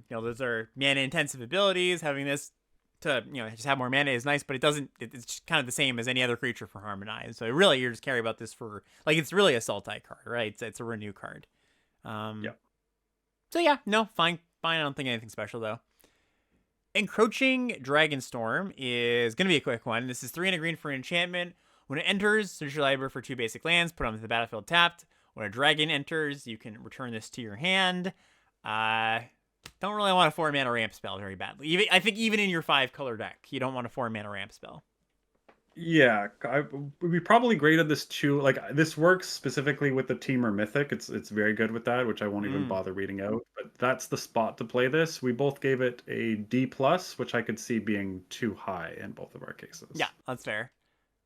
Those are mana intensive abilities. Having this to just have more mana is nice, but it doesn't. It's just kind of the same as any other creature for harmonize. So really, you're just caring about this for like it's really a Sultai card, right? It's a renew card. Yeah. So yeah, no, fine. I don't think anything special though. Encroaching Dragonstorm is going to be a quick one. This is 3 and a green for an enchantment. When it enters, search your library for 2 basic lands, put them to the battlefield tapped. When a dragon enters, you can return this to your hand. Don't really want a 4 mana ramp spell very badly. I think even in your 5 color deck, you don't want a 4 mana ramp spell. Yeah, we probably graded this too. Like this works specifically with the team or mythic. It's very good with that, which I won't even bother reading out. But that's the spot to play this. We both gave it a D plus, which I could see being too high in both of our cases. Yeah, that's fair.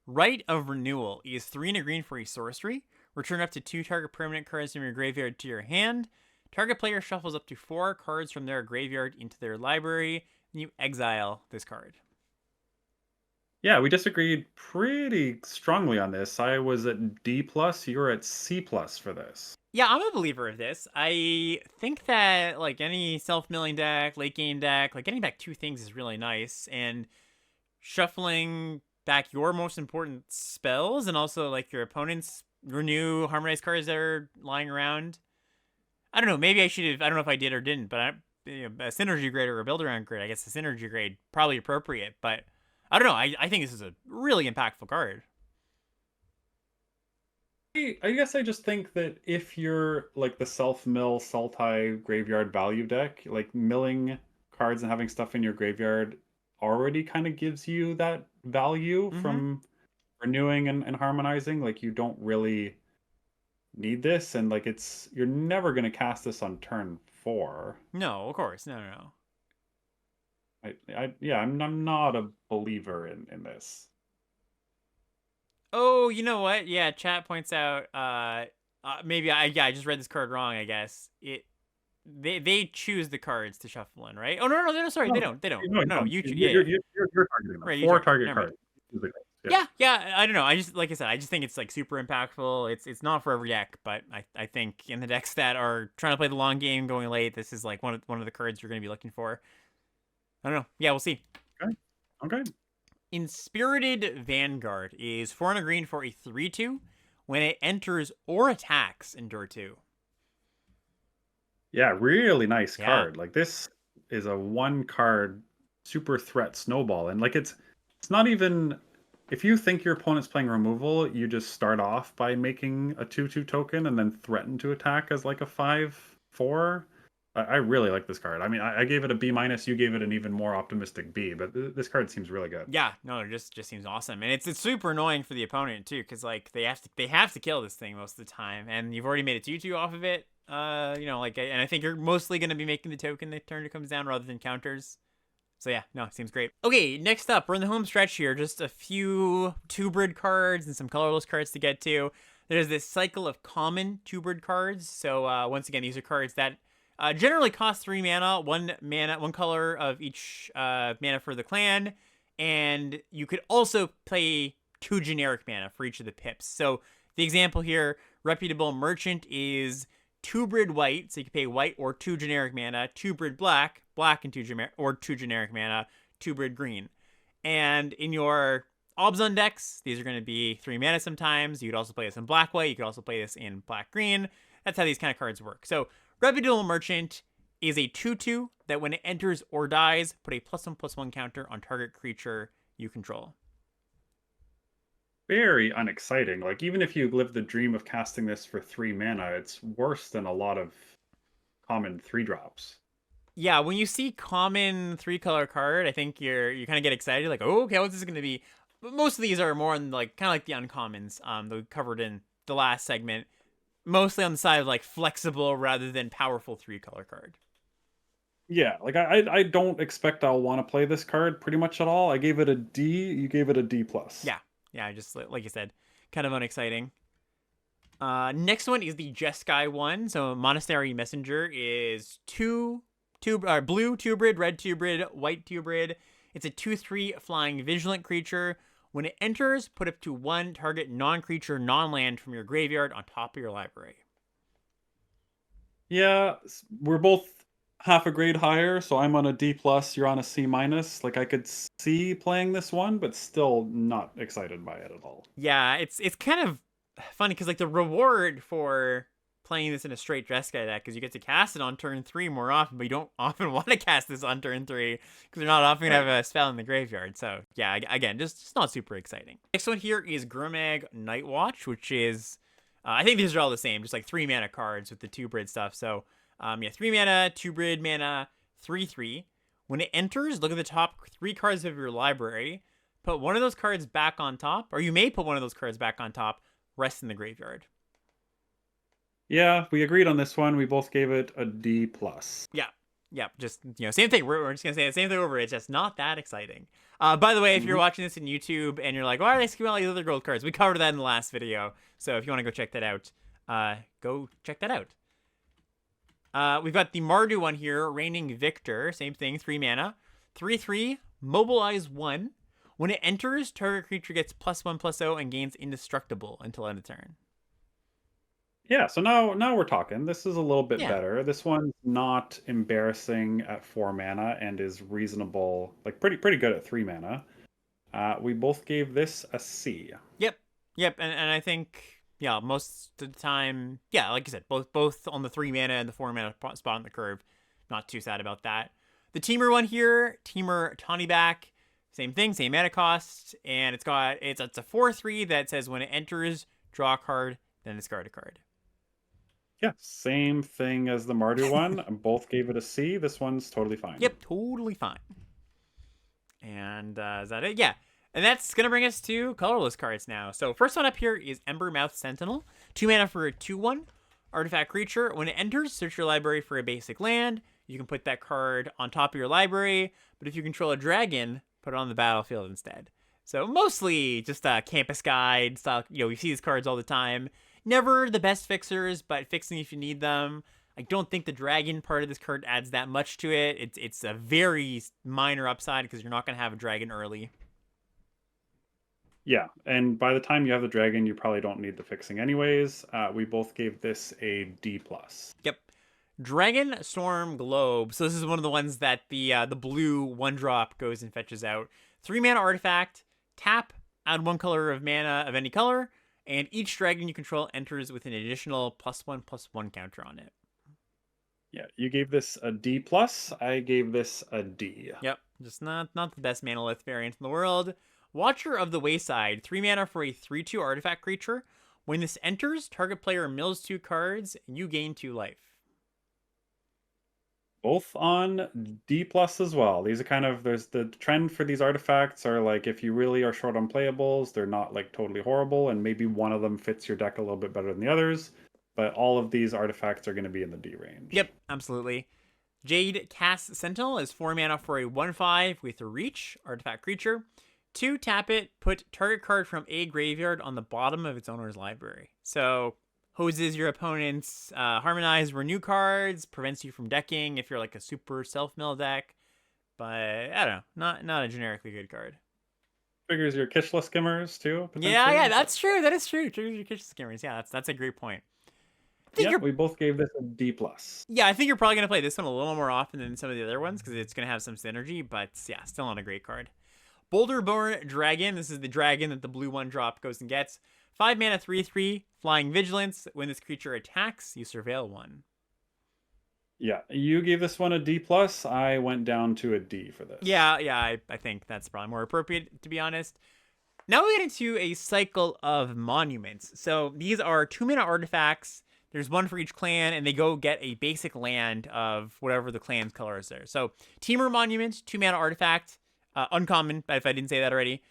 Rite of Renewal is 3 and a green for a sorcery. Return up to 2 target permanent cards from your graveyard to your hand. Target player shuffles up to 4 cards from their graveyard into their library, and you exile this card. Yeah, we disagreed pretty strongly on this. I was at D plus, you were at C plus for this. Yeah, I'm a believer of this. I think that like any self-milling deck, late game deck, like getting back 2 things is really nice, and shuffling back your most important spells and also like your opponent's renew harmonized cards that are lying around. I don't know. Maybe I should have. I don't know if I did or didn't, but a synergy grade or a build around grade. I guess the synergy grade probably appropriate, but I don't know. I think this is a really impactful card. I guess I just think that if you're like the self-mill, Sultai graveyard value deck, like milling cards and having stuff in your graveyard already kind of gives you that value from renewing and harmonizing. Like you don't really need this, and like you're never gonna cast this on turn 4. No, of course, no. I'm not a believer in this. Oh, you know what? Yeah, chat points out. Maybe I just read this card wrong. I guess they choose the cards to shuffle in, right? Oh no, sorry, they don't. No, you choose. You're targeting them. Right, 4 target cards. Yeah. I don't know. I just like I said, I just think it's like super impactful. It's not for every deck, but I think in the decks that are trying to play the long game, going late, this is like one of the cards you're going to be looking for. I don't know. Yeah, we'll see. Okay. Inspirited Vanguard is 4 and a green for a 3/2. When it enters or attacks, endure 2. Yeah, really nice card. Like this is a 1 card super threat snowball, and like it's not even, if you think your opponent's playing removal, you just start off by making a 2/2 token and then threaten to attack as like a 5/4. I really like this card. I mean, I gave it a B minus. You gave it an even more optimistic B, but this card seems really good. Yeah, no, it just seems awesome, and it's super annoying for the opponent too, because like they have to kill this thing most of the time, and you've already made a 2/2 off of it. And I think you're mostly going to be making the token the turn it comes down rather than counters. So yeah, no, it seems great. Okay, next up, we're in the home stretch here. Just a few two-brid cards and some colorless cards to get to. There's this cycle of common two-brid cards. So once again, these are cards that generally cost 3 mana, 1 color of each mana for the clan, and you could also play 2 generic mana for each of the pips. So the example here, Reputable Merchant is 2-brid white, so you can pay white or 2 generic mana, 2-brid black, and 2 generic mana, 2-brid green. And in your Obzon decks, these are going to be 3 mana sometimes. You could also play this in black-white. You could also play this in black-green. That's how these kind of cards work. So Reputable Merchant is a 2/2 that when it enters or dies, put a +1/+1 counter on target creature you control. Very unexciting. Like even if you live the dream of casting this for 3 mana, it's worse than a lot of common 3-drops. Yeah, when you see common 3-color card, I think you kind of get excited, like, oh, okay, what's this going to be? But most of these are more in like kind of like the uncommons that we covered in the last segment, mostly on the side of like flexible rather than powerful 3-color card. Yeah, like I don't expect I'll want to play this card pretty much at all. I gave it a D. You gave it a D plus. Yeah, just like you said, kind of unexciting. Next one is the Jeskai one. So Monastery Messenger is blue 2-brid, red 2-brid, white 2-brid. It's a 2/3 flying vigilant creature. When it enters, put up to 1 target non-creature, non-land from your graveyard on top of your library. Yeah, we're both half a grade higher, so I'm on a D plus, you're on a C minus. Like I could see playing this one, but still not excited by it at all. Yeah, it's kind of funny because like the reward for playing this in a straight Jeskai deck is you get to cast it on turn 3 more often, but you don't often want to cast this on turn 3 because you're not often gonna have a spell in the graveyard. So yeah, again, just not super exciting. Next one here is Gurmag Nightwatch, which is I think these are all the same, just like 3 mana cards with the 2-brid stuff. So 3 mana, 2-brid mana, 3/3. When it enters, look at the top 3 cards of your library. Put one of those cards back on top, or you may put one of those cards back on top, rest in the graveyard. Yeah, we agreed on this one. We both gave it a D plus. Yeah. Yep, just, same thing. We're just gonna say the same thing over. It's just not that exciting. By the way, if you're watching this in YouTube and you're like, why are they skipping all these other gold cards? We covered that in the last video. So if you want to go check that out, go check that out. We've got the Mardu one here, Reigning Victor. Same thing, 3 mana. 3/3, mobilize 1. When it enters, target creature gets +1/+0 and gains indestructible until end of turn. Yeah, so now we're talking. This is a little bit Yeah. better. This one's not embarrassing at 4 mana and is reasonable, like pretty good at 3 mana. We both gave this a C. Yep, and I think, yeah, most of the time, yeah, like you said, both on the 3 mana and the 4 mana spot on the curve. Not too sad about that. The Teamer one here, Teamer Tawnyback, same thing, same mana cost, and it's a 4/3 that says when it enters, draw a card, then discard a card. Yeah, same thing as the Mardu one. Both gave it a C. This one's totally fine. Yep, totally fine. And is that it? Yeah. And that's going to bring us to colorless cards now. So first one up here is Embermouth Sentinel. 2 mana for a 2/1 artifact creature. When it enters, search your library for a basic land. You can put that card on top of your library. But if you control a dragon, put it on the battlefield instead. So mostly just a campus guide style. We see these cards all the time. Never the best fixers, but fixing if you need them. I don't think the dragon part of this card adds that much to it. It's a very minor upside because you're not going to have a dragon early. Yeah, and by the time you have the dragon, you probably don't need the fixing anyways. We both gave this a D+. Yep. Dragonstorm Globe. So this is one of the ones that the blue 1-drop goes and fetches out. 3 mana artifact, tap, add 1 color of mana of any color, and each dragon you control enters with an additional +1/+1 counter on it. Yeah, you gave this a D+. I gave this a D. Yep, just not the best manalith variant in the world. Watcher of the Wayside, 3 mana for a 3/2 artifact creature. When this enters, target player mills 2 cards, and you gain 2 life. Both on D+ as well. These are there's the trend for these artifacts are like if you really are short on playables, they're not like totally horrible, and maybe one of them fits your deck a little bit better than the others. But all of these artifacts are going to be in the D range. Yep, absolutely. Jade Cast Sentinel is 4 mana for a 1/5 with a reach artifact creature. 2, tap it, put target card from a graveyard on the bottom of its owner's library. So hoses your opponent's harmonize renew cards, prevents you from decking if you're like a super self-mill deck. But I don't know, not a generically good card. Triggers your Kishla Skimmers too. Yeah, that's true. That is true. Triggers your kitchen skimmers. Yeah, that's a great point. Yeah, we both gave this a D+. Yeah, I think you're probably gonna play this one a little more often than some of the other ones because it's gonna have some synergy. But yeah, still not a great card. Boulderborn Dragon. This is the dragon that the blue 1-drop goes and gets. 5 mana, 3/3, Flying Vigilance. When this creature attacks, you surveil 1. Yeah, you gave this one a D+. I went down to a D for this. Yeah, I think that's probably more appropriate, to be honest. Now we get into a cycle of monuments. So these are 2 mana artifacts. There's 1 for each clan, and they go get a basic land of whatever the clan's color is there. So Teamer Monument, 2 mana artifact. Uncommon, if I didn't say that already.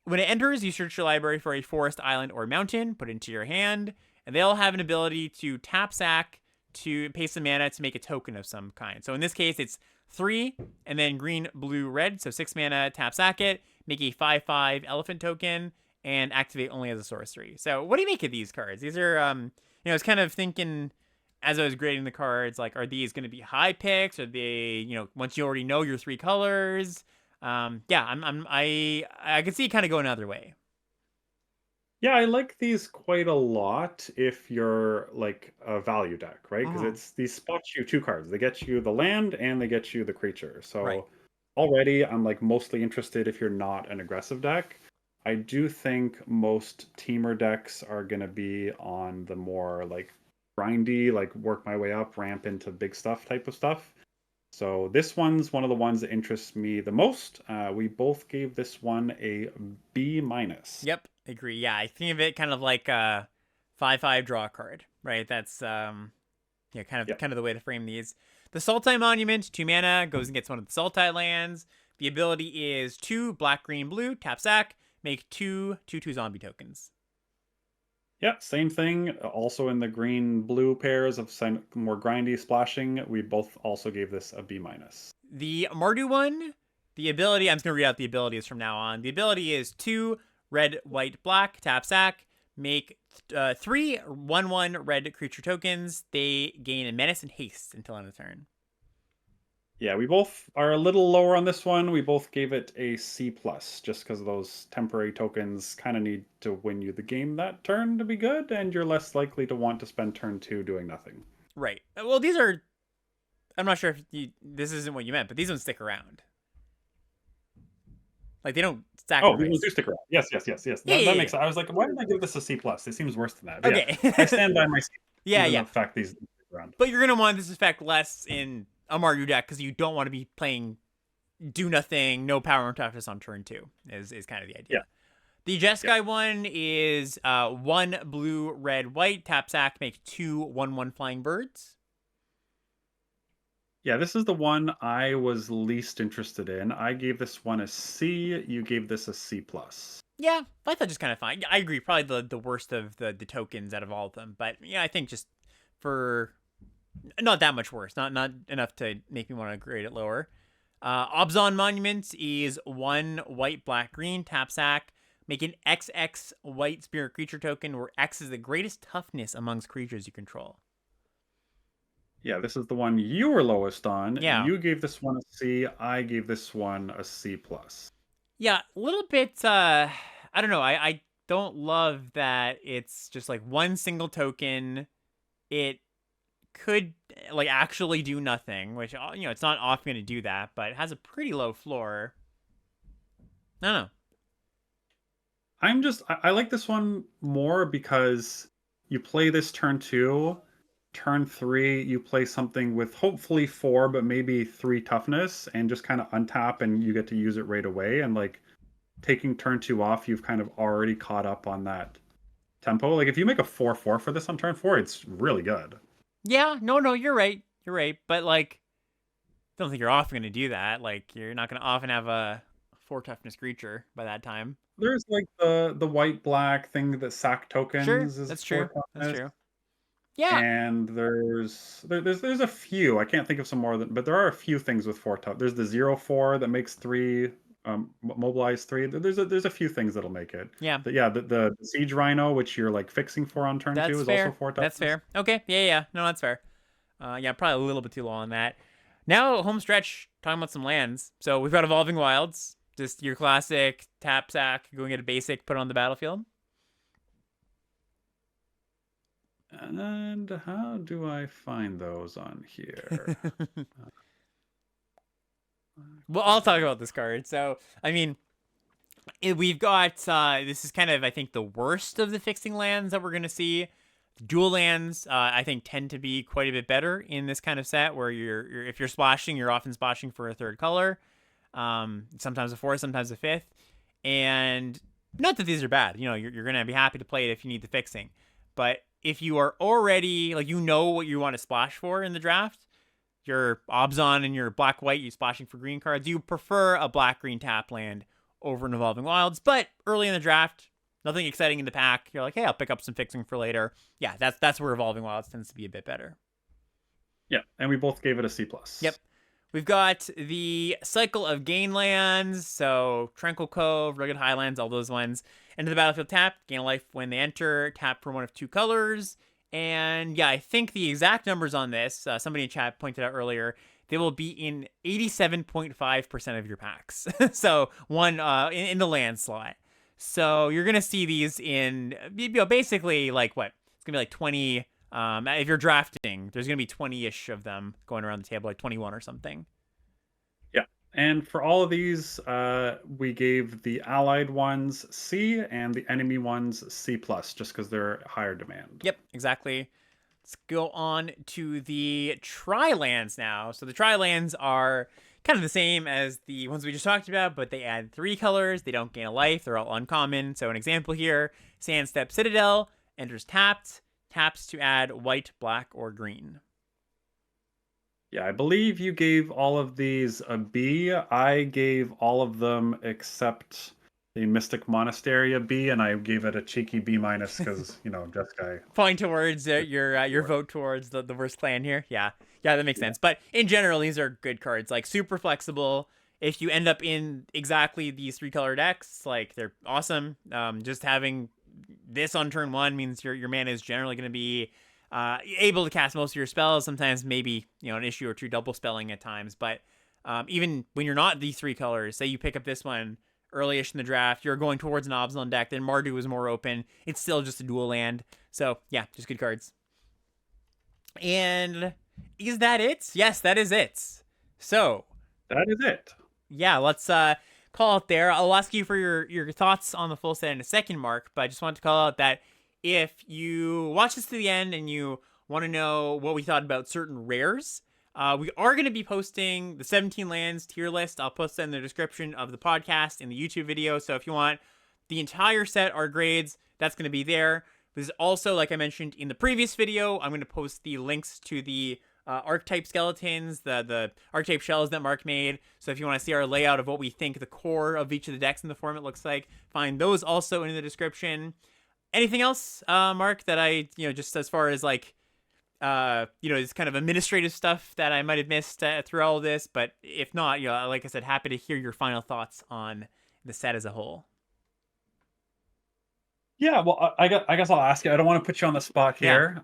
When it enters, you search your library for a forest, island, or mountain, put it into your hand, and they all have an ability to tap sack to pay some mana to make a token of some kind. So in this case, it's 3, and then green, blue, red, so 6 mana, tap sack it, make a 5/5 elephant token, and activate only as a sorcery. So what do you make of these cards? These are, I was kind of thinking as I was grading the cards, like, are these going to be high picks? Are they, once you already know your 3 colors? I could see it kind of going another way. Yeah, I like these quite a lot if you're like a value deck, right? Because these spots you 2 cards. They get you the land and they get you the creature. So already I'm like mostly interested if you're not an aggressive deck. I do think most teamer decks are going to be on the more like grindy, like work my way up, ramp into big stuff type of stuff. So this one's one of the ones that interests me the most. We both gave this one a B-. Yep, agree. Yeah, I think of it kind of like a 5/5 draw card, right? That's kind of the way to frame these. The Sultai Monument, 2 mana, goes and gets one of the Sultai lands. The ability is 2 black, green, blue, tap sack, make 2/2 zombie tokens. Yeah, same thing. Also in the green blue pairs of some more grindy splashing, we both also gave this a B minus. The Mardu one, the ability, I'm just going to read out the abilities from now on. The ability is 2 red, white, black, tap sack, make 3 1/1 red creature tokens. They gain a menace and haste until end of turn. Yeah, we both are a little lower on this one. We both gave it a C plus, just because those temporary tokens kind of need to win you the game that turn to be good, and you're less likely to want to spend turn 2 doing nothing. Right. Well, these are. I'm not sure if this isn't what you meant, but these ones stick around. Like they don't Oh, these ones sacrifice. do stick around. Yes, yes, yes, yes. Yeah, That yeah, makes sense. I was like, why did I give this a C plus? It seems worse than that. But yeah. yeah, I Okay. stand by my C, Yeah, even yeah. the fact these stick around. But you're gonna want this effect less in a Mardu deck because you don't want to be playing do nothing, no power and toughness on turn 2. Is kind of the idea. Yeah. The Jeskai one is 1 blue, red, white, tap sack, make 2 1/1 flying birds. Yeah, this is the one I was least interested in. I gave this one a C. You gave this a C plus. Yeah, I thought just kind of fine. I agree, probably the worst of the tokens out of all of them. But yeah, I think just for not that much worse, not enough to make me want to grade it lower. Obzon Monument is 1 white, black, green, tap sack. Make an XX white spirit creature token where X is the greatest toughness amongst creatures you control. Yeah, this is the one you were lowest on. Yeah. You gave this one a C. I gave this one a C plus. Yeah, a little bit, I don't know. I don't love that it's just like one single token. It could like actually do nothing, which, it's not often going to do that, but it has a pretty low floor. I don't know. I like this one more because you play this turn 2, turn 3 you play something with hopefully 4 but maybe 3 toughness and just kind of untap and you get to use it right away, and like taking turn 2 off, you've kind of already caught up on that tempo. Like if you make a 4/4 for this on turn 4, it's really good. Yeah, no, you're right. You're right. But like, I don't think you're often going to do that. Like, you're not going to often have a 4 toughness creature by that time. There's like the white black thing that sack Sure, tokens is that's 4 true. That's toughness. true. Yeah, And there's a few. I can't think of some more than, but there are a few things with 4 tough. There's the 0/4 that makes 3 mobilize 3. There's a few things that'll make it. yeah. But yeah, the siege rhino, which you're like fixing for on turn 2, That's is also fair. 4 That's toughness. fair. Okay. Yeah. No, that's fair. Yeah, probably a little bit too low on that. Now, home stretch, talking about some lands. So we've got Evolving Wilds, just your classic tap sack, going get a basic, put it on the battlefield. And how do I find those on here? Well, I'll talk about this card. So, I mean, we've got, this is kind of, I think, the worst of the fixing lands that we're going to see. Dual lands, I think, tend to be quite a bit better in this kind of set where if you're splashing, you're often splashing for a 3rd color. Sometimes a 4th, sometimes a 5th. And not that these are bad. You're going to be happy to play it if you need the fixing. But if you are already, like, what you want to splash for in the draft, your Obzon and your black-white, you splashing for green cards, you prefer a black-green tap land over an Evolving Wilds. But early in the draft, nothing exciting in the pack. You're like, hey, I'll pick up some fixing for later. Yeah, that's where Evolving Wilds tends to be a bit better. Yeah, and we both gave it a C plus. Yep. We've got the Cycle of Gain lands, so Tranquil Cove, Rugged Highlands, all those ones. Enter the battlefield tapped, gain a life when they enter, tap for one of 2 colors. And yeah, I think the exact numbers on this, somebody in chat pointed out earlier, they will be in 87.5% of your packs. So one in the land slot. So you're going to see these in, basically like what? It's going to be like 20. If you're drafting, there's going to be 20-ish of them going around the table, like 21 or something. Yeah. And for all of these, we gave the allied ones C and the enemy ones C plus, just because they're higher demand. Yep, exactly. Let's go on to the tri-lands now. So the tri-lands are kind of the same as the ones we just talked about, but they add 3 colors. They don't gain a life. They're all uncommon. So an example here, Sandstep Citadel enters tapped. Taps to add white, black, or green. Yeah, I believe you gave all of these a B. I gave all of them except the Mystic Monastery a B, and I gave it a cheeky B minus because Jeskai. Point towards your vote towards the worst clan here. Yeah, yeah, that makes sense. But in general, these are good cards. Like super flexible. If you end up in exactly these 3-color decks, like they're awesome. Just having this on turn 1 means your mana is generally going to be able to cast most of your spells. Sometimes maybe an issue or two double spelling at times. But even when you're not these 3 colors, say you pick up this one early-ish in the draft, you're going towards an Absalom deck, then Mardu is more open. It's still just a dual land. So, yeah, just good cards. And is that it? Yes, that is it. So, that is it. Yeah, let's call it there. I'll ask you for your thoughts on the full set in a second, Mark, but I just wanted to call out that if you watch this to the end and you want to know what we thought about certain rares, we are going to be posting the 17 lands tier list. I'll post that in the description of the podcast in the YouTube video. So if you want the entire set, our grades, that's going to be there. There's also, like I mentioned in the previous video, I'm going to post the links to the archetype skeletons, the archetype shells that Mark made. So if you want to see our layout of what we think the core of each of the decks in the format looks like, find those also in the description. Anything else, Mark, that I, just as far as like, it's kind of administrative stuff that I might have missed through all of this, but if not, like I said, happy to hear your final thoughts on the set as a whole. Yeah, well, I guess I'll ask you. I don't want to put you on the spot here.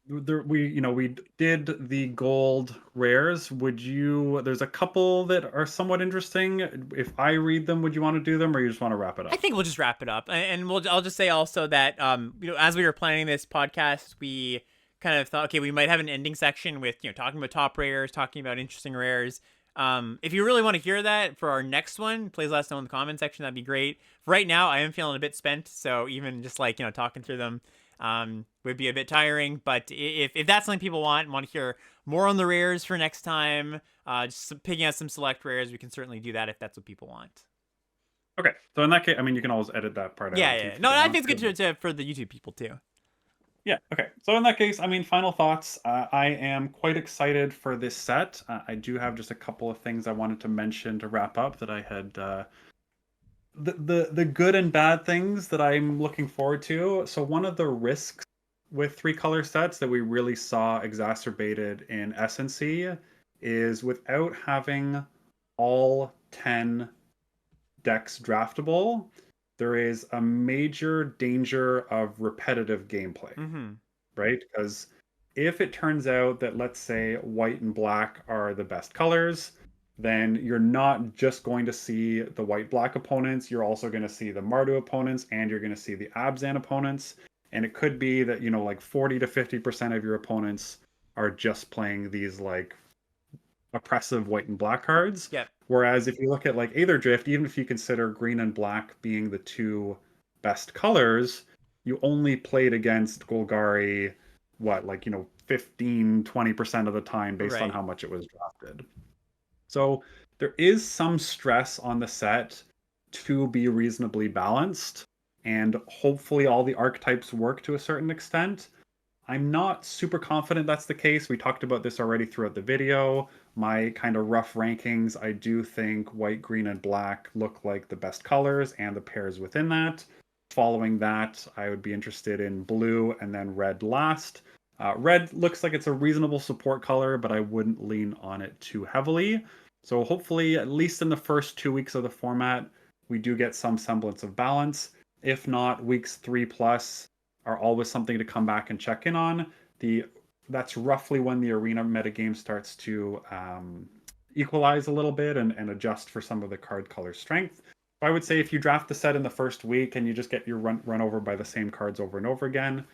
We did the gold rares. There's a couple that are somewhat interesting. If I read them, would you want to do them, or you just want to wrap it up? I think we'll just wrap it up, and I'll just say also that as we were planning this podcast, we kind of thought, okay, we might have an ending section with talking about top rares, talking about interesting rares. If you really want to hear that for our next one, please let us know in the comment section. That'd be great. For right now, I am feeling a bit spent, so even just like talking through them would be a bit tiring. But if that's something people want to hear more on the rares for next time, just picking out some select rares, we can certainly do that if that's what people want. Okay, so in that case, I mean, you can always edit that part out. Yeah. No, I think it's good for the YouTube people too. Yeah, okay. So in that case, I mean, final thoughts. I am quite excited for this set. I do have just a couple of things I wanted to mention to wrap up that I had the good and bad things that I'm looking forward to. So one of the risks with 3-color sets that we really saw exacerbated in SNC is without having all 10 decks draftable, there is a major danger of repetitive gameplay, right? Because if it turns out that, let's say, white and black are the best colors, then you're not just going to see the white-black opponents, you're also going to see the Mardu opponents, and you're going to see the Abzan opponents. And it could be that, like 40 to 50% of your opponents are just playing these, like, oppressive white and black cards. Yeah. Whereas if you look at like Aether Drift, even if you consider green and black being the 2 best colors, you only played against Golgari, 15, 20% of the time based on how much it was drafted. So there is some stress on the set to be reasonably balanced, and hopefully all the archetypes work to a certain extent. I'm not super confident that's the case. We talked about this already throughout the video. My kind of rough rankings, I do think white, green, and black look like the best colors and the pairs within that. Following that, I would be interested in blue and then red last. Red looks like it's a reasonable support color, but I wouldn't lean on it too heavily. So hopefully, at least in the first 2 weeks of the format, we do get some semblance of balance. If not, weeks 3+ are always something to come back and check in on. That's roughly when the arena metagame starts to equalize a little bit and adjust for some of the card color strength. I would say if you draft the set in the first week and you just get your run over by the same cards over and over again,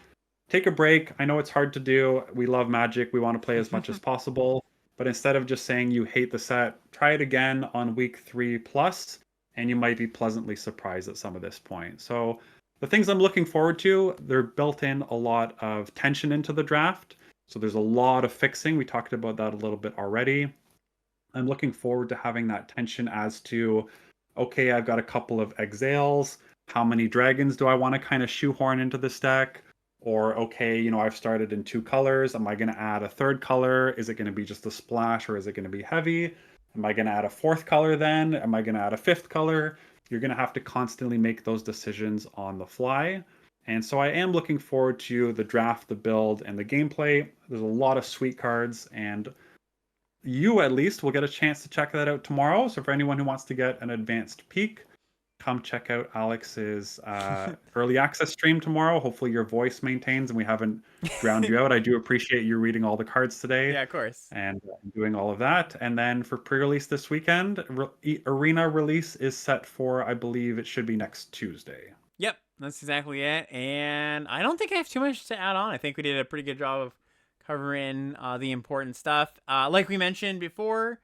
take a break. I know it's hard to do. We love Magic. We want to play as much as possible. But instead of just saying you hate the set, try it again on week 3+, and you might be pleasantly surprised at some of this point. So the things I'm looking forward to, they're built in a lot of tension into the draft. So there's a lot of fixing. We talked about that a little bit already. I'm looking forward to having that tension as to, okay, I've got a couple of Exales. How many dragons do I want to kind of shoehorn into this deck? Or, okay, I've started in 2 colors. Am I going to add a 3rd color? Is it going to be just a splash, or is it going to be heavy? Am I going to add a 4th color then? Am I going to add a 5th color? you're going to have to constantly make those decisions on the fly. And so I am looking forward to the draft, the build, and the gameplay. There's a lot of sweet cards, and you at least will get a chance to check that out tomorrow. So for anyone who wants to get an advanced peek, come check out Alex's early access stream tomorrow. Hopefully your voice maintains and we haven't drowned you out. I do appreciate you reading all the cards today. Yeah, of course. And doing all of that. And then for pre-release this weekend, Arena release is set for, I believe it should be next Tuesday. Yep, that's exactly it. And I don't think I have too much to add on. I think we did a pretty good job of covering the important stuff. Like we mentioned before,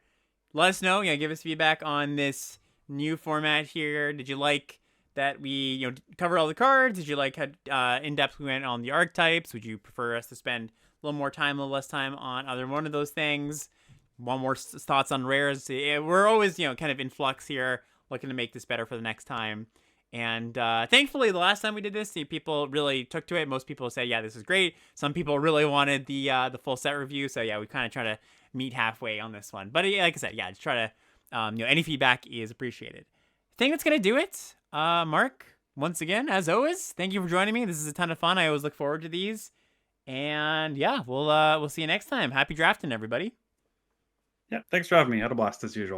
let us know. Give us feedback on this new format here. Did you like that we cover all the cards? Did you like how in depth we went on the archetypes? Would you prefer us to spend a little more time, a little less time on either one of those things? One more thoughts on rares. We're always kind of in flux here, looking to make this better for the next time. And thankfully, the last time we did this, people really took to it. Most people said, yeah, this is great. Some people really wanted the full set review. So yeah, we kind of try to meet halfway on this one. But like I said, yeah, just try to any feedback is appreciated. I think that's gonna do it. Mark, once again, as always, thank you for joining me. This is a ton of fun. I always look forward to these. And yeah, we'll see you next time. Happy drafting, everybody. Yeah, thanks for having me. I had a blast as usual.